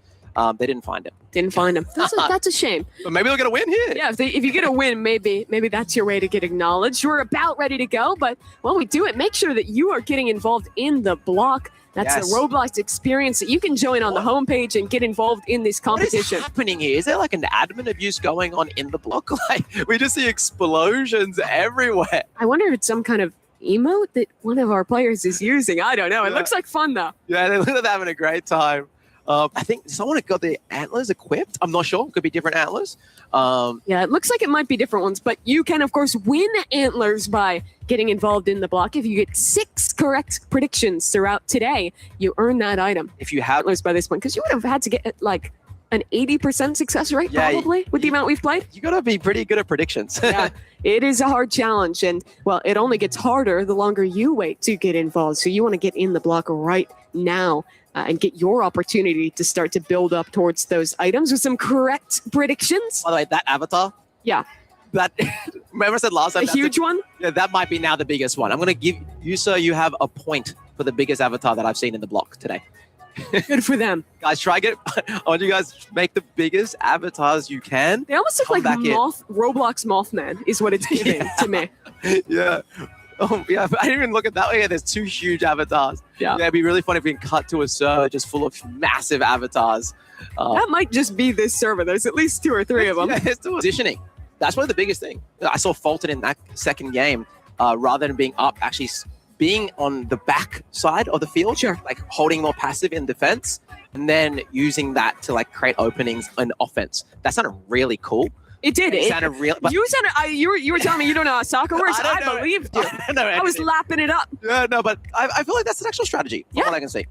They didn't find him. That's a shame. But maybe they'll get a win here. Yeah, if you get a win, maybe that's your way to get acknowledged. We're about ready to go, but while we do it, make sure that you are getting involved in the block. That's the Roblox experience that you can join on the homepage and get involved in this competition. What is happening here? Is there like an admin abuse going on in the block? Like we just see explosions everywhere. I wonder if it's some kind of emote that one of our players is using. I don't know. It looks like fun though. Yeah, they look like they're having a great time. I think someone got the antlers equipped. I'm not sure. Could be different antlers. Yeah, it looks like it might be different ones, but you can, of course, win antlers by getting involved in the block. If you get 6 correct predictions throughout today, you earn that item. If you have antlers by this point, because you would have had to get like an 80% success rate, probably, with the amount we've played. You got to be pretty good at predictions. Yeah, it is a hard challenge, and well, it only gets harder the longer you wait to get involved. So you want to get in the block right now. And get your opportunity to start to build up towards those items with some correct predictions. By the way, that avatar. Yeah. That remember I said last time. A huge one? Yeah, that might be now the biggest one. I'm going to give you, sir, you have a point for the biggest avatar that I've seen in the block today. Good for them. Guys, I want you guys to make the biggest avatars you can. They almost look like Roblox Mothman is what it's giving to me. Yeah. Oh, yeah, but I didn't even look at that way. Yeah, there's 2 huge avatars. Yeah, it'd be really fun if we can cut to a server just full of massive avatars. That might just be this server. There's at least 2 or 3 of them. Yeah, it's positioning. That's probably the biggest thing. I saw Fulton in that second game, rather than being up, actually being on the back side of the field, like holding more passive in defense, and then using that to like create openings in offense. That sounded really cool. It did. It sounded real. You were telling me you don't know how soccer works. I believed you. I was lapping it up. Yeah, no, but I feel like that's an actual strategy. From what I can see.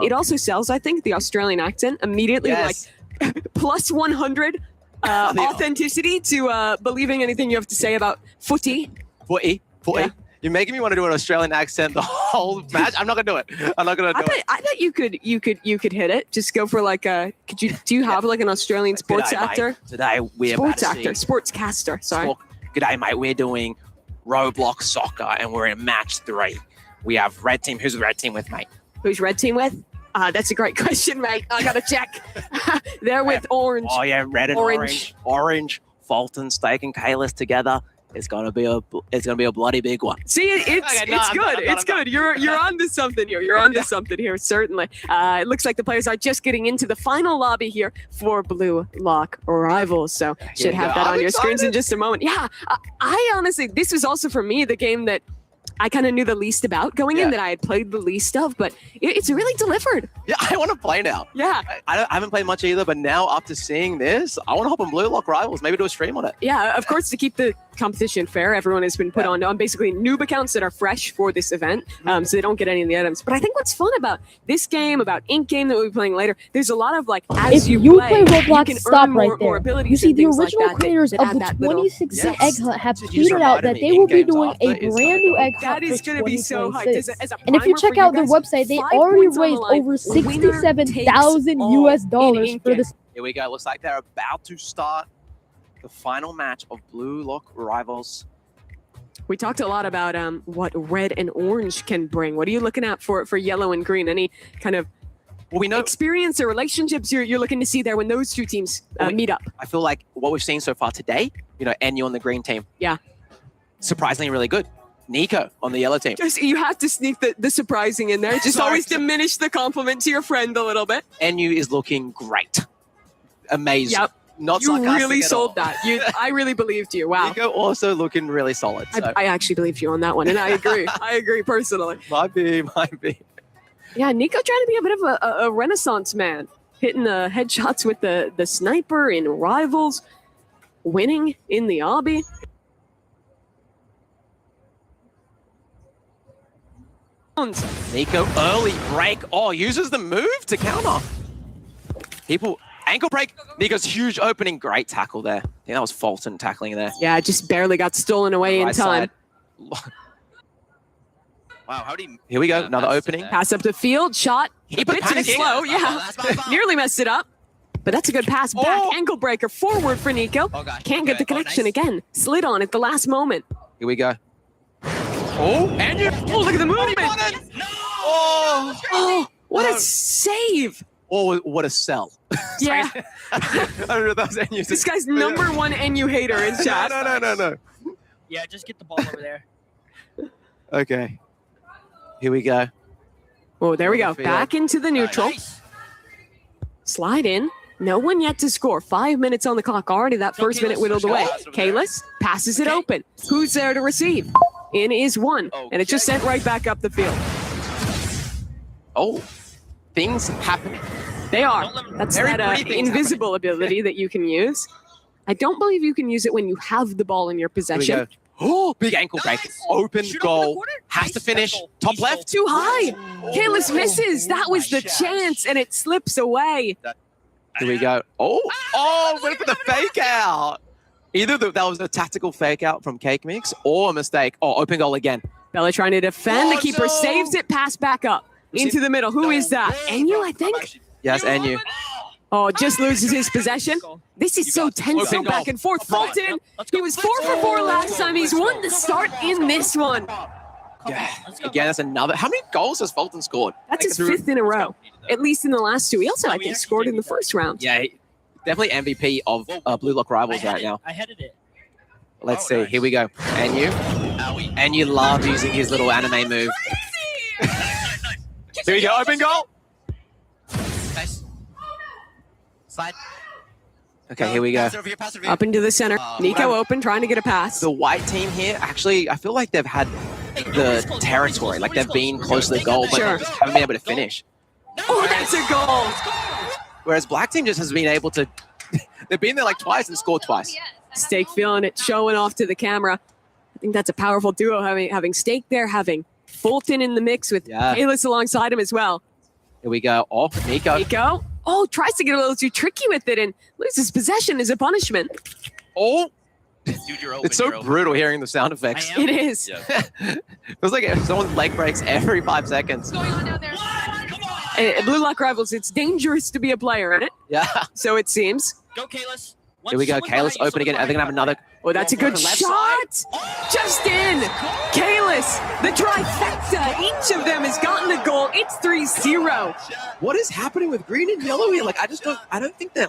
It also sells, I think, the Australian accent immediately, like plus 100 authenticity to believing anything you have to say about footy. Footy. Yeah. You're making me want to do an Australian accent the whole match. I'm not gonna do it. I'm not gonna do it. I bet you could hit it. Just go for like a. Do you have like an Australian sports actor? Mate. Today we're sportscaster. Sorry. G'day, mate. We're doing Roblox soccer and we're in match 3. We have red team. Who's the red team with, mate? Who's red team with? That's a great question, mate. I gotta check. They're with orange. Oh yeah, red and orange. Fulton, Stake, and Kalis together. It's gonna be a bloody big one. See, it's good. It's good. You're onto something here. You're onto something here, certainly. It looks like the players are just getting into the final lobby here for Blue Lock Rivals. So should have that on your screens in just a moment. Yeah, I honestly, this was also for me the game that I kind of knew the least about going in, that I had played the least of, but it's really delivered. Yeah, I want to play now. Yeah. I haven't played much either, but now after seeing this, I want to hop on Blue Lock Rivals, maybe do a stream on it. Yeah, of course, to keep the competition fair. Everyone has been put on basically noob accounts that are fresh for this event, so they don't get any of the items. But I think what's fun about this game, about Ink game that we'll be playing later, there's a lot of like as If you you play, play Roblox, you can stop earn right more there. abilities You see, and the things like original that creators that of add the that little 2016 zest Egg Hunt have So you just tweeted out reminded that me, they will be in-game's doing a offer is brand new Egg That Hunt is for going to be so hyped. 2026. As a And if you primer check for out their guys, website, they 5 already points on the raised line. over Winner $67,000 takes US dollars all in for Ink this. Here we go. Looks like they're about to start the final match of Blue Lock Rivals. We talked a lot about what red and orange can bring. What are you looking at for yellow and green? Any kind of experience or relationships you're looking to see there when those two teams meet up? I feel like what we've seen so far today, NU on the green team. Yeah. Surprisingly really good. Nico on the yellow team. Just, you have to sneak the surprising in there. Just Sorry. always diminish the compliment to your friend a little bit. NU is looking great. Amazing. Yep. Not You sarcastic really at sold all. that. I really believed you. Wow. Nico also looking really solid. So. I actually believed you on that one, and I agree. I agree personally. Might be. Yeah, Nico trying to be a bit of a renaissance man, hitting the headshots with the sniper in Rivals, winning in the obby. Nico early break. Oh, uses the move to counter. People ankle break. Nico's huge opening. Great tackle there. I think that was Fulton tackling there. Yeah, just barely got stolen away in Right time. side. Wow, how do you... Here we go. Another opening. Pass up the field, shot. A Keep it bit too panicking. slow, yeah. Nearly messed it up. But that's a good pass back. Oh. Ankle breaker forward for Nico. Can't get the connection again. Slid on at the last moment. Here we go. Oh, and you. Oh, look at the movement. Oh, what No. a save. Oh, what a sell. Yeah. I don't know if that was NU. This guy's number one NU hater in chat. No. Yeah, just get the ball over there. Okay. Here we go. Oh, there we go. Field. Back into the neutral. Slide in. No one yet to score. 5 minutes on the clock. Already that first minute whittled away. Kalis passes it open. Who's there to receive? In is one. And it just sent right back up the field. Oh, things happening. They are. That's Very that pretty things invisible ability that you can use. I don't believe you can use it when you have the ball in your Here we possession. go. Oh, big ankle break. Open goal. Has to finish. Top left. Too high. Kalis misses. That was the chance, and it slips away. Here we go. Oh, went for the fake out. Either that was a tactical fake out from Cake Mix or a mistake. Oh, open goal again. Bella trying to defend. Oh, The keeper no. saves it. Pass back up into the middle. Who is that? NU, I think. Yes, NU. Oh, just loses his possession. This is so tense, so Open back goal. and forth. Fulton, he was 4 for 4 last time. He's won the start in this one. Yeah. Again, that's another. How many goals has Fulton scored? That's his 5th in a row, at least in the last 2. He also, I think, scored in the first round. Yeah, definitely MVP of Blue Lock Rivals right now. I headed it. Let's see. Here we go. NU. NU love using his little anime move. Here we go. Open goal. Nice. Slide. Okay, here we go. Pass it over here, pass it over here. Up into the center. Nico open, trying to get a pass. The white team here, actually, I feel like they've had the territory. Like they've been close to the goal, but Sure. haven't been able to finish. Oh, that's a goal. Whereas black team just has been able to. They've been there like twice and scored twice. Stake feeling it, showing off to the camera. I think that's a powerful duo, having Stake there, having Fulton in the mix with Yeah. Kalis alongside him as well. Here we go. Oh, Nico. Nico. Oh, tries to get a little too tricky with it and loses possession as a punishment. Oh, Dude, you're open. it's so brutal hearing the sound effects. It is. Yeah. Feels like someone's leg breaks every 5 seconds. Blue Lock Rivals, it's dangerous to be a player in it. Yeah. So it seems. Go, Kalis. Here we go. Kalis open again. Are they going to have another? Oh, that's a good Left shot. Just in. Kalis, the trifecta. Each of them has gotten a goal. It's 3-0. What is happening with green and yellow here? Like, I don't think they're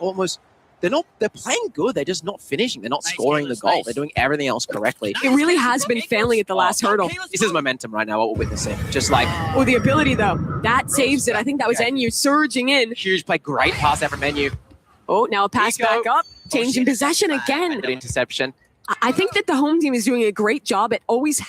playing good. They're just not finishing. They're not scoring the goal. They're doing everything else correctly. It really has been failing at the last hurdle. This is momentum right now, what we're witnessing. Just like Oh, the ability, though. That saves it. I think that was NU surging in. huge play, great pass out from Menu. Oh, now a pass Nico. back up. Changing possession again. Good interception. I think that the home team is doing a great job at always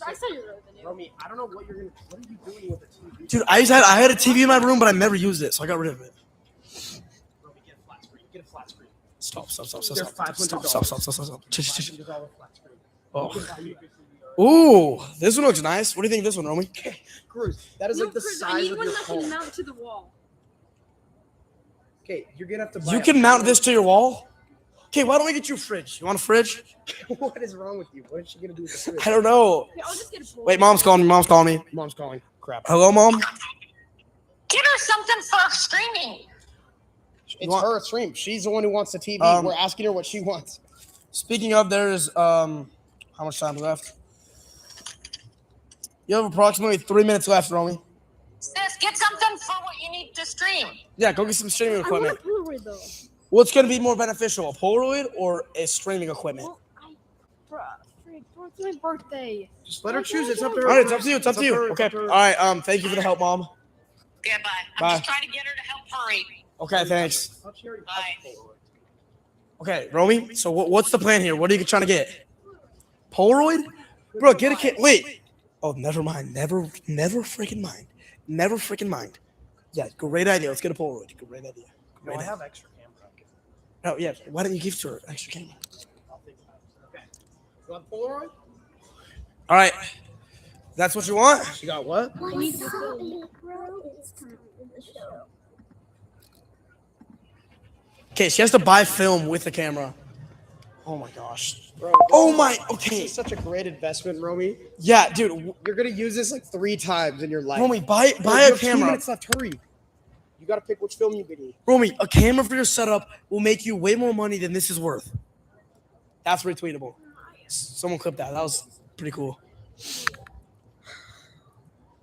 I saw your revenue. Romy, I don't know what you're gonna. What are you doing with the TV? Dude, I had a TV in my room, but I never used it, so I got rid of it. Romy, get a flat screen. Get a flat screen. Stop. They're $500. Stop. $500 flat screen. Oh. Ooh, this one looks nice. What do you think of this one, Romy? Cruz, that is like the size I need of one your that phone. can mount to the wall. Okay, you're gonna have to buy You a can mount Polaroid. this to your wall? Okay, why don't we get you a fridge? You want a fridge? What is wrong with you? What is she gonna do with the fridge? I don't know. Okay, I'll just get a bowl. Wait, mom's calling me. Mom's calling me. Mom's calling. Crap. Hello, mom? Get her something for streaming. It's her stream. She's the one who wants the TV. We're asking her what she wants. Speaking of, there's how much time left? You have approximately 3 minutes left, Romy. Sis, get something for what you need to stream. Yeah, go get some streaming equipment. I want a Polaroid though. What's going to be more beneficial, a Polaroid or a streaming equipment? Bruh, it's my birthday. Just let her choose. It's up to her. All right, it's up to you. It's up to you. Okay. All right. Thank you for the help, mom. Yeah, bye. Bye. I'm just trying to get her to help hurry. Okay, thanks. Bye. Okay, Romy. So what's the plan here? What are you trying to get? Polaroid, bro. Get a kid. Wait. Oh, never mind. Never freaking mind. Never freaking mind. Yeah, great idea. Let's get a Polaroid. Great idea. No, I have extra camera. Oh yeah. Why don't you give it to her extra camera? I'll think about it. Okay. You want Polaroid? All right. That's what you want? She got what? Okay, she has to buy film with the camera. Oh my gosh. Bro, Oh my. Okay. This is such a great investment, Romy. Yeah, dude. You're gonna use this like 3 times in your life. Romy, buy Bro, a you have 2 camera. minutes left. Hurry. You gotta pick which film you need. Romy, a camera for your setup will make you way more money than this is worth. That's retweetable. Someone clip that. That was pretty cool.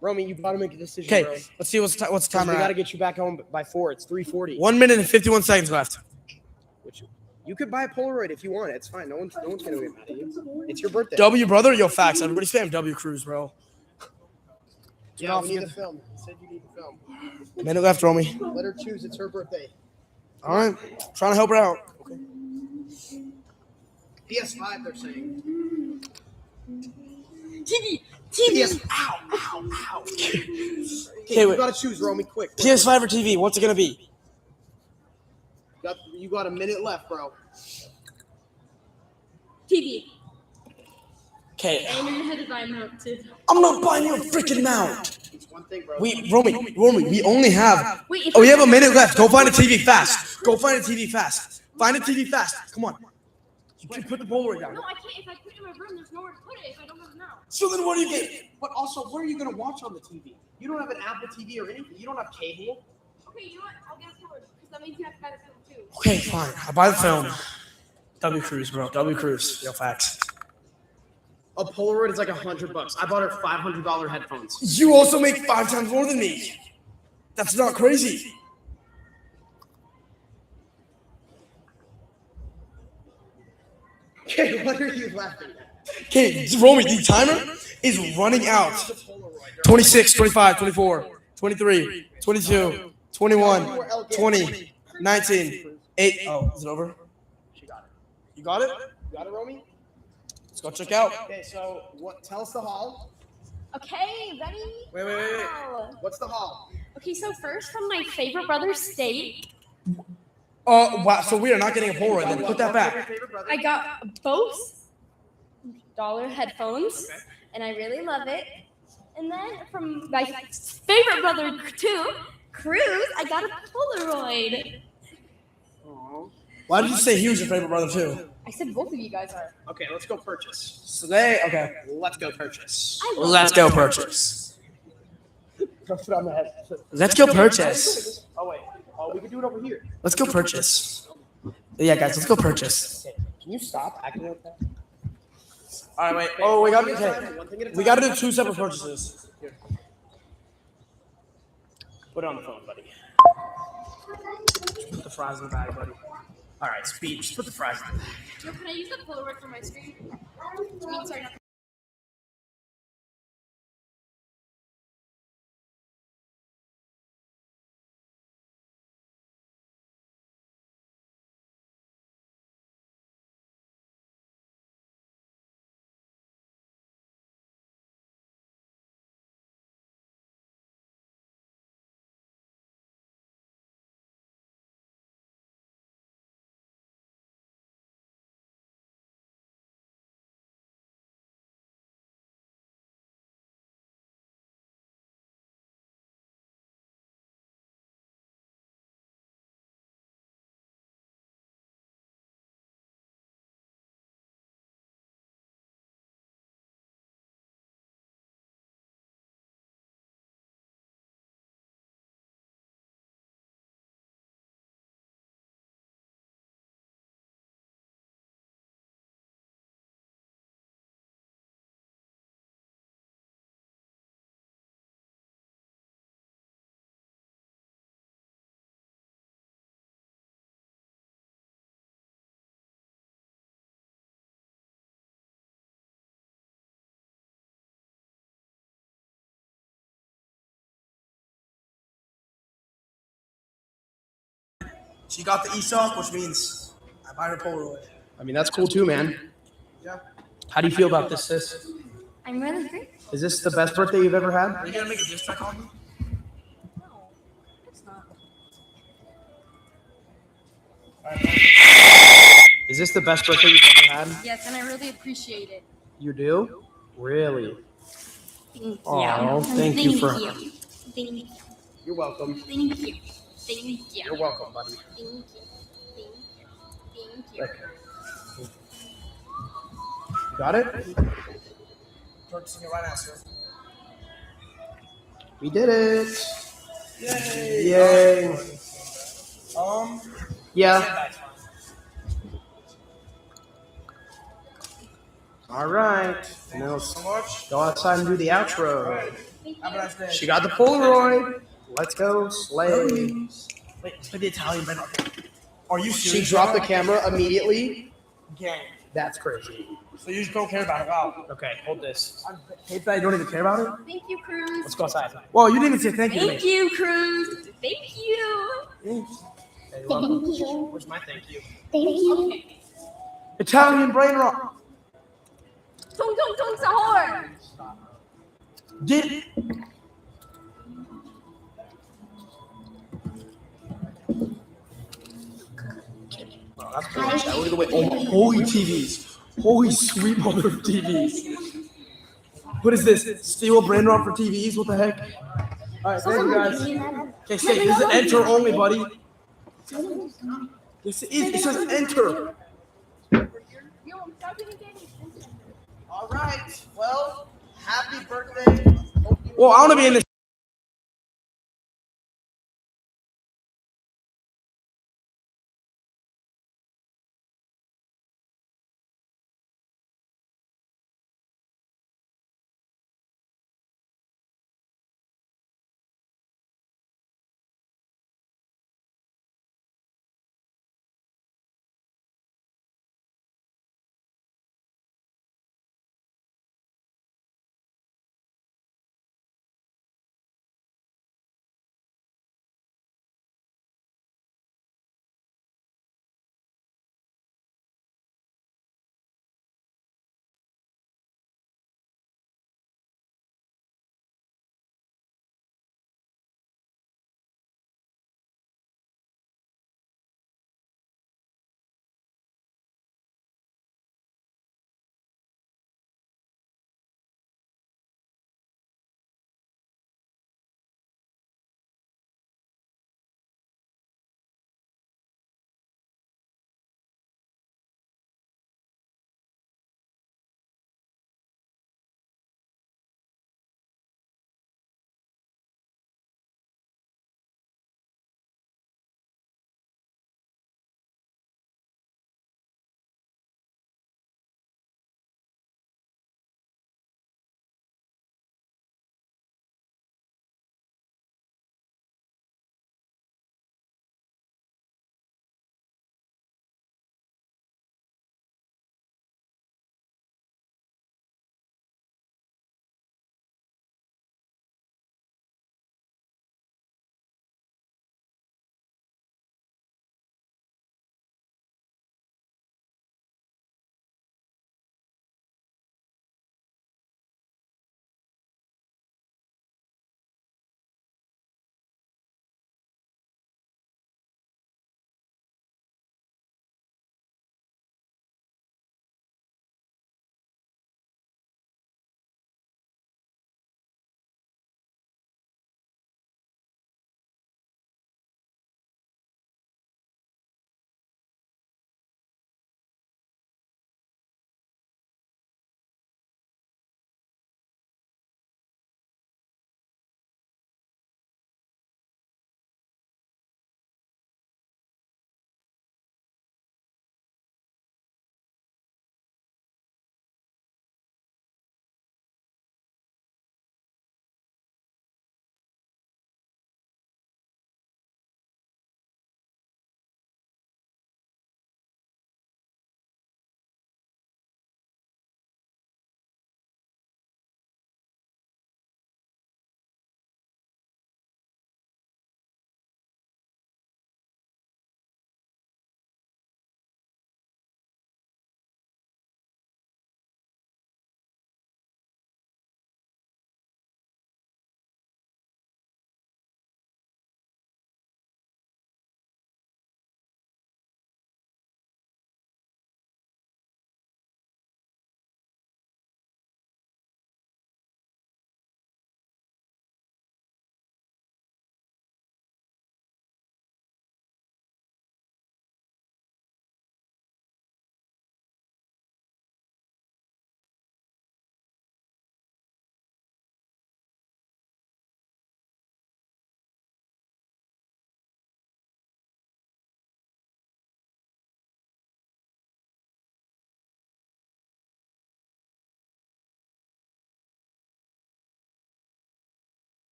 Romy, you gotta make a decision. Okay, bro. let's see what's the timer We at. gotta get you back home by 4. It's 3:40. 1 minute and 51 seconds left. You could buy a Polaroid if you want. It's fine. No one's gonna get mad at you. It's your birthday. W, brother. Yo, facts. Everybody spam W Cruz, bro. Yeah, we need the film. You said you need the film. Minute left, Romy. Let her choose. It's her birthday. All right. Trying to help her out. PS5, they're saying. TV. PS. Ow, ow, ow. Okay, you wait. gotta choose, Romy, quick. PS5 or TV? What's it gonna be? You got a minute left, bro. TV. Okay. And you're gonna have to buy a mount too. I'm not buying you a freaking mount. It's one thing, bro. Romy, we only have. Wait, if Oh, we I- have a minute left. Go find a TV fast. Go find a TV fast. Find a TV fast. Come on. You can put the Polaroid down. No, I can't. If I put it in my room, there's nowhere to put it if I don't have a mount. So then what do you get? But also, what are you gonna watch on the TV? You don't have an Apple TV or anything. You don't have cable. Okay, you know what? I'll get a Polaroid because that means you have to buy the film too. Okay, fine. I buy the film. W Cruz, bro. W Cruz. Yo, facts. A Polaroid is like $100. I bought her $500 headphones. You also make 5 times more than me. That's not crazy. Okay, what are you laughing at? Okay, Romy, the timer is running out. 26, 25, 24, 23, 22, 21, 20, 19, 8. Oh, is it over? She got it. You got it? You got it, Romy? Let's go check out. Okay, so what? Tell us the haul. Okay, ready? Wait. Wow. What's the haul? Okay, so first from my favorite brother's steak, Wow. So we are not getting a Polaroid then. Put that back. I got Bose dollar headphones, and I really love it. And then from my favorite brother too, Cruz, I got a Polaroid. Why did you say he was your favorite brother too? I said both of you guys are. Okay, let's go purchase. So they okay. Let's go purchase. Let's go purchase. Put it on the head. Let's go purchase. Oh wait. Oh, we can do it over here. Let's go purchase. Yeah, guys, let's go purchase. Can you stop acting like that? All right, wait. Oh, we got to do 2 separate purchases. Put it on the phone, buddy. Put the fries in the bag, buddy. All right, speed. Just put the fries in the bag. Yo, can I use the Polaroid for my screen? I mean, sorry, not She got the ESOP, which means I buy her Polaroid. I mean, that's cool too, man. Yeah. How do you feel about this, sis? I'm really great. Is this the best birthday you've ever had? Are you gonna make a diss track on me? It's not. Is this the best birthday you've ever had? Yes, and I really appreciate it. You do? Really? Thank you. Oh, thank you for. Thank you. You're welcome. Thank you. Thank you. You're welcome, buddy. Thank you. Thank you. Thank you. Okay. You got it? Purchasing it right now, sir. We did it. Yay! Yay. Yeah. All right. Now let's go outside and do the outro. Have a nice day. She got the Polaroid. Let's go slay. Wait, let's play the Italian bread. Are you She serious? dropped the camera immediately. Gang. That's crazy. So you just don't care about it. Wow. Okay, hold this. I hate that you don't even care about it. Thank you, Cruz. Let's go outside. Well, you didn't even say thank you to Thank me. you, Cruz. Thank you. Hey, welcome. Where's my thank you? Thank you. Italian brain rot. Tung tung tung sahur. Did it? Oh, that's cool. I would away. Oh, my holy TVs. Holy sweet mother of TVs. What is this? Steel brain rot for TVs? What the heck? All right, thank you guys. Okay, stay. This is enter only, buddy. Yes, it is. It says enter. All right. Well, happy birthday. Well, I want to be in this.